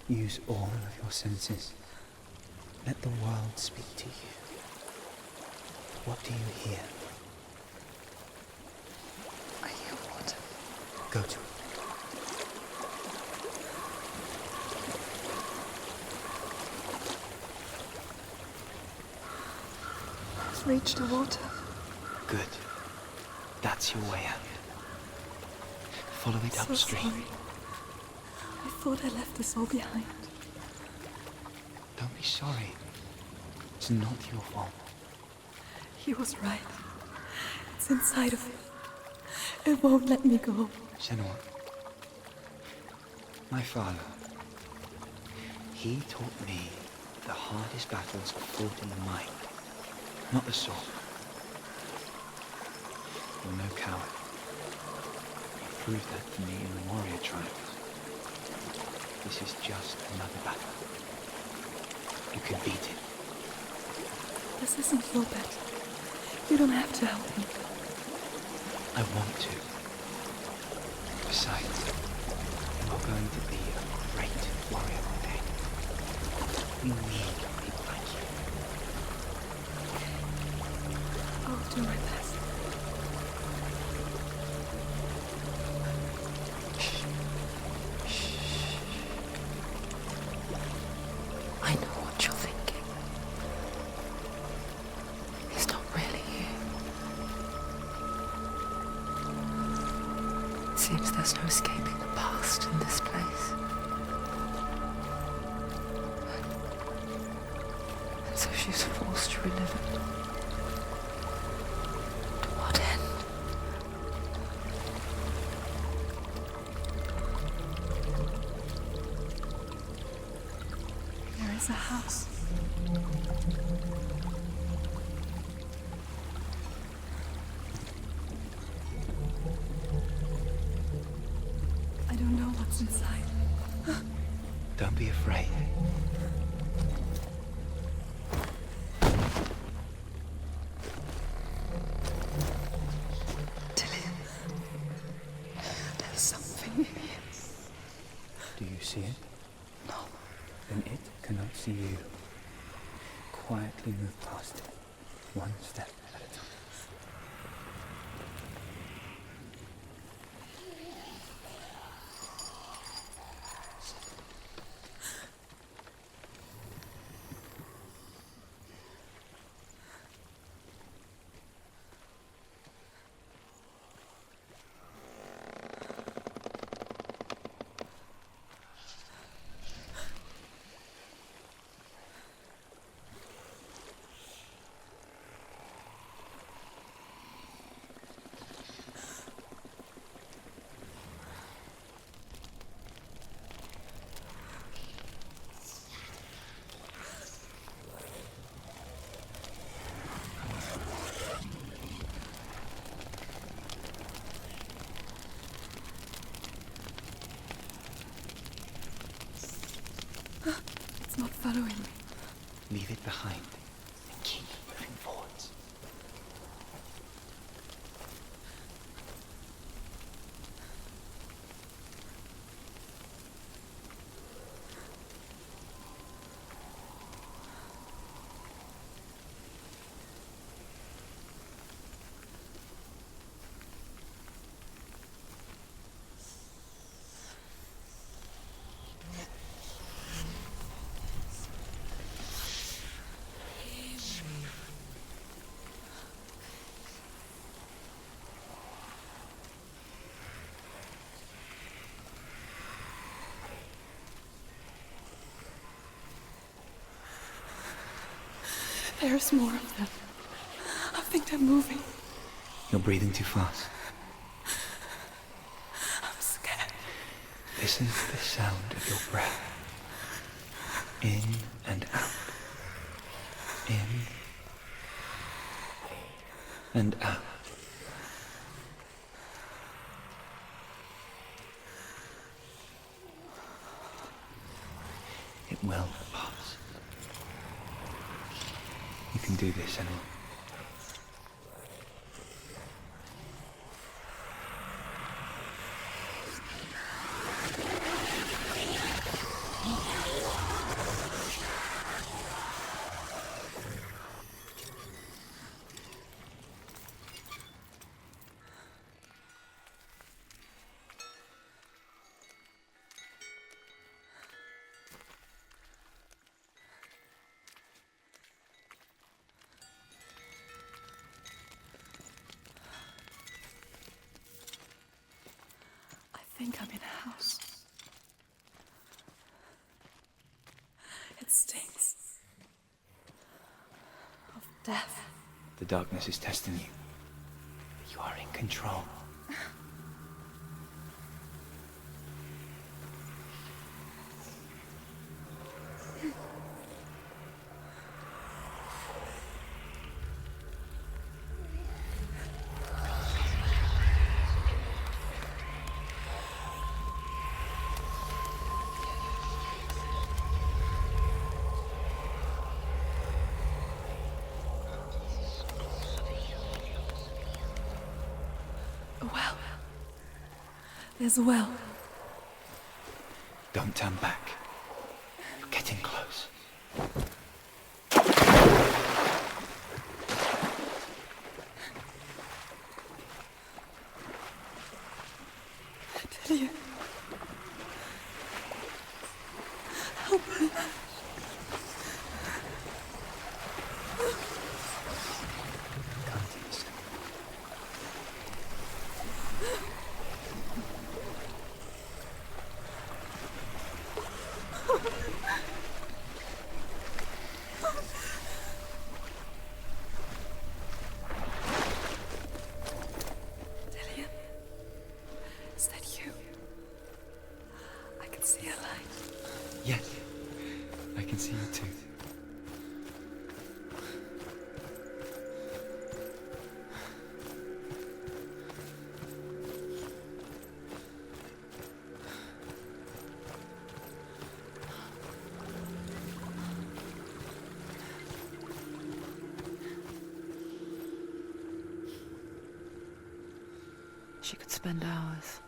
Speaker 10: Use all of your senses. Let the world speak to you. What do you hear?
Speaker 1: I hear water.
Speaker 10: Go to it.
Speaker 1: I've reached the water.
Speaker 10: Good. That's your way out. Follow it
Speaker 1: So
Speaker 10: upstream.
Speaker 1: sorry. I thought I left this all behind.
Speaker 10: Don't be sorry. It's not your fault.
Speaker 1: He was right. It's inside of me. It won't let me go.
Speaker 10: Senua. My father. He taught me the hardest battles are fought in the mind, not the sword. You're no coward. You proved that to me in the warrior trials. This is just another battle. You can beat it.
Speaker 1: This isn't your battle. You don't have to help me.
Speaker 10: I want to. Besides, you are going to be a great warrior one day. We need people like you.
Speaker 1: I'll do my best. I know what you're thinking. He's not really here. Seems there's no escaping the past in this place. And so she's forced to relive it. To what end? There is a house. I don't know what's inside.
Speaker 10: Don't be afraid.
Speaker 1: Dillian, there's something here.
Speaker 10: Do you see it?
Speaker 1: No.
Speaker 10: Then it cannot see you. Quietly move past it, one step at a time.
Speaker 4: It's not following me.
Speaker 10: Leave it behind and keep moving forwards.
Speaker 4: There's more of them. I think they're moving.
Speaker 10: You're breathing too fast.
Speaker 4: I'm scared.
Speaker 10: Listen to the sound of your breath. In and out. In and out. It will pass. You can do this, Senua.
Speaker 4: I think I'm in a house. It stinks of death.
Speaker 10: The darkness is testing you. You are in control.
Speaker 4: A well. There's a well.
Speaker 10: Don't turn back. You're getting close.
Speaker 4: Delia. Help me.
Speaker 10: Come to this.
Speaker 4: Delia. Is that you? I can see a light.
Speaker 10: Yes, I can see you too.
Speaker 1: She could spend hours,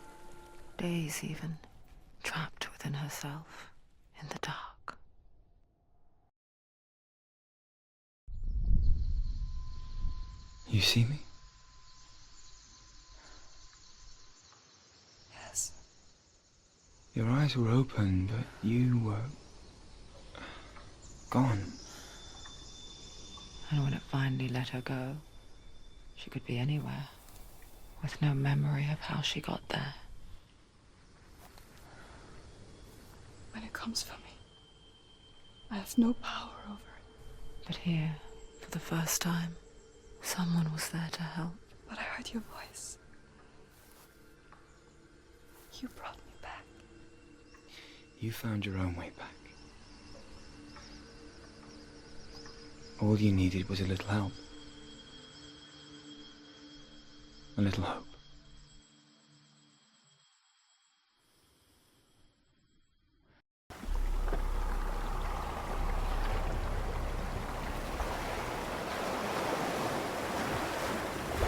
Speaker 1: days even, trapped within herself, in the dark.
Speaker 10: You see me?
Speaker 2: Yes.
Speaker 10: Your eyes were open, but you were gone.
Speaker 1: And when it finally let her go, she could be anywhere, with no memory of how she got there.
Speaker 2: When it comes for me, I have no power over it.
Speaker 1: But here, for the first time, someone was there to help.
Speaker 2: But I heard your voice. You brought me back.
Speaker 10: You found your own way back. All you needed was a little help. A little hope.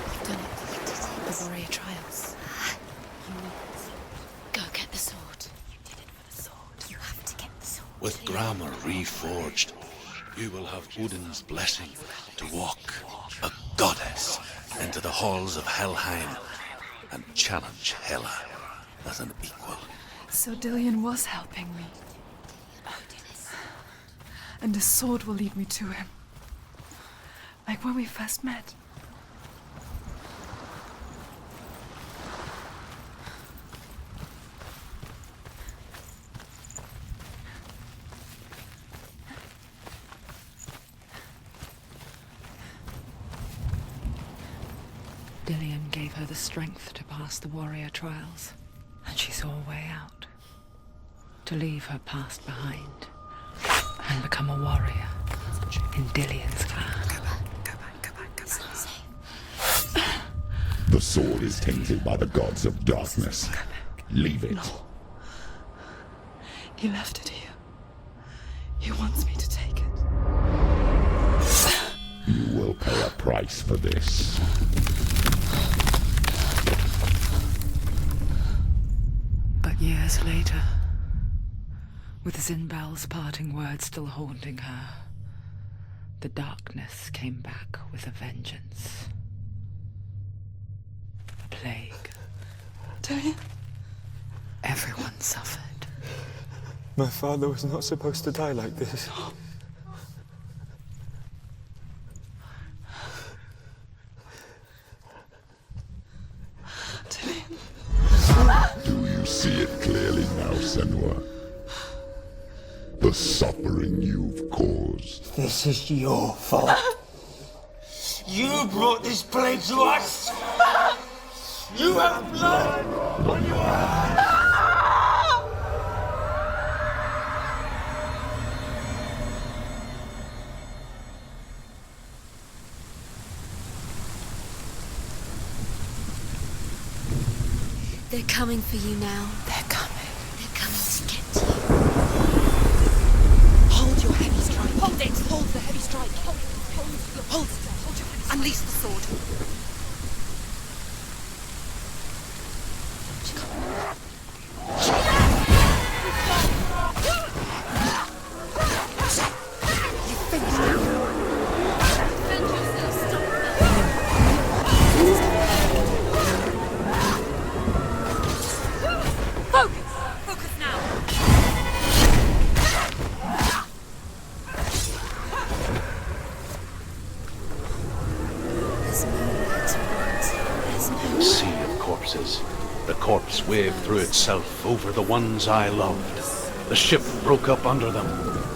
Speaker 7: You've done it. The warrior trials. Go get the sword. You did it for the sword. You have to get the sword.
Speaker 6: With grammar reforged, you will have Odin's blessing to walk, a goddess, into the halls of Helheim and challenge Hela as an equal.
Speaker 2: So Dillion was helping me. And the sword will lead me to him. Like when we first met.
Speaker 1: Dillion gave her the strength to pass the warrior trials, and she saw a way out. To leave her past behind and become a warrior in Dillion's clan.
Speaker 9: The sword is tainted by the gods of darkness. Leave it.
Speaker 2: No. He left it here. He wants me to take it.
Speaker 9: You will pay a price for this.
Speaker 1: But years later, with Zinbel's parting words still haunting her, the darkness came back with a vengeance. A plague.
Speaker 2: Dillion?
Speaker 1: Everyone suffered.
Speaker 10: My father was not supposed to die like this.
Speaker 9: Do you see it clearly now, Senua? The suffering you've caused.
Speaker 11: This is your fault. You brought this plague to us! You have blood on your hands!
Speaker 7: They're coming for you now.
Speaker 1: They're coming.
Speaker 7: They're coming to get you.
Speaker 4: Hold your heavy strike. Hold it. Hold the heavy strike. Hold it. Hold your heavy strike. Unleash the sword.
Speaker 5: The corpse waved through itself over the ones I loved. The ship broke up under them.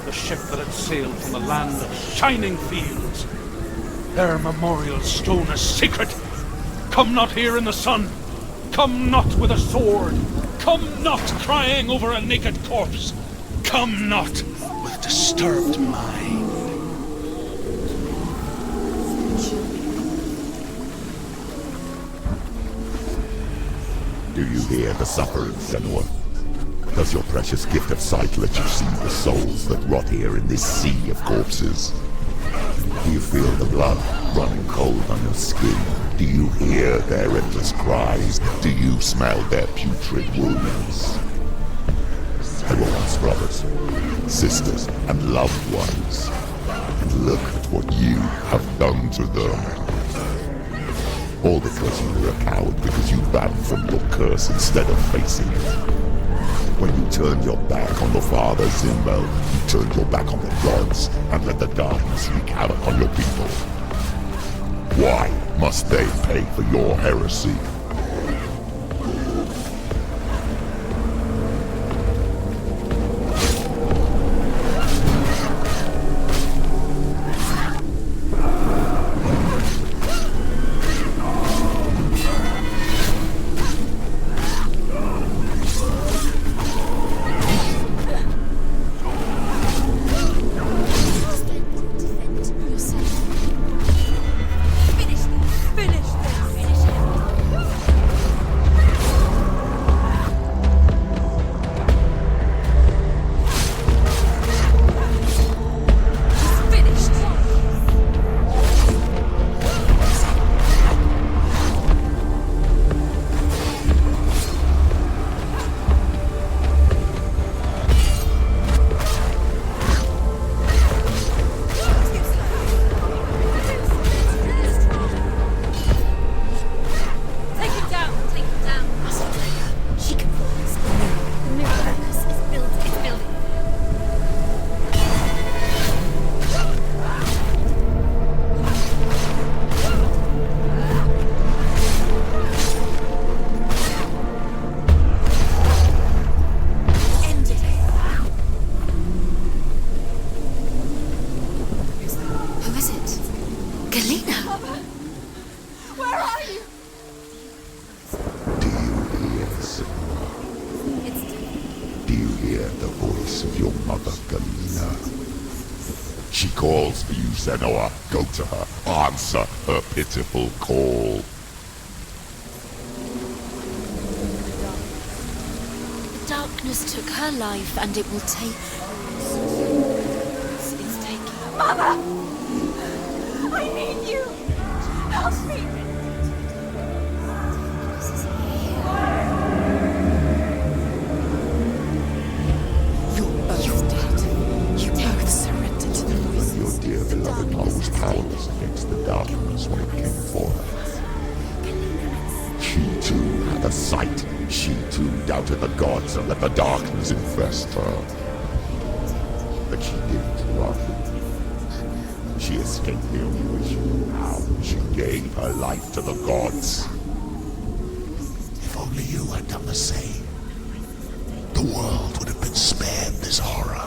Speaker 5: The ship that had sailed from the land of shining fields. Their memorial stone is sacred. Come not here in the sun. Come not with a sword. Come not crying over a naked corpse. Come not with disturbed mind.
Speaker 9: Do you hear the suffering, Senua? Does your precious gift of sight let you see the souls that rot here in this sea of corpses? Do you feel the blood running cold on your skin? Do you hear their endless cries? Do you smell their putrid wounds? They were once brothers, sisters, and loved ones. And look at what you have done to them. All because you were a coward because you ran from your curse instead of facing it. When you turned your back on the Father Zimbo, you turned your back on the gods and let the darkness wreak havoc on your people. Why must they pay for your heresy? Senua, go to her, answer her pitiful call.
Speaker 7: The darkness took her life, and it will take... It's taking...
Speaker 4: Mother! I need you! Help me!
Speaker 2: You're both dead. You both surrendered to the voices.
Speaker 9: Your dear beloved mother was powerless against the darkness when it came for her. She too had a sight. She too doubted the gods and let the darkness infest her. But she didn't run. She escaped the only way she knew how. She gave her life to the gods. If only you had done the same, the world would have been spared this horror.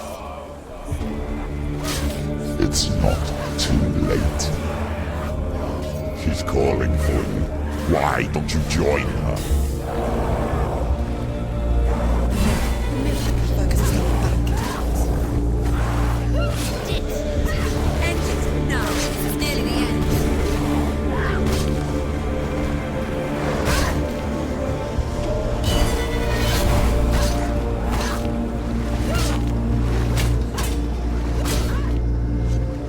Speaker 9: It's not too late. She's calling for you. Why don't you join her?
Speaker 2: Focus is going back.
Speaker 4: End it now. This is nearly the end.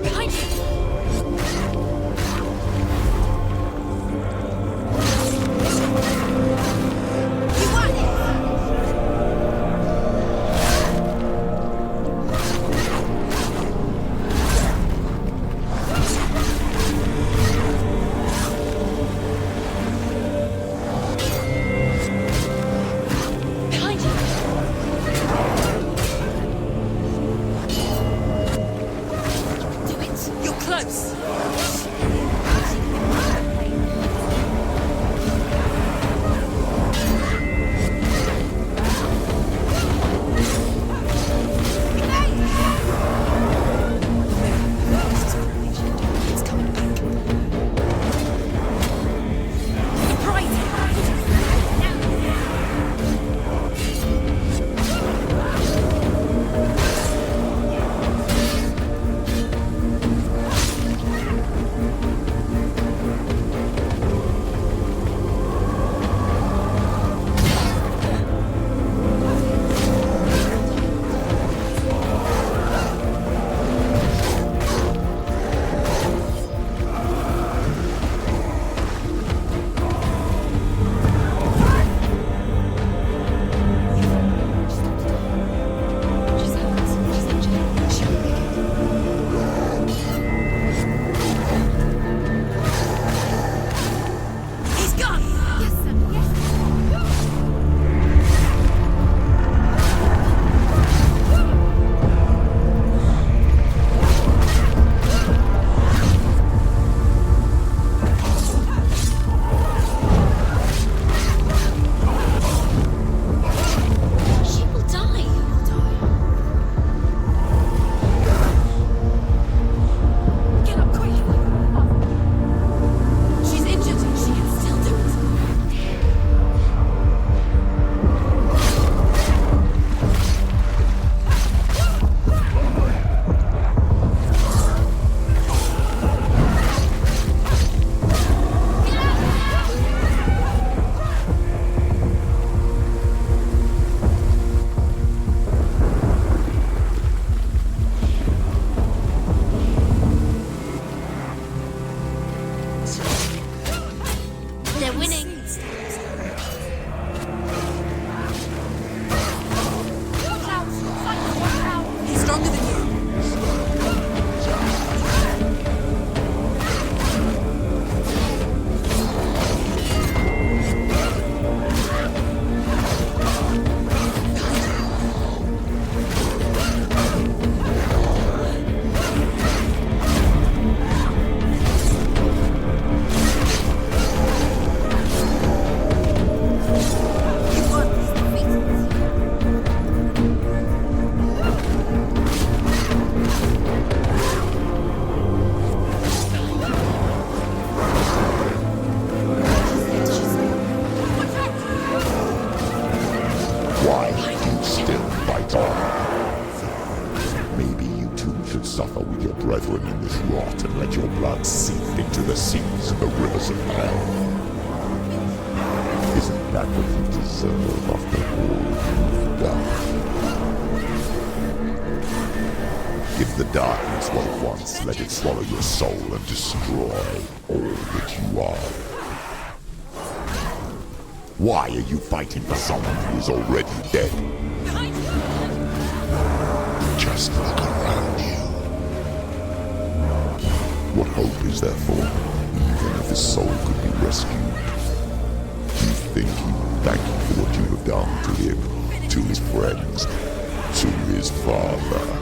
Speaker 4: Behind you. You want it. Behind you. Do it. You're close.
Speaker 2: It's coming back.
Speaker 9: should suffer with your brethren in this rot and let your blood seep into the seas and the rivers of hell. Isn't that what you deserve after all you've done? Give the darkness what it wants, let it swallow your soul and destroy all that you are. Why are you fighting for someone who is already dead? Just look around you. What hope is there for, even if his soul could be rescued? You think he will thank you for what you have done to him, to his friends, to his father?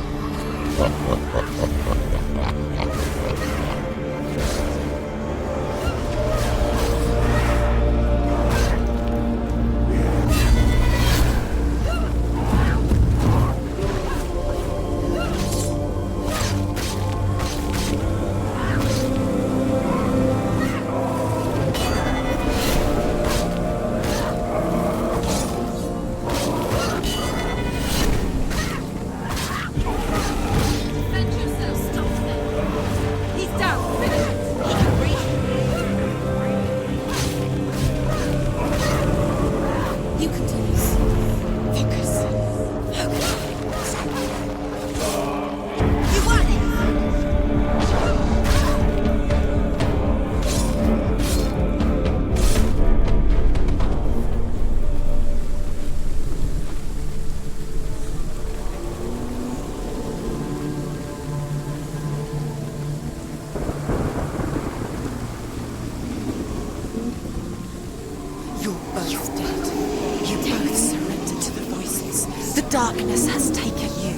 Speaker 4: Darkness has taken you.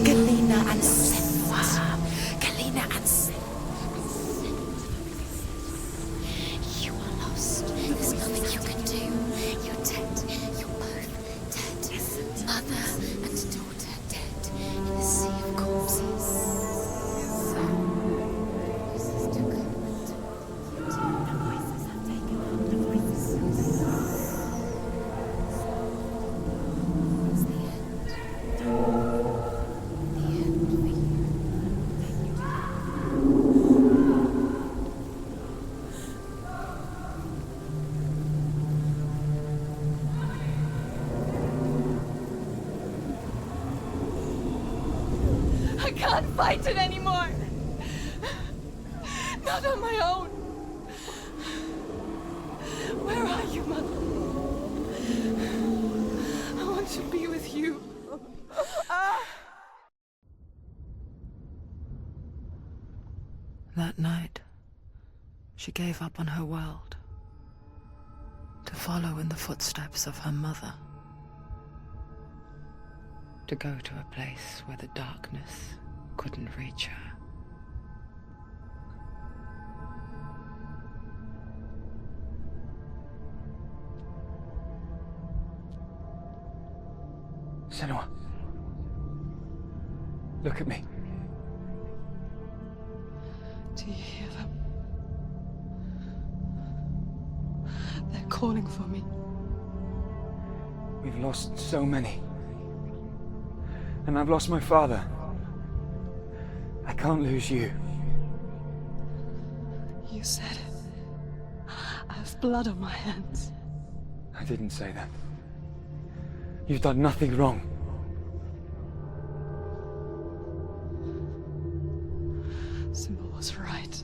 Speaker 4: Galena and Senua. Galena and Senua.
Speaker 7: You are lost. There's nothing you can do. You're dead. You're both dead. Mother and daughter dead in the sea of corpses.
Speaker 4: I can't fight it anymore. Not on my own. Where are you, Mother? I want to be with you.
Speaker 1: That night, she gave up on her world to follow in the footsteps of her mother, to go to a place where the darkness couldn't reach her.
Speaker 10: Senua, look at me.
Speaker 1: Do you hear them? They're calling for me.
Speaker 10: We've lost so many. And I've lost my father. I can't lose you.
Speaker 1: You said it. I have blood on my hands.
Speaker 10: I didn't say that. You've done nothing wrong.
Speaker 1: Symbol was right.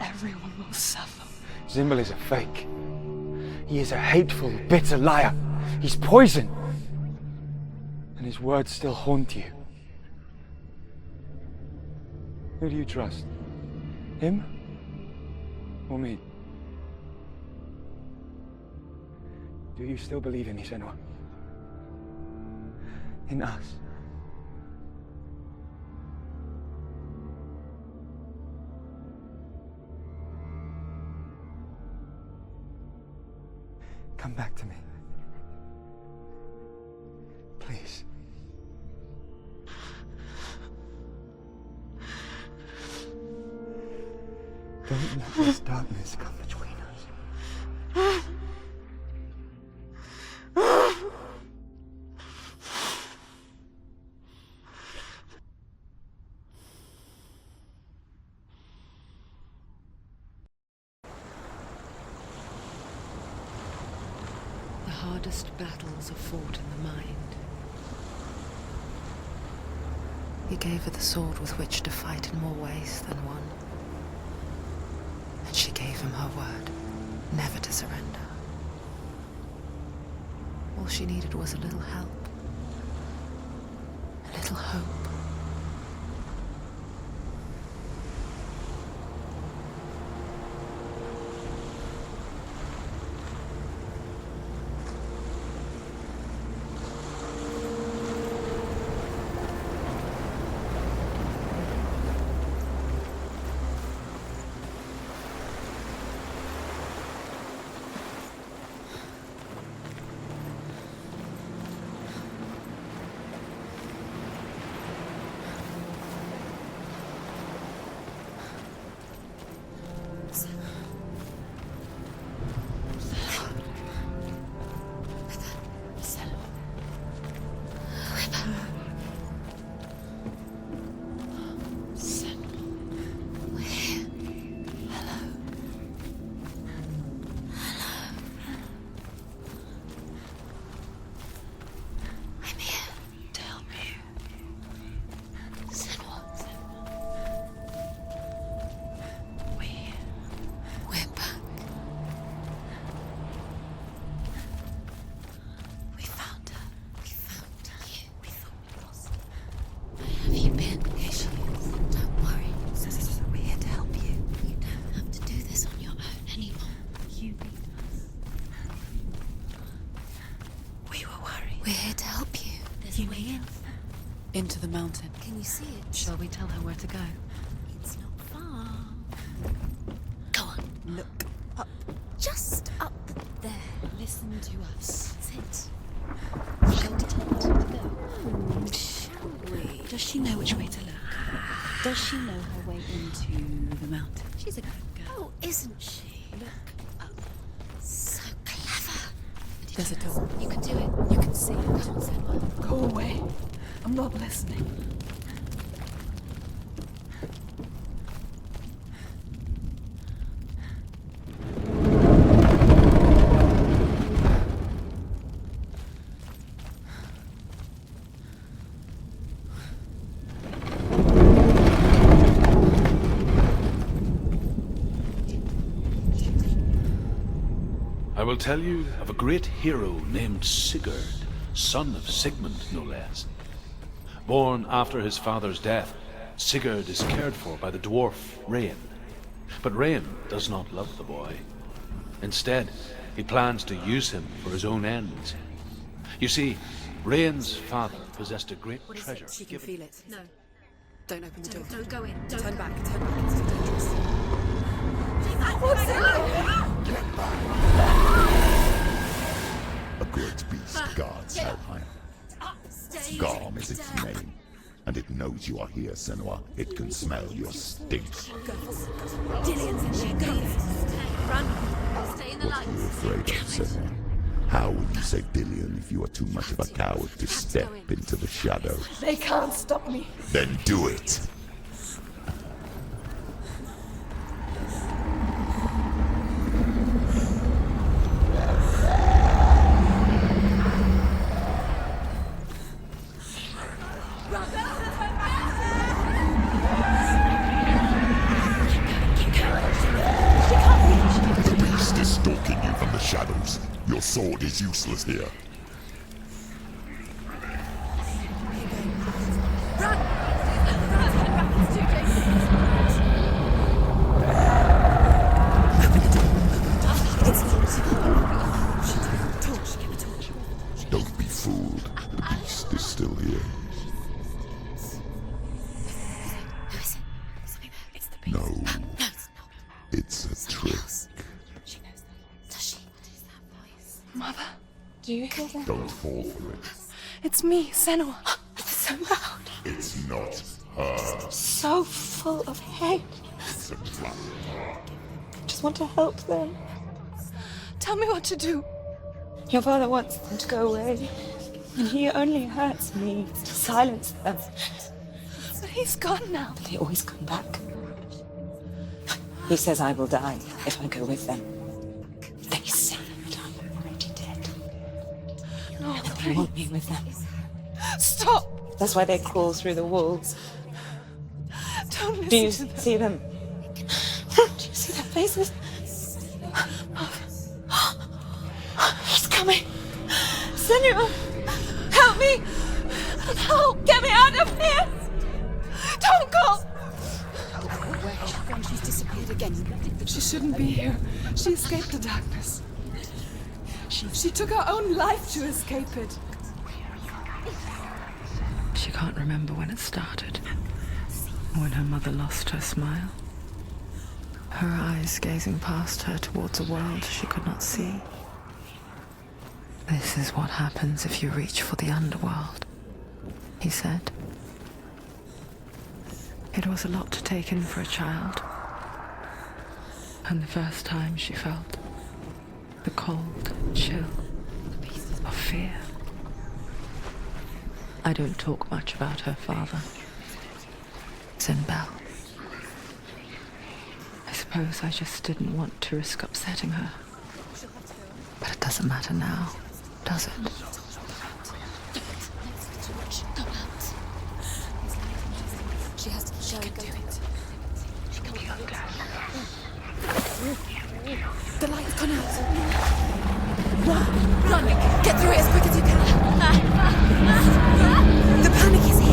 Speaker 1: Everyone will suffer.
Speaker 10: Symbol is a fake. He is a hateful, bitter liar. He's poison. And his words still haunt you. Who do you trust? Him? Or me? Do you still believe in me, Senua? In us? Come back to me. Please. Don't let this darkness come between us.
Speaker 1: hardest battles are fought in the mind. He gave her the sword with which to fight in more ways than one. And she gave him her word, never to surrender. All she needed was a little help, a little hope.
Speaker 2: Into the mountain.
Speaker 7: Can you see it?
Speaker 2: Shall we tell her where to go?
Speaker 7: It's not far. Go on.
Speaker 2: Look up.
Speaker 7: Just up there.
Speaker 2: Listen to us.
Speaker 7: Sit.
Speaker 2: Shall we tell her where to go?
Speaker 7: Shall we?
Speaker 2: Does she know which way to look? Does she know her way into the mountain?
Speaker 7: She's a good girl, isn't she?
Speaker 2: Look up.
Speaker 7: So clever.
Speaker 2: There's a door.
Speaker 7: You can do it. You can see it. Come on, Senua.
Speaker 2: Go away. I'm not listening.
Speaker 5: I will tell you of a great hero named Sigurd, son of Sigmund, no less. Born after his father's death, Sigurd is cared for by the dwarf Rain. But Rain does not love the boy. Instead, he plans to use him for his own ends. You see, Rain's father possessed a great treasure.
Speaker 2: She can feel it.
Speaker 7: No.
Speaker 2: Don't open the door.
Speaker 7: Don't go in. Don't.
Speaker 2: Turn back. Turn back. It's too dangerous.
Speaker 7: What's it?
Speaker 9: A great beast guards Helheim. Garm is its name, and it knows you are here, Senua. It can smell your stink.
Speaker 7: Dillian's in there. Go. Run. Stay in the
Speaker 9: What are you
Speaker 7: lights.
Speaker 9: afraid of, Senua? How will you say Dillian if you are too much of a coward to step into the shadows?
Speaker 2: They can't stop me.
Speaker 9: Then do it! Shadows. Your sword is useless here. Don't be fooled. The beast is still here.
Speaker 7: Who is it? Something there. It's the beast.
Speaker 9: No.
Speaker 7: No, it's not.
Speaker 9: It's a trick.
Speaker 7: She knows that. Does she? What is that voice?
Speaker 2: Mother, do you hear that?
Speaker 9: Don't fall for it.
Speaker 2: It's me, Senua. It's so loud.
Speaker 9: It's not her.
Speaker 2: So full of hate.
Speaker 9: It's a trap.
Speaker 2: I just want to help them. Tell me what to do. Your father wants them to go away, and he only hurts me to silence them. But he's gone now.
Speaker 3: But they always come back. He says I will die if I go with them. They say that I'm already dead. You want me with them.
Speaker 4: Stop!
Speaker 3: That's why they crawl through the walls.
Speaker 4: Don't listen
Speaker 3: Do you
Speaker 4: to them.
Speaker 3: see them? Do you see their faces?
Speaker 4: He's coming! Senua! Help me! Help! Get me out of here! Don't go! She's disappeared again. She shouldn't be here. She escaped the darkness. She took her own life to escape it.
Speaker 1: She can't remember when it started. When her mother lost her smile. Her eyes gazing past her towards a world she could not see. This is what happens if you reach for the underworld, he said. It was a lot to take in for a child. And the first time she felt the cold chill of fear. I don't talk much about her father, Zinbel. I suppose I just didn't want to risk upsetting her. But it doesn't matter now, does it?
Speaker 2: Go out. She has to keep going. She can't do it.
Speaker 4: The light's gone out. Run! Get through it as quick as you can. The panic is here.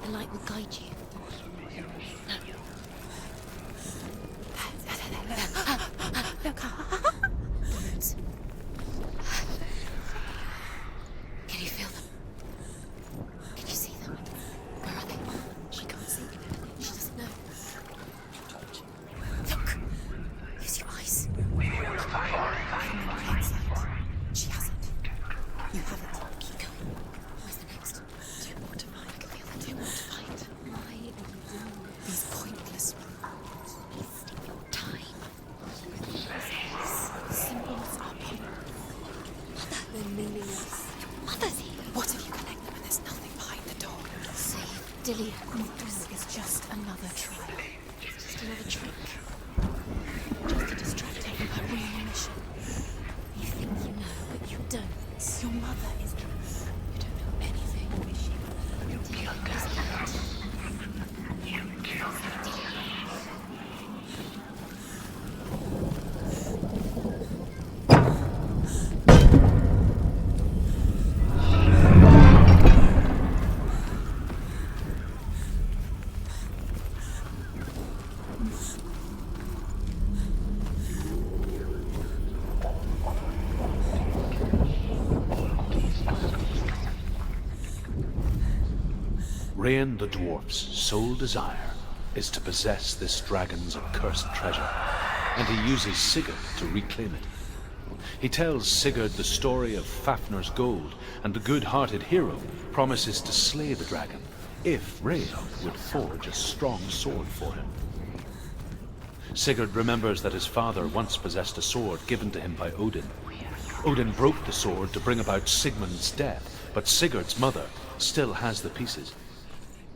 Speaker 2: The light will guide you.
Speaker 4: Look.
Speaker 2: Birds. Can you feel them? Can you see them? Where are they? She can't see. She doesn't know. Look! Use your eyes.
Speaker 4: She hasn't. You haven't.
Speaker 2: Keep going. Where's the next? Do you want to find? I can feel that. Do you want to find? Why are you doing
Speaker 4: These pointless
Speaker 2: wasting your time?
Speaker 4: symbols are pointless. They're meaningless.
Speaker 2: Mother's here.
Speaker 4: What if you connect them and there's nothing behind the door?
Speaker 2: Save Dillia.
Speaker 4: This is just another trick.
Speaker 2: Just another trick.
Speaker 4: Just to distract her from her real mission.
Speaker 2: You think you know, but you don't.
Speaker 4: Your mother is... You don't know anything.
Speaker 2: You killed her. You killed her.
Speaker 5: Rain the dwarf's sole desire is to possess this dragon's accursed treasure, and he uses Sigurd to reclaim it. He tells Sigurd the story of Fafnir's gold, and the good-hearted hero promises to slay the dragon if Rain would forge a strong sword for him. Sigurd remembers that his father once possessed a sword given to him by Odin. Odin broke the sword to bring about Sigmund's death, but Sigurd's mother still has the pieces.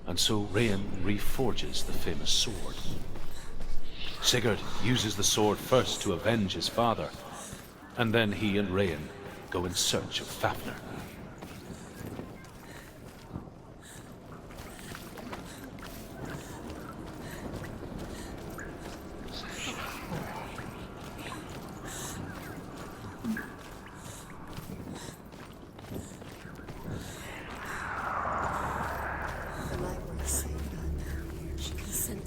Speaker 5: And so Rain reforges the famous sword. Sigurd uses the sword first to avenge his father, and then he and Rain go in search of Fafnir.
Speaker 2: She can sense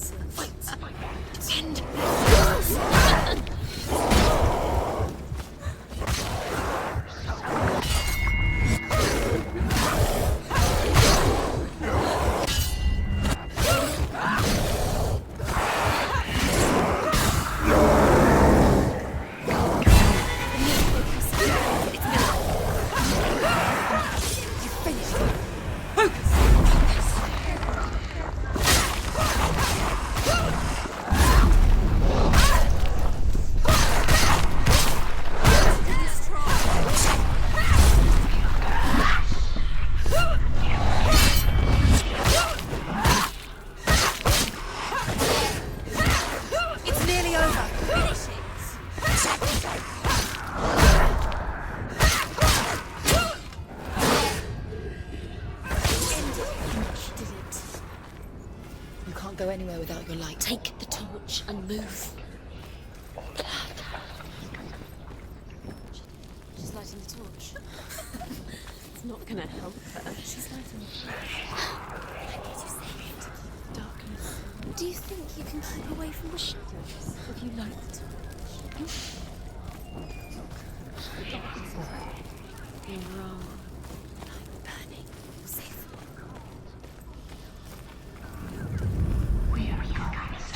Speaker 7: Take the torch and move. She's lighting the torch. It's not gonna help her. She's lighting the torch. Darkness. Do you think you can keep away from the shadows if you light the torch? You're wrong. I'm burning. You're safe.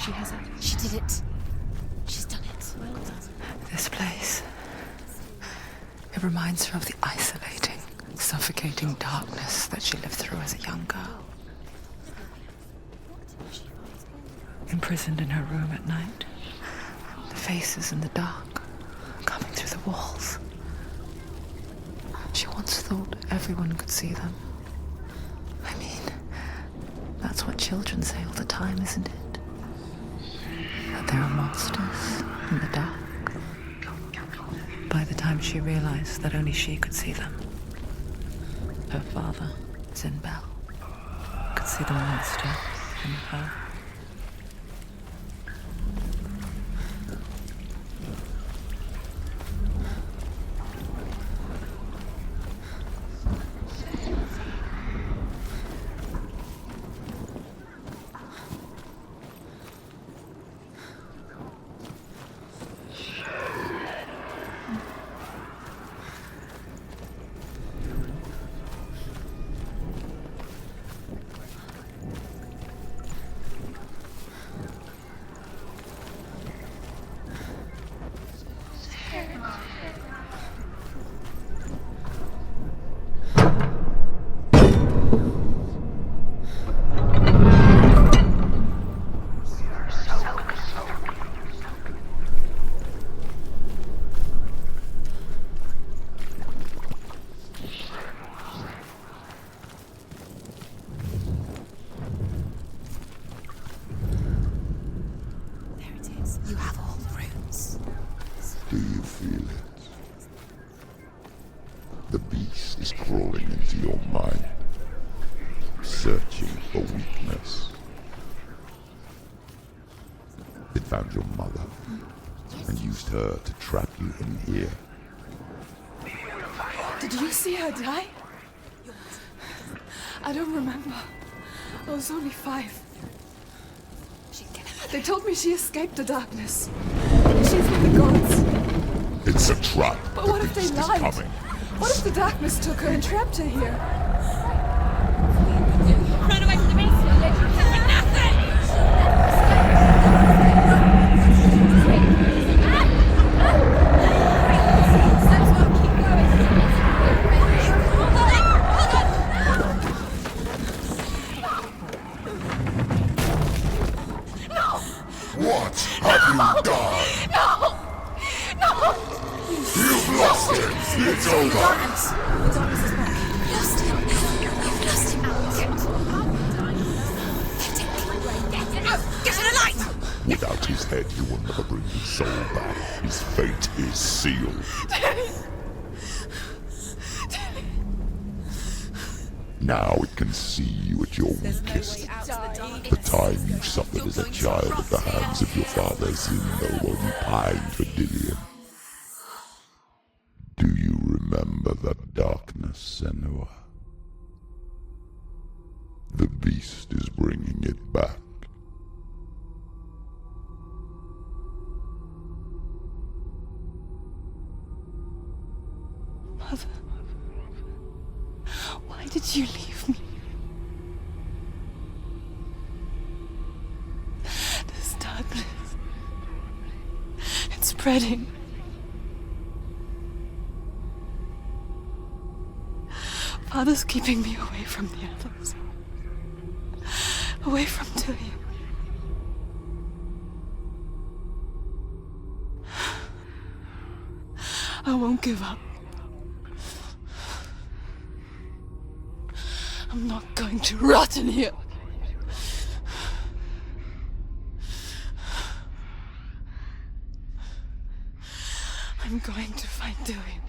Speaker 7: She has it. She did it. She's done it. Well done.
Speaker 1: This place. It reminds her of the isolating, suffocating darkness that she lived through as a young girl. Imprisoned in her room at night. The faces in the dark, coming through the walls. She once thought everyone could see them. I mean, that's what children say all the time, isn't it? That there are monsters in the dark. By the time she realized that only she could see them, her father, Zinbel, could see the monster in her.
Speaker 9: To trap you in here.
Speaker 4: Did you see her die? I don't remember. I was only 5. They told me she escaped the darkness. She's with the gods.
Speaker 9: It's a trap.
Speaker 4: But what if they lied? What if the darkness took her and trapped her here?
Speaker 7: Run away from the basement. For nothing.
Speaker 9: What have you done?
Speaker 4: No! No!
Speaker 9: You've lost him! It's over!
Speaker 7: Lost him. You've lost him. Get to the light!
Speaker 9: Without his head, you will never bring his soul back. His fate is sealed. Now it can see you at your weakest. The time you suffered as a child at the hands of your father Zinbel while you pined for Dillion. Do you remember that darkness, Senua? The beast is bringing it back.
Speaker 4: Mother, why did you leave me? This darkness, it's spreading. Father's keeping me away from the others. Away from Dillion. I won't give up. I'm not going to rot in here. I'm going to find Dillion.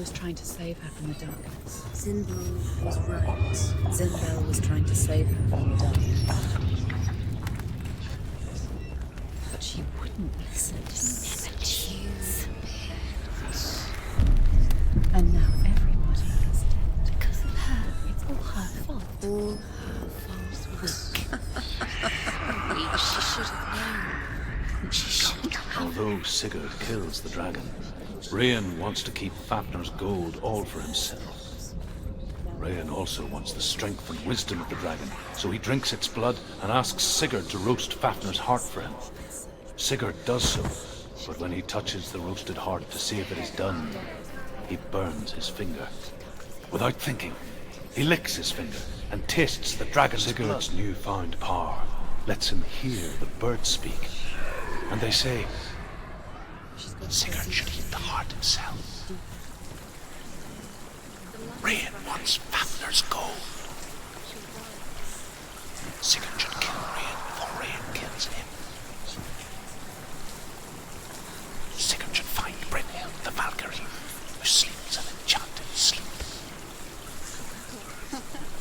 Speaker 2: was trying to save her from the darkness.
Speaker 12: Zinbel was right. Zinbel was trying to save her from the darkness.
Speaker 2: But she wouldn't listen.
Speaker 7: Never choose.
Speaker 2: And now everybody is dead. Because of her. It's all her fault.
Speaker 12: All her fault.
Speaker 7: She should have known. She should have.
Speaker 5: Although Sigurd kills the dragon, Rain wants to keep Fafnir's gold all for himself. Rain also wants the strength and wisdom of the dragon, so he drinks its blood and asks Sigurd to roast Fafnir's heart for him. Sigurd does so, but when he touches the roasted heart to see if it is done, he burns his finger. Without thinking, he licks his finger and tastes the dragon's Sigurd's newfound power lets him hear the birds speak. And they say, Sigurd should eat the heart himself. Rain wants Fafnir's gold. Sigurd should kill Rain before Rain kills him. Sigurd should find Brynhild the Valkyrie, who sleeps an enchanted sleep.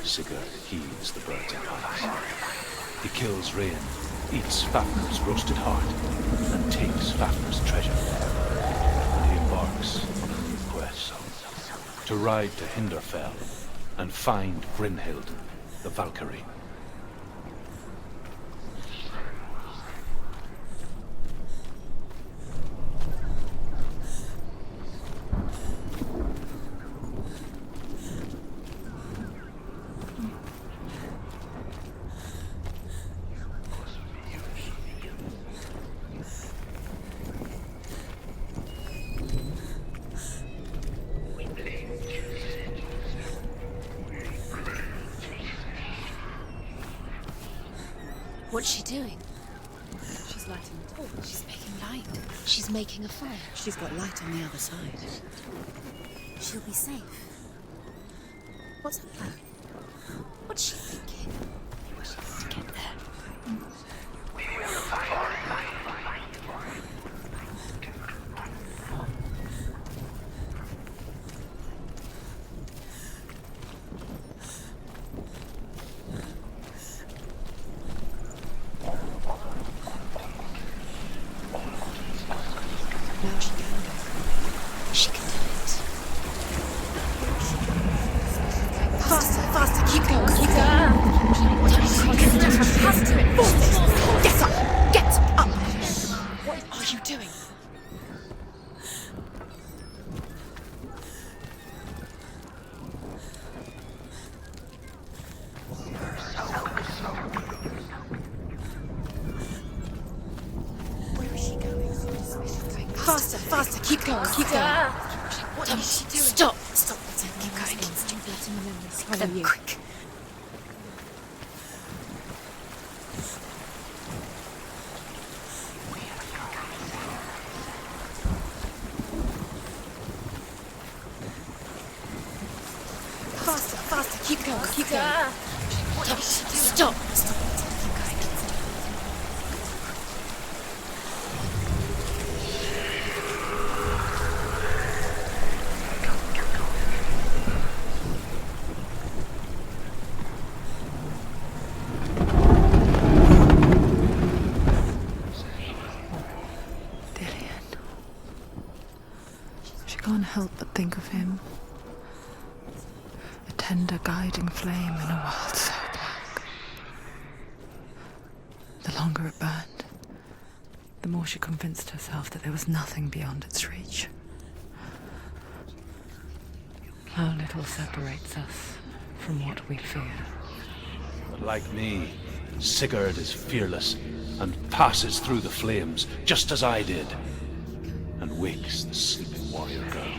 Speaker 5: Sigurd heeds the birds' advice. He kills Rain, eats Fafnir's roasted heart, and takes Fafnir's treasure. And he embarks on a new quest to ride to Hinderfell and find Brynhild the Valkyrie.
Speaker 7: What's she doing?
Speaker 2: She's lighting the torch.
Speaker 7: She's making light. She's making a fire.
Speaker 12: She's got light on the other side.
Speaker 7: She'll be safe. What's her plan? What's she thinking? To get there.
Speaker 2: Now she can go.
Speaker 7: She can do it.
Speaker 4: Faster, faster, keep going, keep going. Faster, get up, get up.
Speaker 2: What are you doing? Where is she going?
Speaker 4: Faster, faster, keep going, keep going.
Speaker 2: What is she doing?
Speaker 7: Stop! Stop! Keep going.
Speaker 2: Letting the memories
Speaker 7: Follow
Speaker 2: follow you.
Speaker 7: quick.
Speaker 4: Faster, faster, keep going, keep going.
Speaker 7: What is she doing? Stop! Stop! Keep going.
Speaker 1: Dillian. She can't help but think of him. A tender guiding flame in a world so black. The longer it burned, the more she convinced herself that there was nothing beyond its reach. How little separates us from what we fear.
Speaker 5: But like me, Sigurd is fearless and passes through the flames, just as I did, and wakes the sleeping warrior girl.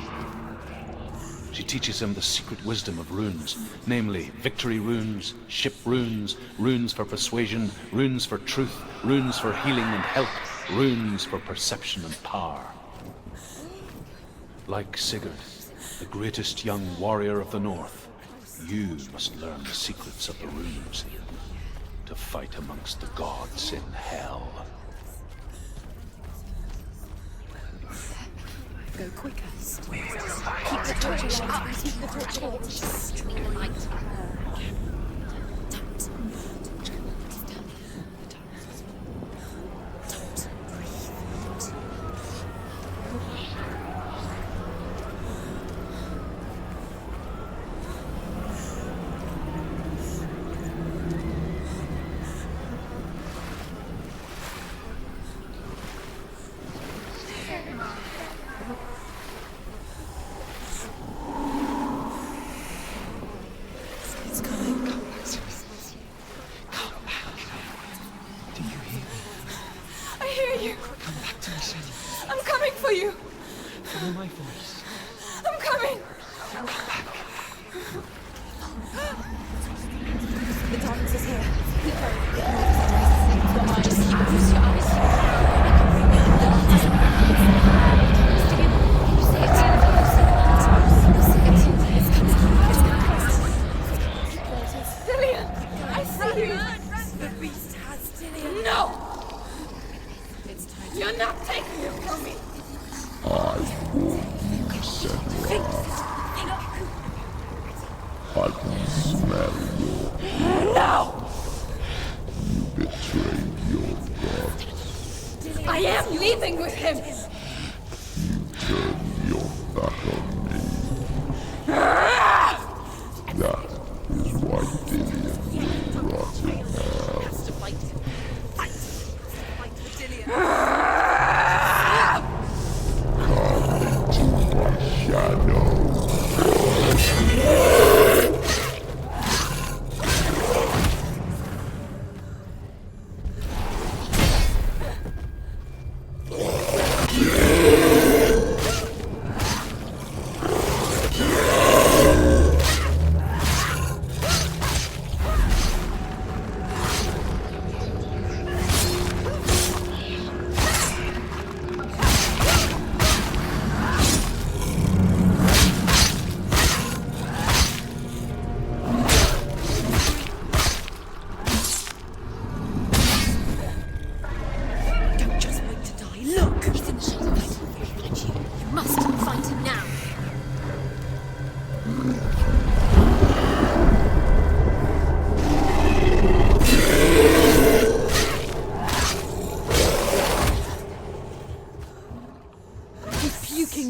Speaker 5: She teaches him the secret wisdom of runes, namely victory runes, ship runes, runes for persuasion, runes for truth, runes for healing and help, runes for perception and power. Like Sigurd, the greatest young warrior of the North, you must learn the secrets of the runes to fight amongst the gods in hell.
Speaker 2: Go quicker.
Speaker 11: We will find
Speaker 2: Keep the torch up. Keep the torch lit. Stream the light.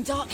Speaker 2: Don't.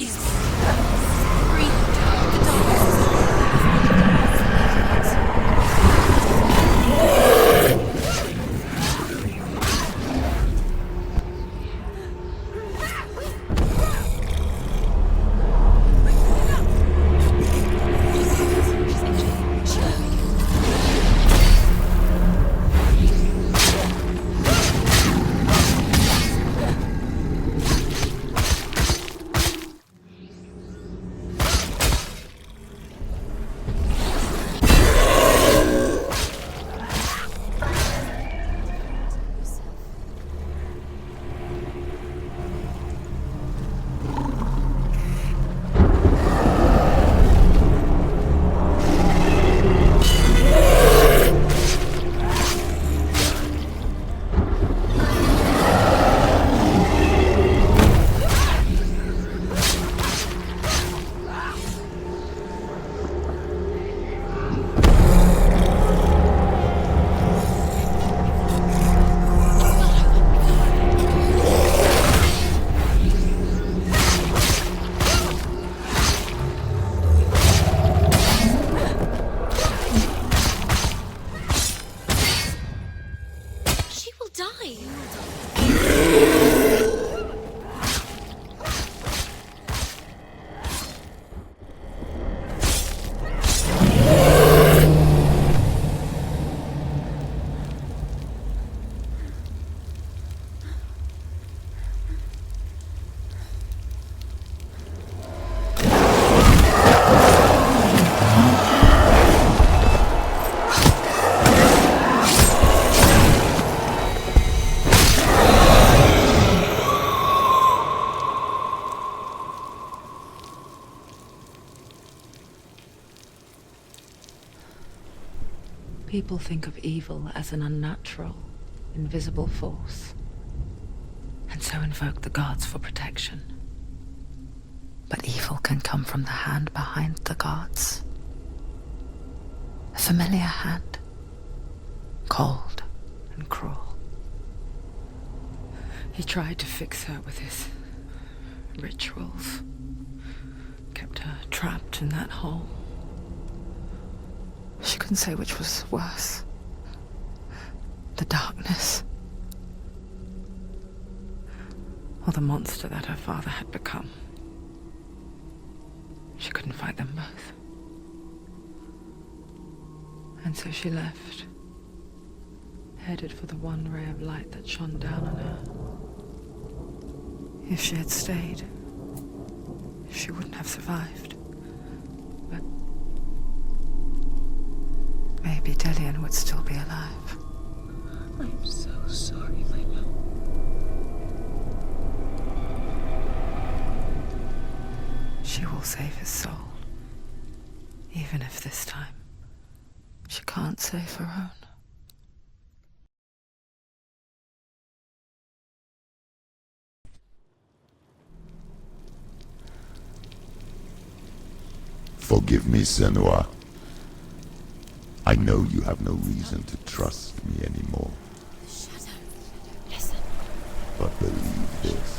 Speaker 1: People think of evil as an unnatural, invisible force, and so invoke the gods for protection. But evil can come from the hand behind the gods. A familiar hand, cold and cruel. He tried to fix her with his rituals, kept her trapped in that hole. She couldn't say which was worse. The darkness, or the monster that her father had become. She couldn't fight them both. And so she left, headed for the one ray of light that shone down on her. If she had stayed, she wouldn't have survived. But maybe Delian would still be alive.
Speaker 3: I'm so sorry, my love.
Speaker 1: She will save his soul, even if this time she can't save her own.
Speaker 9: Forgive me, Senua. I know you have no reason to trust me anymore.
Speaker 7: Shadow, listen.
Speaker 9: But believe this,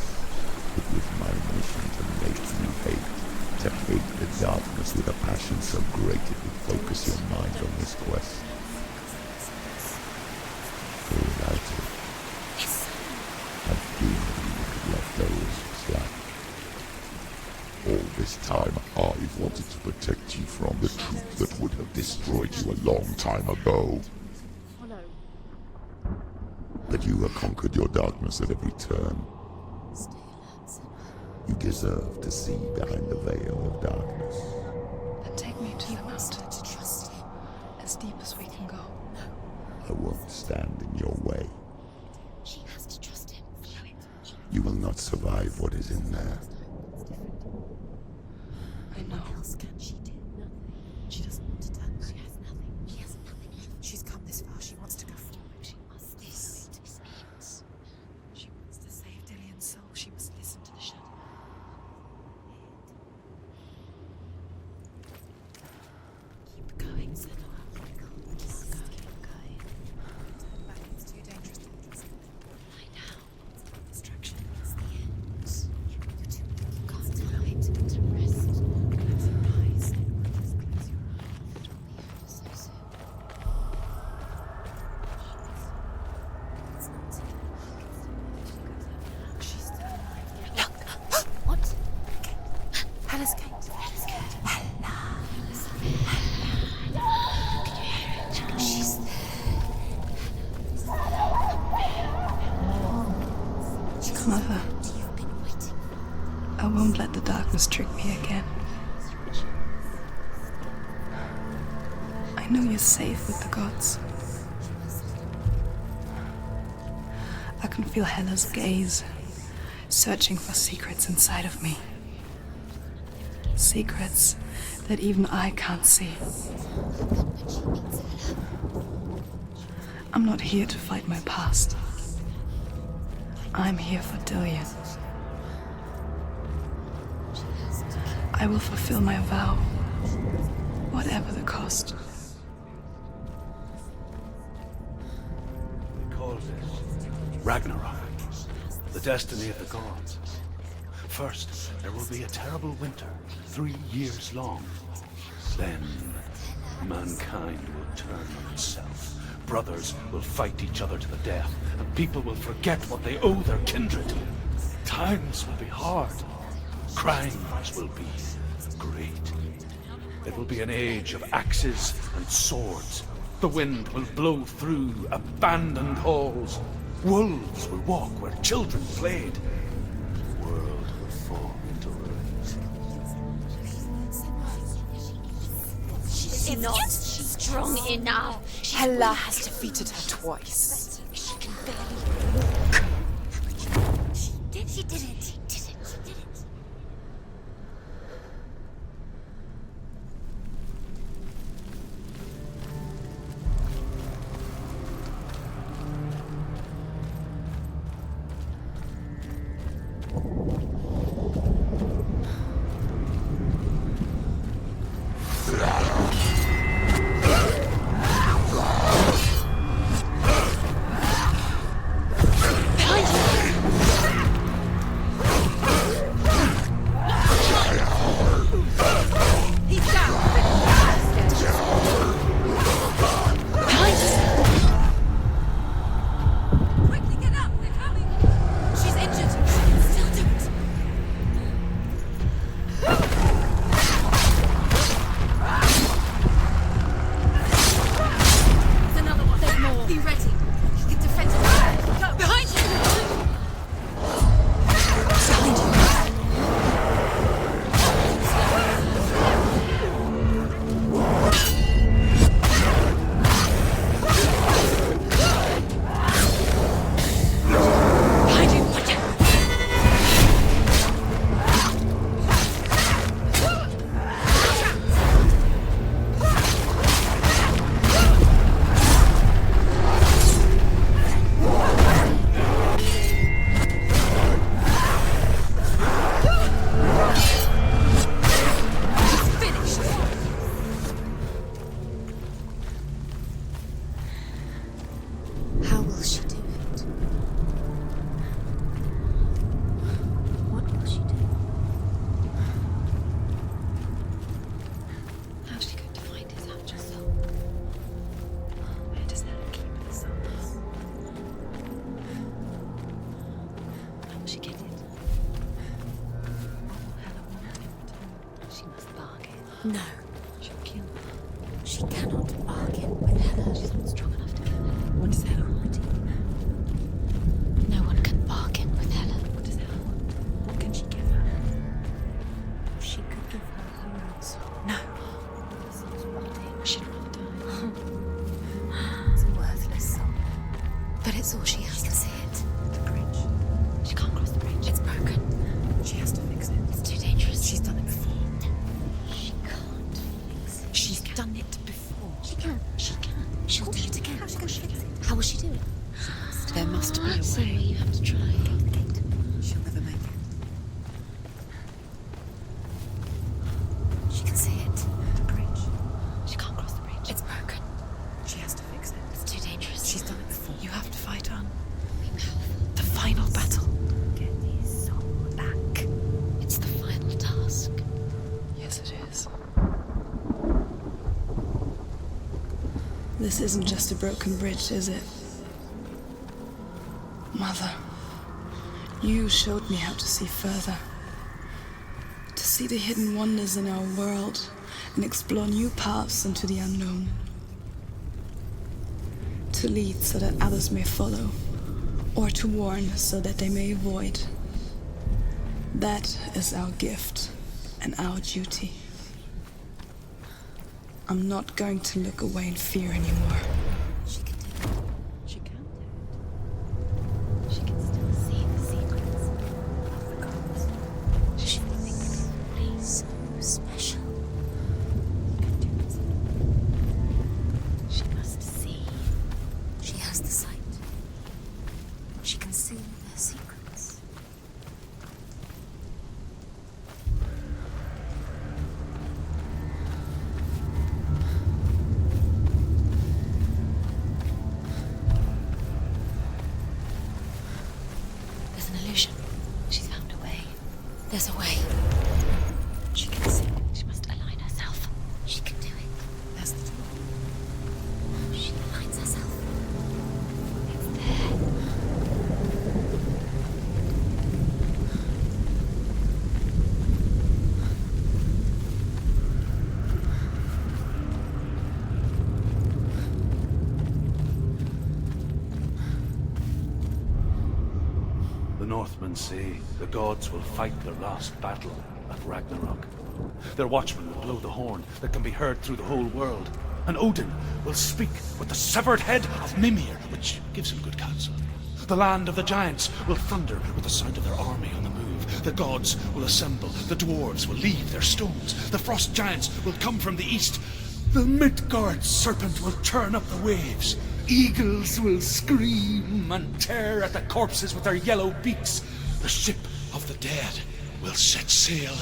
Speaker 9: it was my mission to make you hate the darkness with a passion so great it would focus your mind on this quest. For without it, I fear you would have left those slack. All this time, I've wanted to protect you from the truth that would have destroyed you a long time ago. But you have conquered your darkness at every turn. You deserve to see behind the veil of darkness.
Speaker 3: Then take me to the mountain to trust him, as deep as we can go.
Speaker 9: I won't stand in your way.
Speaker 7: She has to trust him.
Speaker 9: You will not survive what is in there.
Speaker 3: I know.
Speaker 4: What else can she do? Nothing. She doesn't want to turn back. She has nothing. She has nothing. She's come this far. She wants to go forward. She must. This means she wants to save Delian's soul. She must listen to the shadow. Keep going, Senua. Keep going. Turn back. It's too dangerous to trust. Lie down. Distraction. It's the end. You're too weak. You can't hide to rest. Close your eyes. Just close your eyes. Don't leave her so soon. It's not too late. She's still alive. Look! What? Hella's gate. Hella's gate. Hella. She's there.
Speaker 3: Mother,
Speaker 7: You've been waiting.
Speaker 3: I won't let the darkness trick me again. I know you're safe with the gods. I can feel Hella's gaze, searching for secrets inside of me. Secrets that even I can't see. I'm not here to fight my past. I'm here for Delian. I will fulfill my vow, whatever the cost.
Speaker 5: They call this Ragnarok, the destiny of the gods. First, there will be a terrible winter, 3 years long. Then, mankind will turn on itself. Brothers will fight each other to the death, and people will forget what they owe their kindred. Times will be hard. Crimes will be great. It will be an age of axes and swords. The wind will blow through abandoned halls. Wolves will walk where children played. The world will fall into ruins.
Speaker 7: She's not strong enough.
Speaker 4: Hella has defeated her twice.
Speaker 7: She can barely walk. She did it. She did it. will she do it? What will she do? How's she going to find his actual soul? Where does Helen keep the souls? How will she get it? What will Helen want him to? She must bargain. No. She'll kill her. She cannot bargain with Helen. She's not strong enough to kill Helen. What does Helen want? No one can bargain with Helen. What does Helen want? What can she give her? She could give her her own soul. No. The soul's rotting. She'd rather die. It's a worthless soul. But it's all she has. She can see it. The bridge. She can't cross the bridge. It's broken. She has to fix it. It's too dangerous. She's done it before. She can't fix it. She's done it before. She can. She can. She'll do it again. How's she going to fix it? How will she do it? There must be a way. Sorry, you have to try. She'll never make it. She can see it. The bridge. She can't cross the bridge. It's broken. She has to fix it. It's too dangerous. She's done it before. You have to fight on. The final battle. Get his soul back. It's the final task. Yes, it is.
Speaker 13: This isn't just a broken bridge, is it? Mother, you showed me how to see further. To see the hidden wonders in our world and explore new paths into the unknown. To lead so that others may follow, or to warn so that they may avoid. That is our gift and our duty. I'm not going to look away in fear anymore.
Speaker 7: She can do it. She can do it. She can still see the secrets of the gods. She thinks he's so special. Can do it. She must see. She has the sight. She can see their secrets. There's an illusion. She's found a way. There's a way. She can see. She must align herself. She can do it. There's the door. She aligns herself. It's there.
Speaker 5: The Northmen say the gods will fight their last battle at Ragnarok. Their watchmen will blow the horn that can be heard through the whole world. And Odin will speak with the severed head of Mimir, which gives him good counsel. The land of the giants will thunder with the sound of their army on the move. The gods will assemble. The dwarves will leave their stones. The frost giants will come from the east. The Midgard serpent will turn up the waves. Eagles will scream and tear at the corpses with their yellow beaks. The ship of the dead will set sail.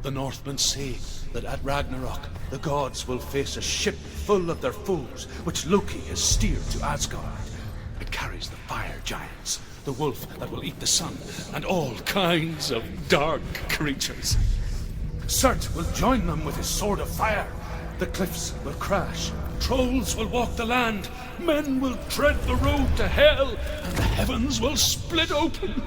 Speaker 5: The Northmen say that at Ragnarok, the gods will face a ship full of their foes, which Loki has steered to Asgard. It carries the fire giants, the wolf that will eat the sun, and all kinds of dark creatures. Surt will join them with his sword of fire. The cliffs will crash, trolls will walk the land, men will tread the road to hell, and the heavens will split open.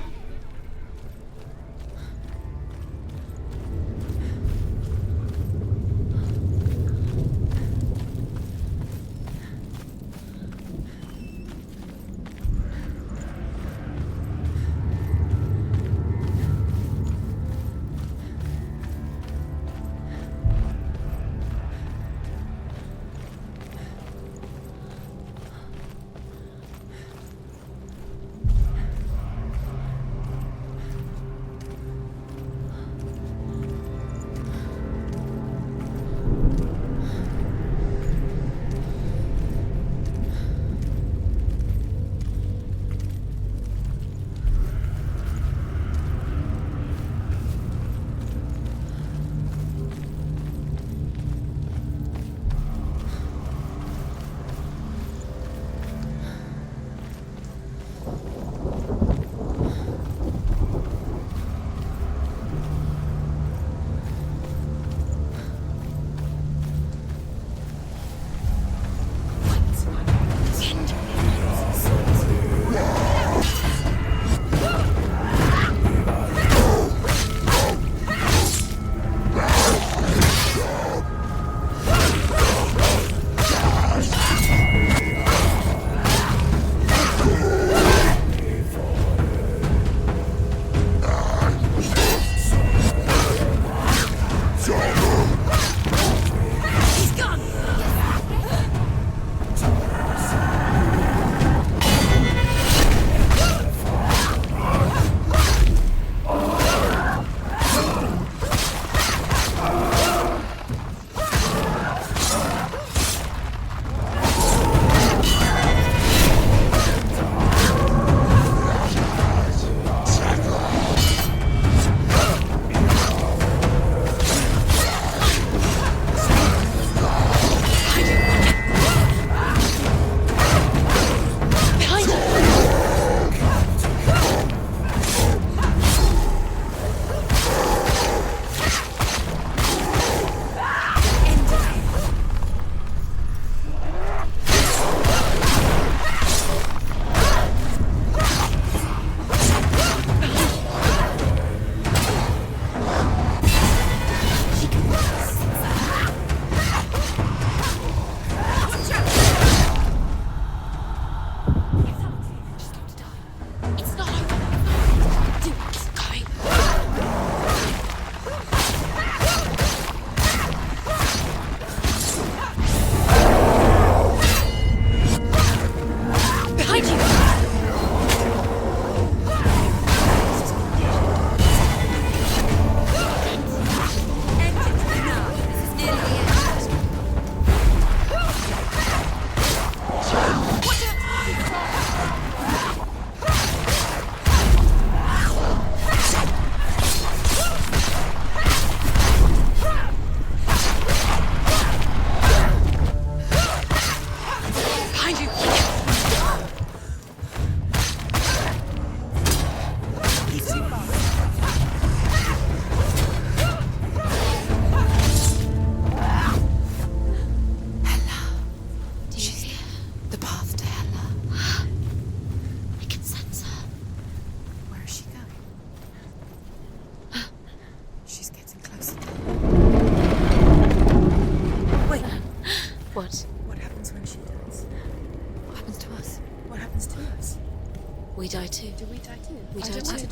Speaker 2: We die too. Do we die too? We die too.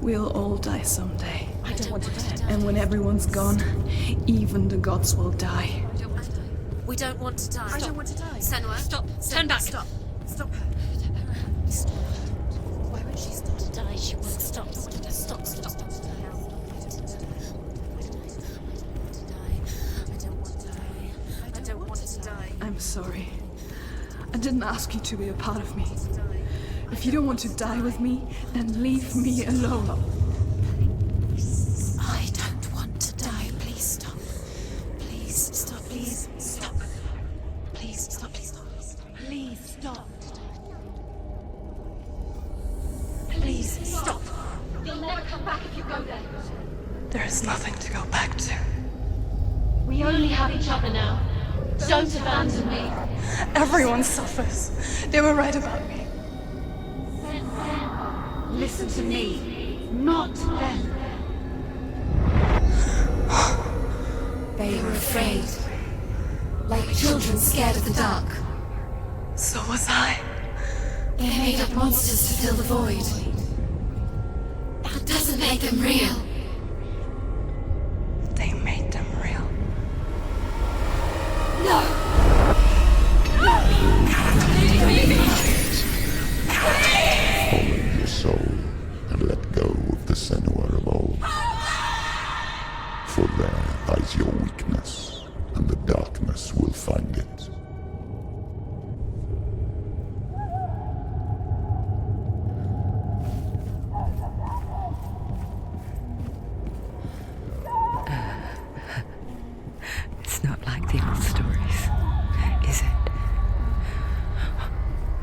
Speaker 13: We'll all die someday.
Speaker 2: I don't want to die.
Speaker 13: And when everyone's gone, even the gods will die.
Speaker 2: We don't want to die.
Speaker 4: I don't want to die.
Speaker 2: Senua, stop. Turn back.
Speaker 4: Stop. Stop her.
Speaker 2: Stop. Why won't she stop to die? She won't stop. Stop. Stop.
Speaker 4: I don't want to die.
Speaker 13: I'm sorry. I didn't ask you to be a part of me. If you don't want to die with me, then leave me alone.
Speaker 2: I don't want to
Speaker 14: We only have each other now. Don't abandon me.
Speaker 13: Everyone suffers. They were right about me.
Speaker 14: Listen to me, not them.
Speaker 2: They were afraid. Like children scared of the dark.
Speaker 13: So was I.
Speaker 2: They made up monsters to fill the void. That doesn't make them real.
Speaker 13: They made them real.
Speaker 2: No!
Speaker 9: Follow your soul and let go of the Senua of old. For there lies your weakness, and the darkness will find it.
Speaker 1: It's not like the old stories, is it?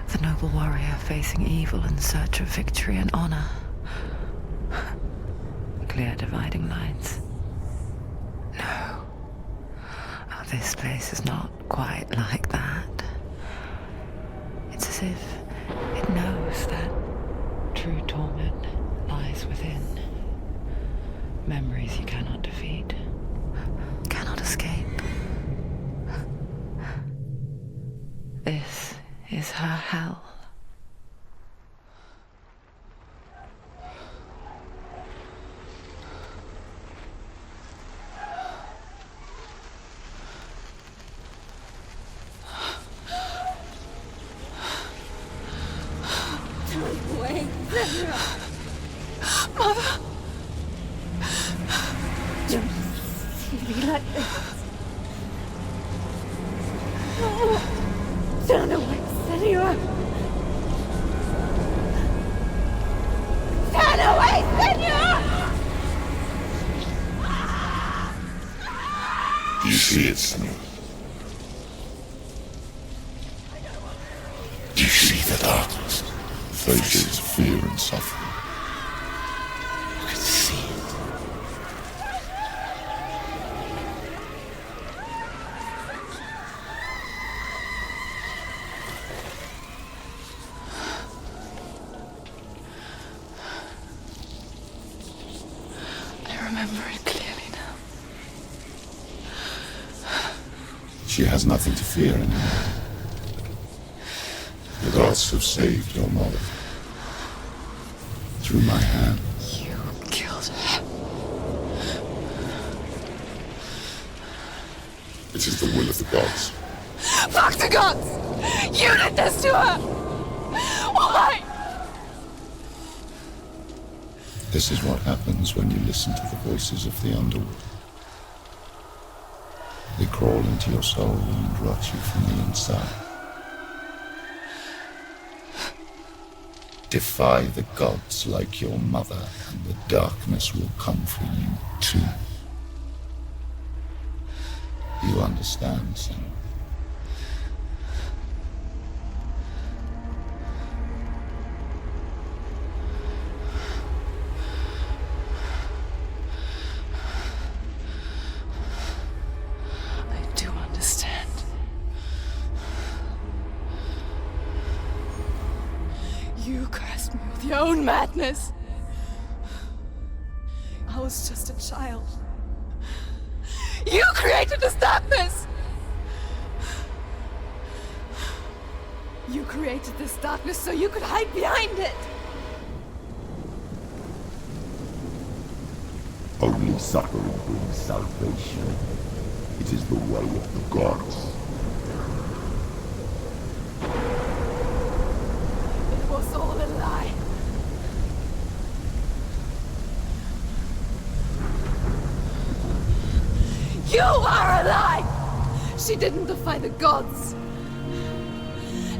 Speaker 1: The noble warrior facing evil in search of victory and honor. Clear dividing lines. No. Oh, this place is not quite like that. It's as if it knows that true torment lies within. Memories you cannot defeat, cannot escape. This is her hell.
Speaker 14: Wait,
Speaker 13: Mother!
Speaker 14: don't see me like this. Turn away, Senua! Turn away, Senua!
Speaker 9: Do you see it, Senua? Do you see the darkness? Those shades of fear and suffering. You can see it.
Speaker 13: I remember it clearly now.
Speaker 9: She has nothing to fear anymore. The gods have saved your mother. Through my hand.
Speaker 13: You killed her.
Speaker 9: It is the will of the gods.
Speaker 13: Fuck the gods! You did this to her! Why?
Speaker 9: This is what happens when you listen to the voices of the underworld. They crawl into your soul and rot you from the inside. Defy the gods like your mother, and the darkness will come for you too. You understand, son?
Speaker 13: I do understand. You cursed me with your own madness. I was just a child. You created this darkness! You created this darkness so you could hide behind it!
Speaker 9: Only suffering brings salvation. It is the way of the gods.
Speaker 13: It was all a lie. You are a lie! She didn't defy the gods.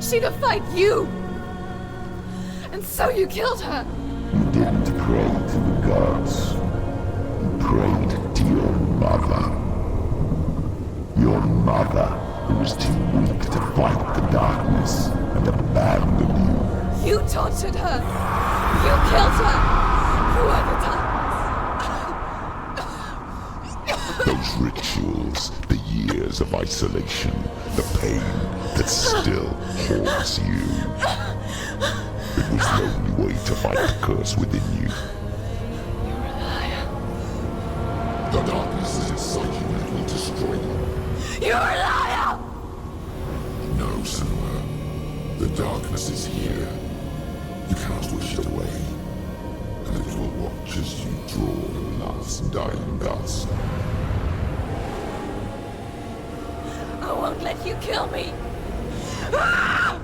Speaker 13: She defied you! And so you killed her!
Speaker 9: You didn't pray to the gods. You prayed to your mother. Your mother, who was too weak to fight the darkness and abandon you.
Speaker 13: You tortured her! You killed her! You are the darkness!
Speaker 9: Those rituals, the years of isolation, the pain that still haunts you. It was the only way to fight the curse within you.
Speaker 14: You're a liar.
Speaker 9: The darkness is inside you and it will destroy you.
Speaker 14: You're a liar!
Speaker 9: No, Senua. The darkness is here. You cannot wish it away. And it will watch as you draw the last dying gasp.
Speaker 14: I won't let you kill me! Ah!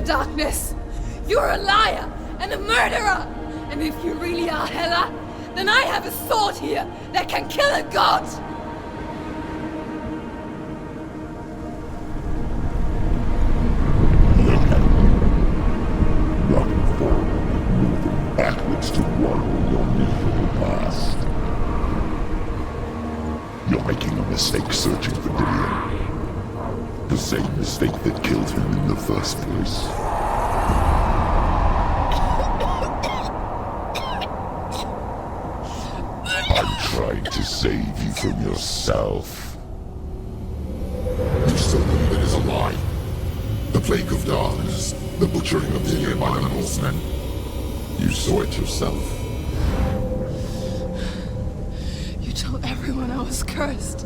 Speaker 14: Darkness! You're a liar and a murderer! And if you really are Hela, then I have a sword here that can kill a god!
Speaker 9: Running forward, moving backwards to wallow your miserable past. You're making a mistake searching for Dillion. The same mistake that killed him in the first place. I'm trying to save you from yourself. You still believe it is a lie? The plague of darkness, the butchering of Dillion by the Northmen. You saw it yourself.
Speaker 13: You told everyone I was cursed.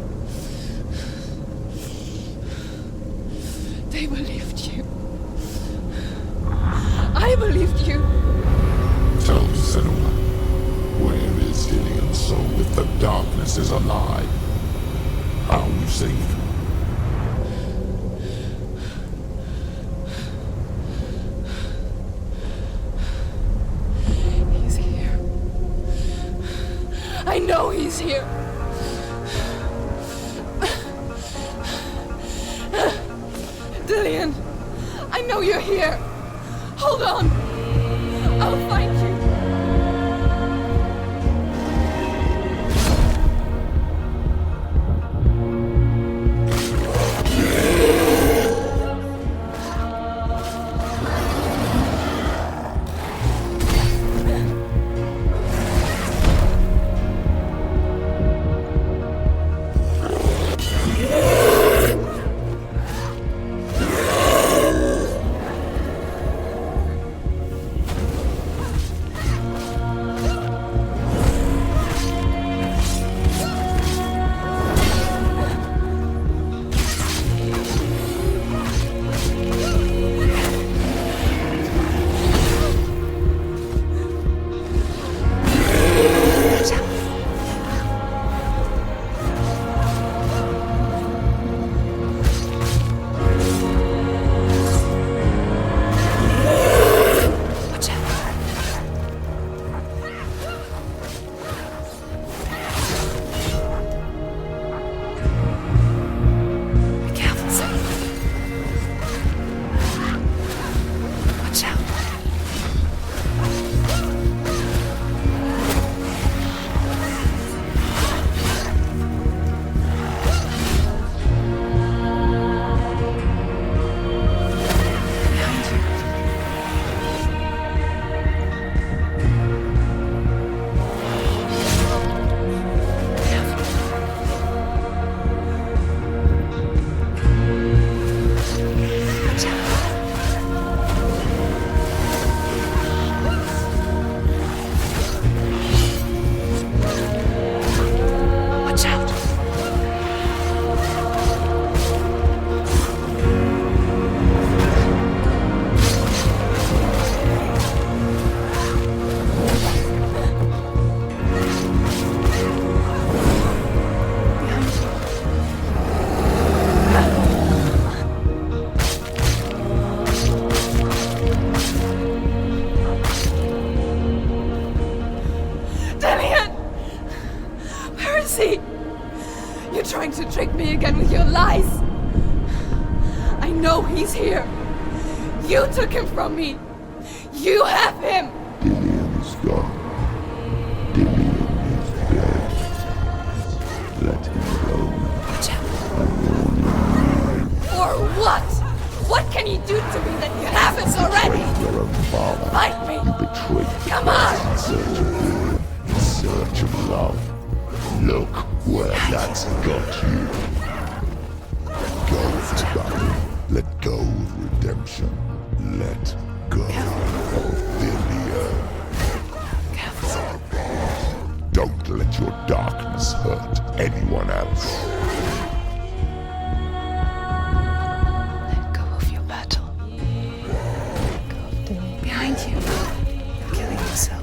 Speaker 13: They believed you. I believed you.
Speaker 9: Tell me, Senua, where is Dillion's soul if the darkness is a lie? How will you save him?
Speaker 13: He's here. I know he's here. Dillion, I know you're here. Hold on. I'll find you.
Speaker 14: trying to trick me again with your lies. I know he's here. You took him from me. You have him.
Speaker 9: Dillian is gone. Dillian is dead. Let him go.
Speaker 14: For what? What can you do to me that you haven't already?
Speaker 9: Your own father.
Speaker 14: Fight me.
Speaker 9: You betrayed me.
Speaker 14: Come on.
Speaker 9: In search of Dillian. In search of love. Look where that's got you. Let go of the battle. Let go of redemption. Let go of Dillian. Don't let your darkness hurt anyone else.
Speaker 1: Let go of your battle. Let go of Dillian. Behind you. You're killing yourself.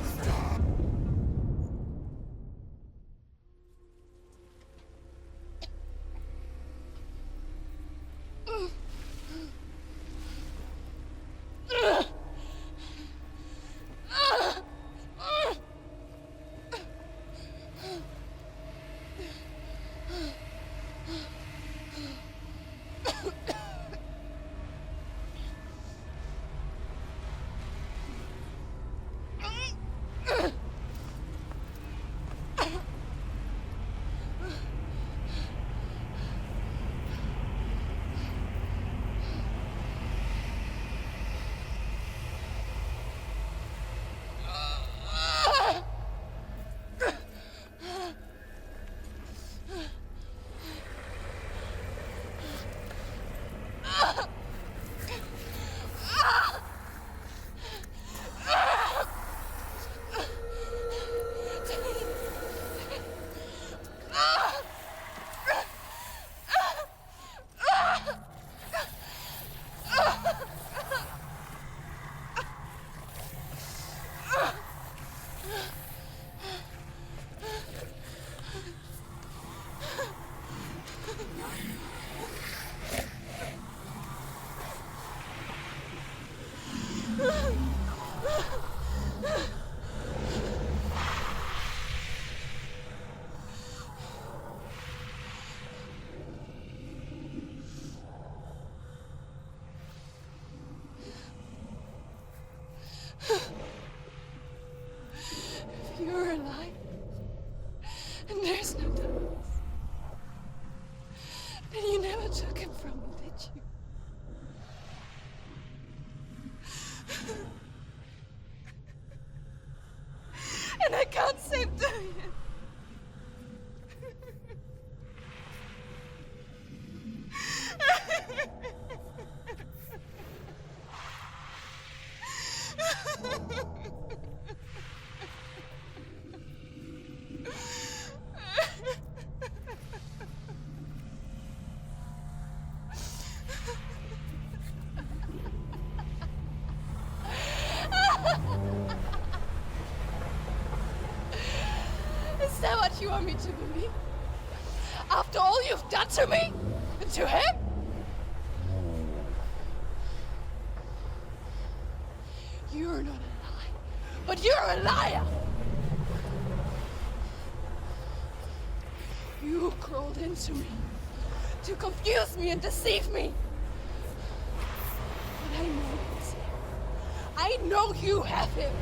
Speaker 14: You're alive. And there's no darkness. Then you never took him from me, did you? And I can't save Dillian. Is that what you want me to believe? After all you've done to me? And to him? You're not a lie, but you're a liar! You crawled into me to confuse me and deceive me. But I know he's here. I know you have him.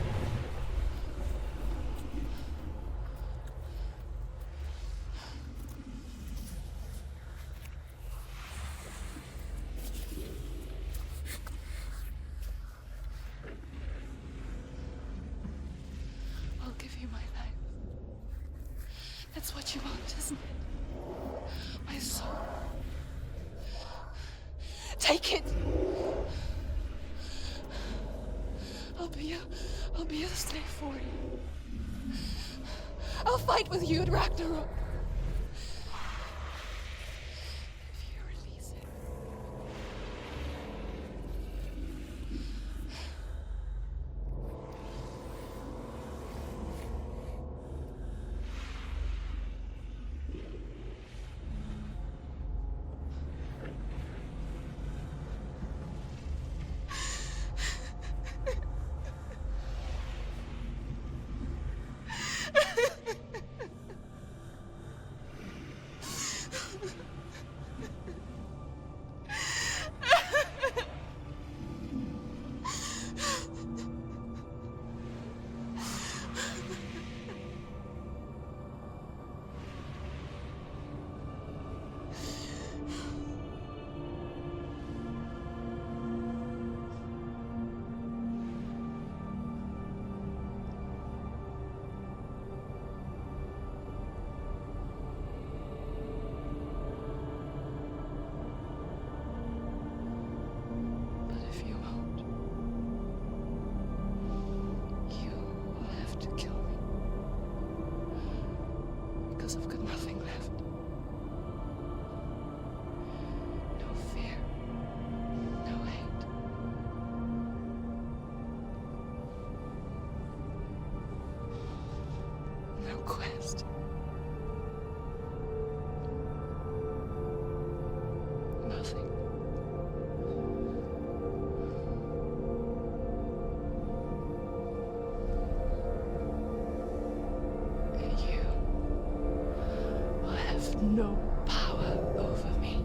Speaker 14: I'll give you my life. That's what you want, isn't it? My soul. Take it. I'll be a slave for you. I'll fight with you at Ragnarok. If you release it.
Speaker 13: because I've got nothing left. No fear. No hate. No quest. Nothing. And you will have no power over me.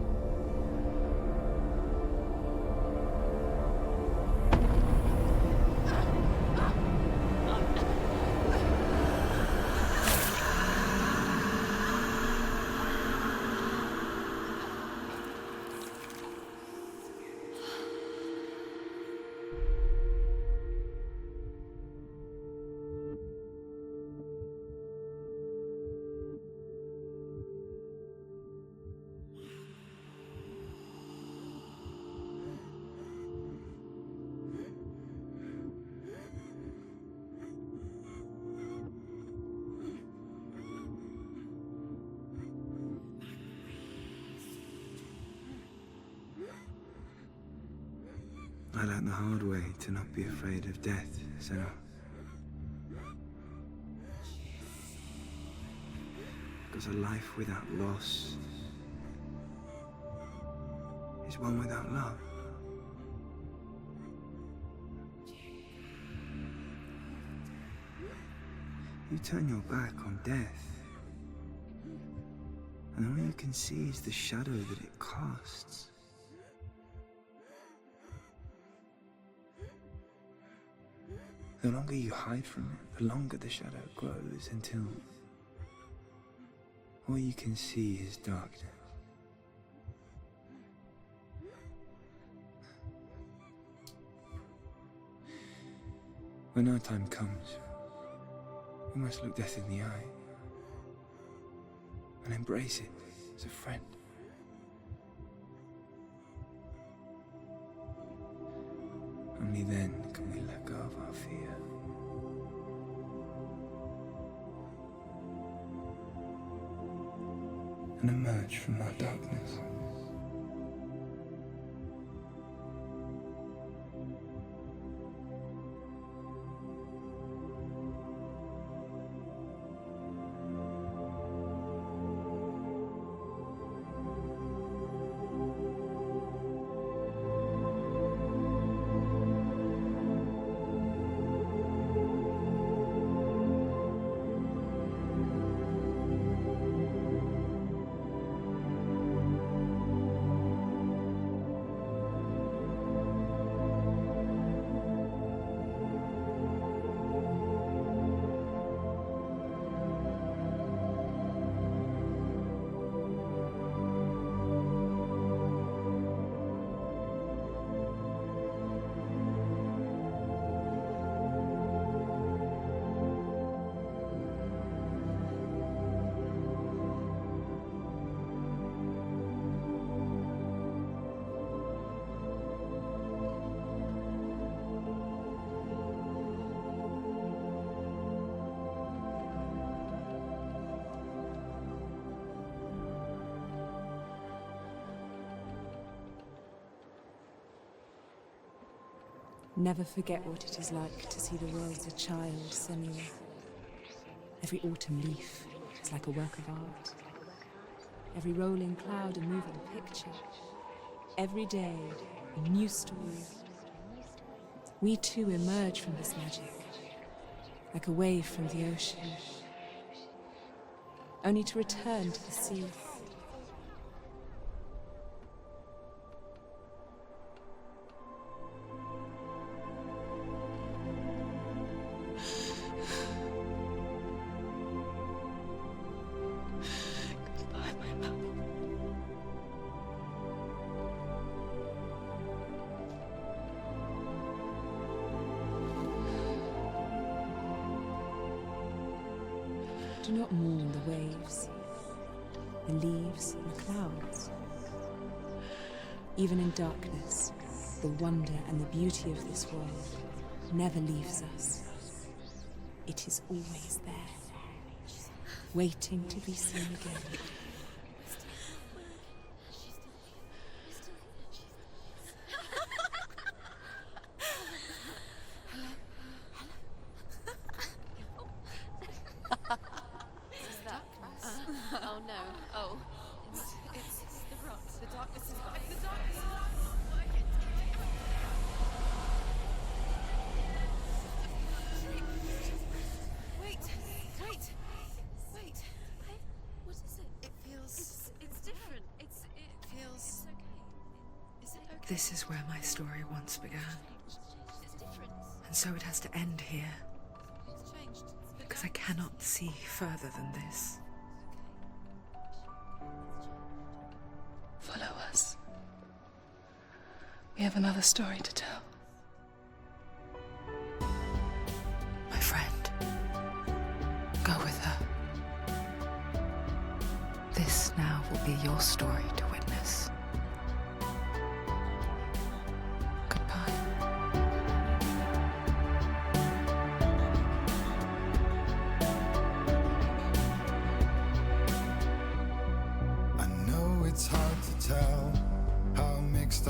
Speaker 10: I learned the hard way to not be afraid of death, Senua. Because a life without loss is one without love. You turn your back on death, and all you can see is the shadow that it casts. The longer you hide from it, the longer the shadow grows until all you can see is darkness. When our time comes, we must look death in the eye and embrace it as a friend. Only then can we let go of our fear. And emerge from our darkness.
Speaker 3: Never forget what it is like to see the world as a child, Senua. Every autumn leaf is like a work of art. Every rolling cloud a moving picture. Every day a new story. We too emerge from this magic, like a wave from the ocean, only to return to the sea. Do not mourn the waves, the leaves and the clouds. Even in darkness, the wonder and the beauty of this world never leaves us. It is always there, waiting to be seen again.
Speaker 2: Oh no. Oh. It's the rot. The darkness is back. The darkness is back. Wait. What is it? It feels... It's different. It feels... It's okay. Is it okay?
Speaker 1: This is where my story once began.
Speaker 2: It's different.
Speaker 1: And so it has to end here.
Speaker 2: It's changed.
Speaker 1: Because I cannot see further than this.
Speaker 13: Follow us. We have another story to tell.
Speaker 1: My friend, go with her. This now will be your story to witness. Goodbye.
Speaker 15: I know it's hard to tell how mixed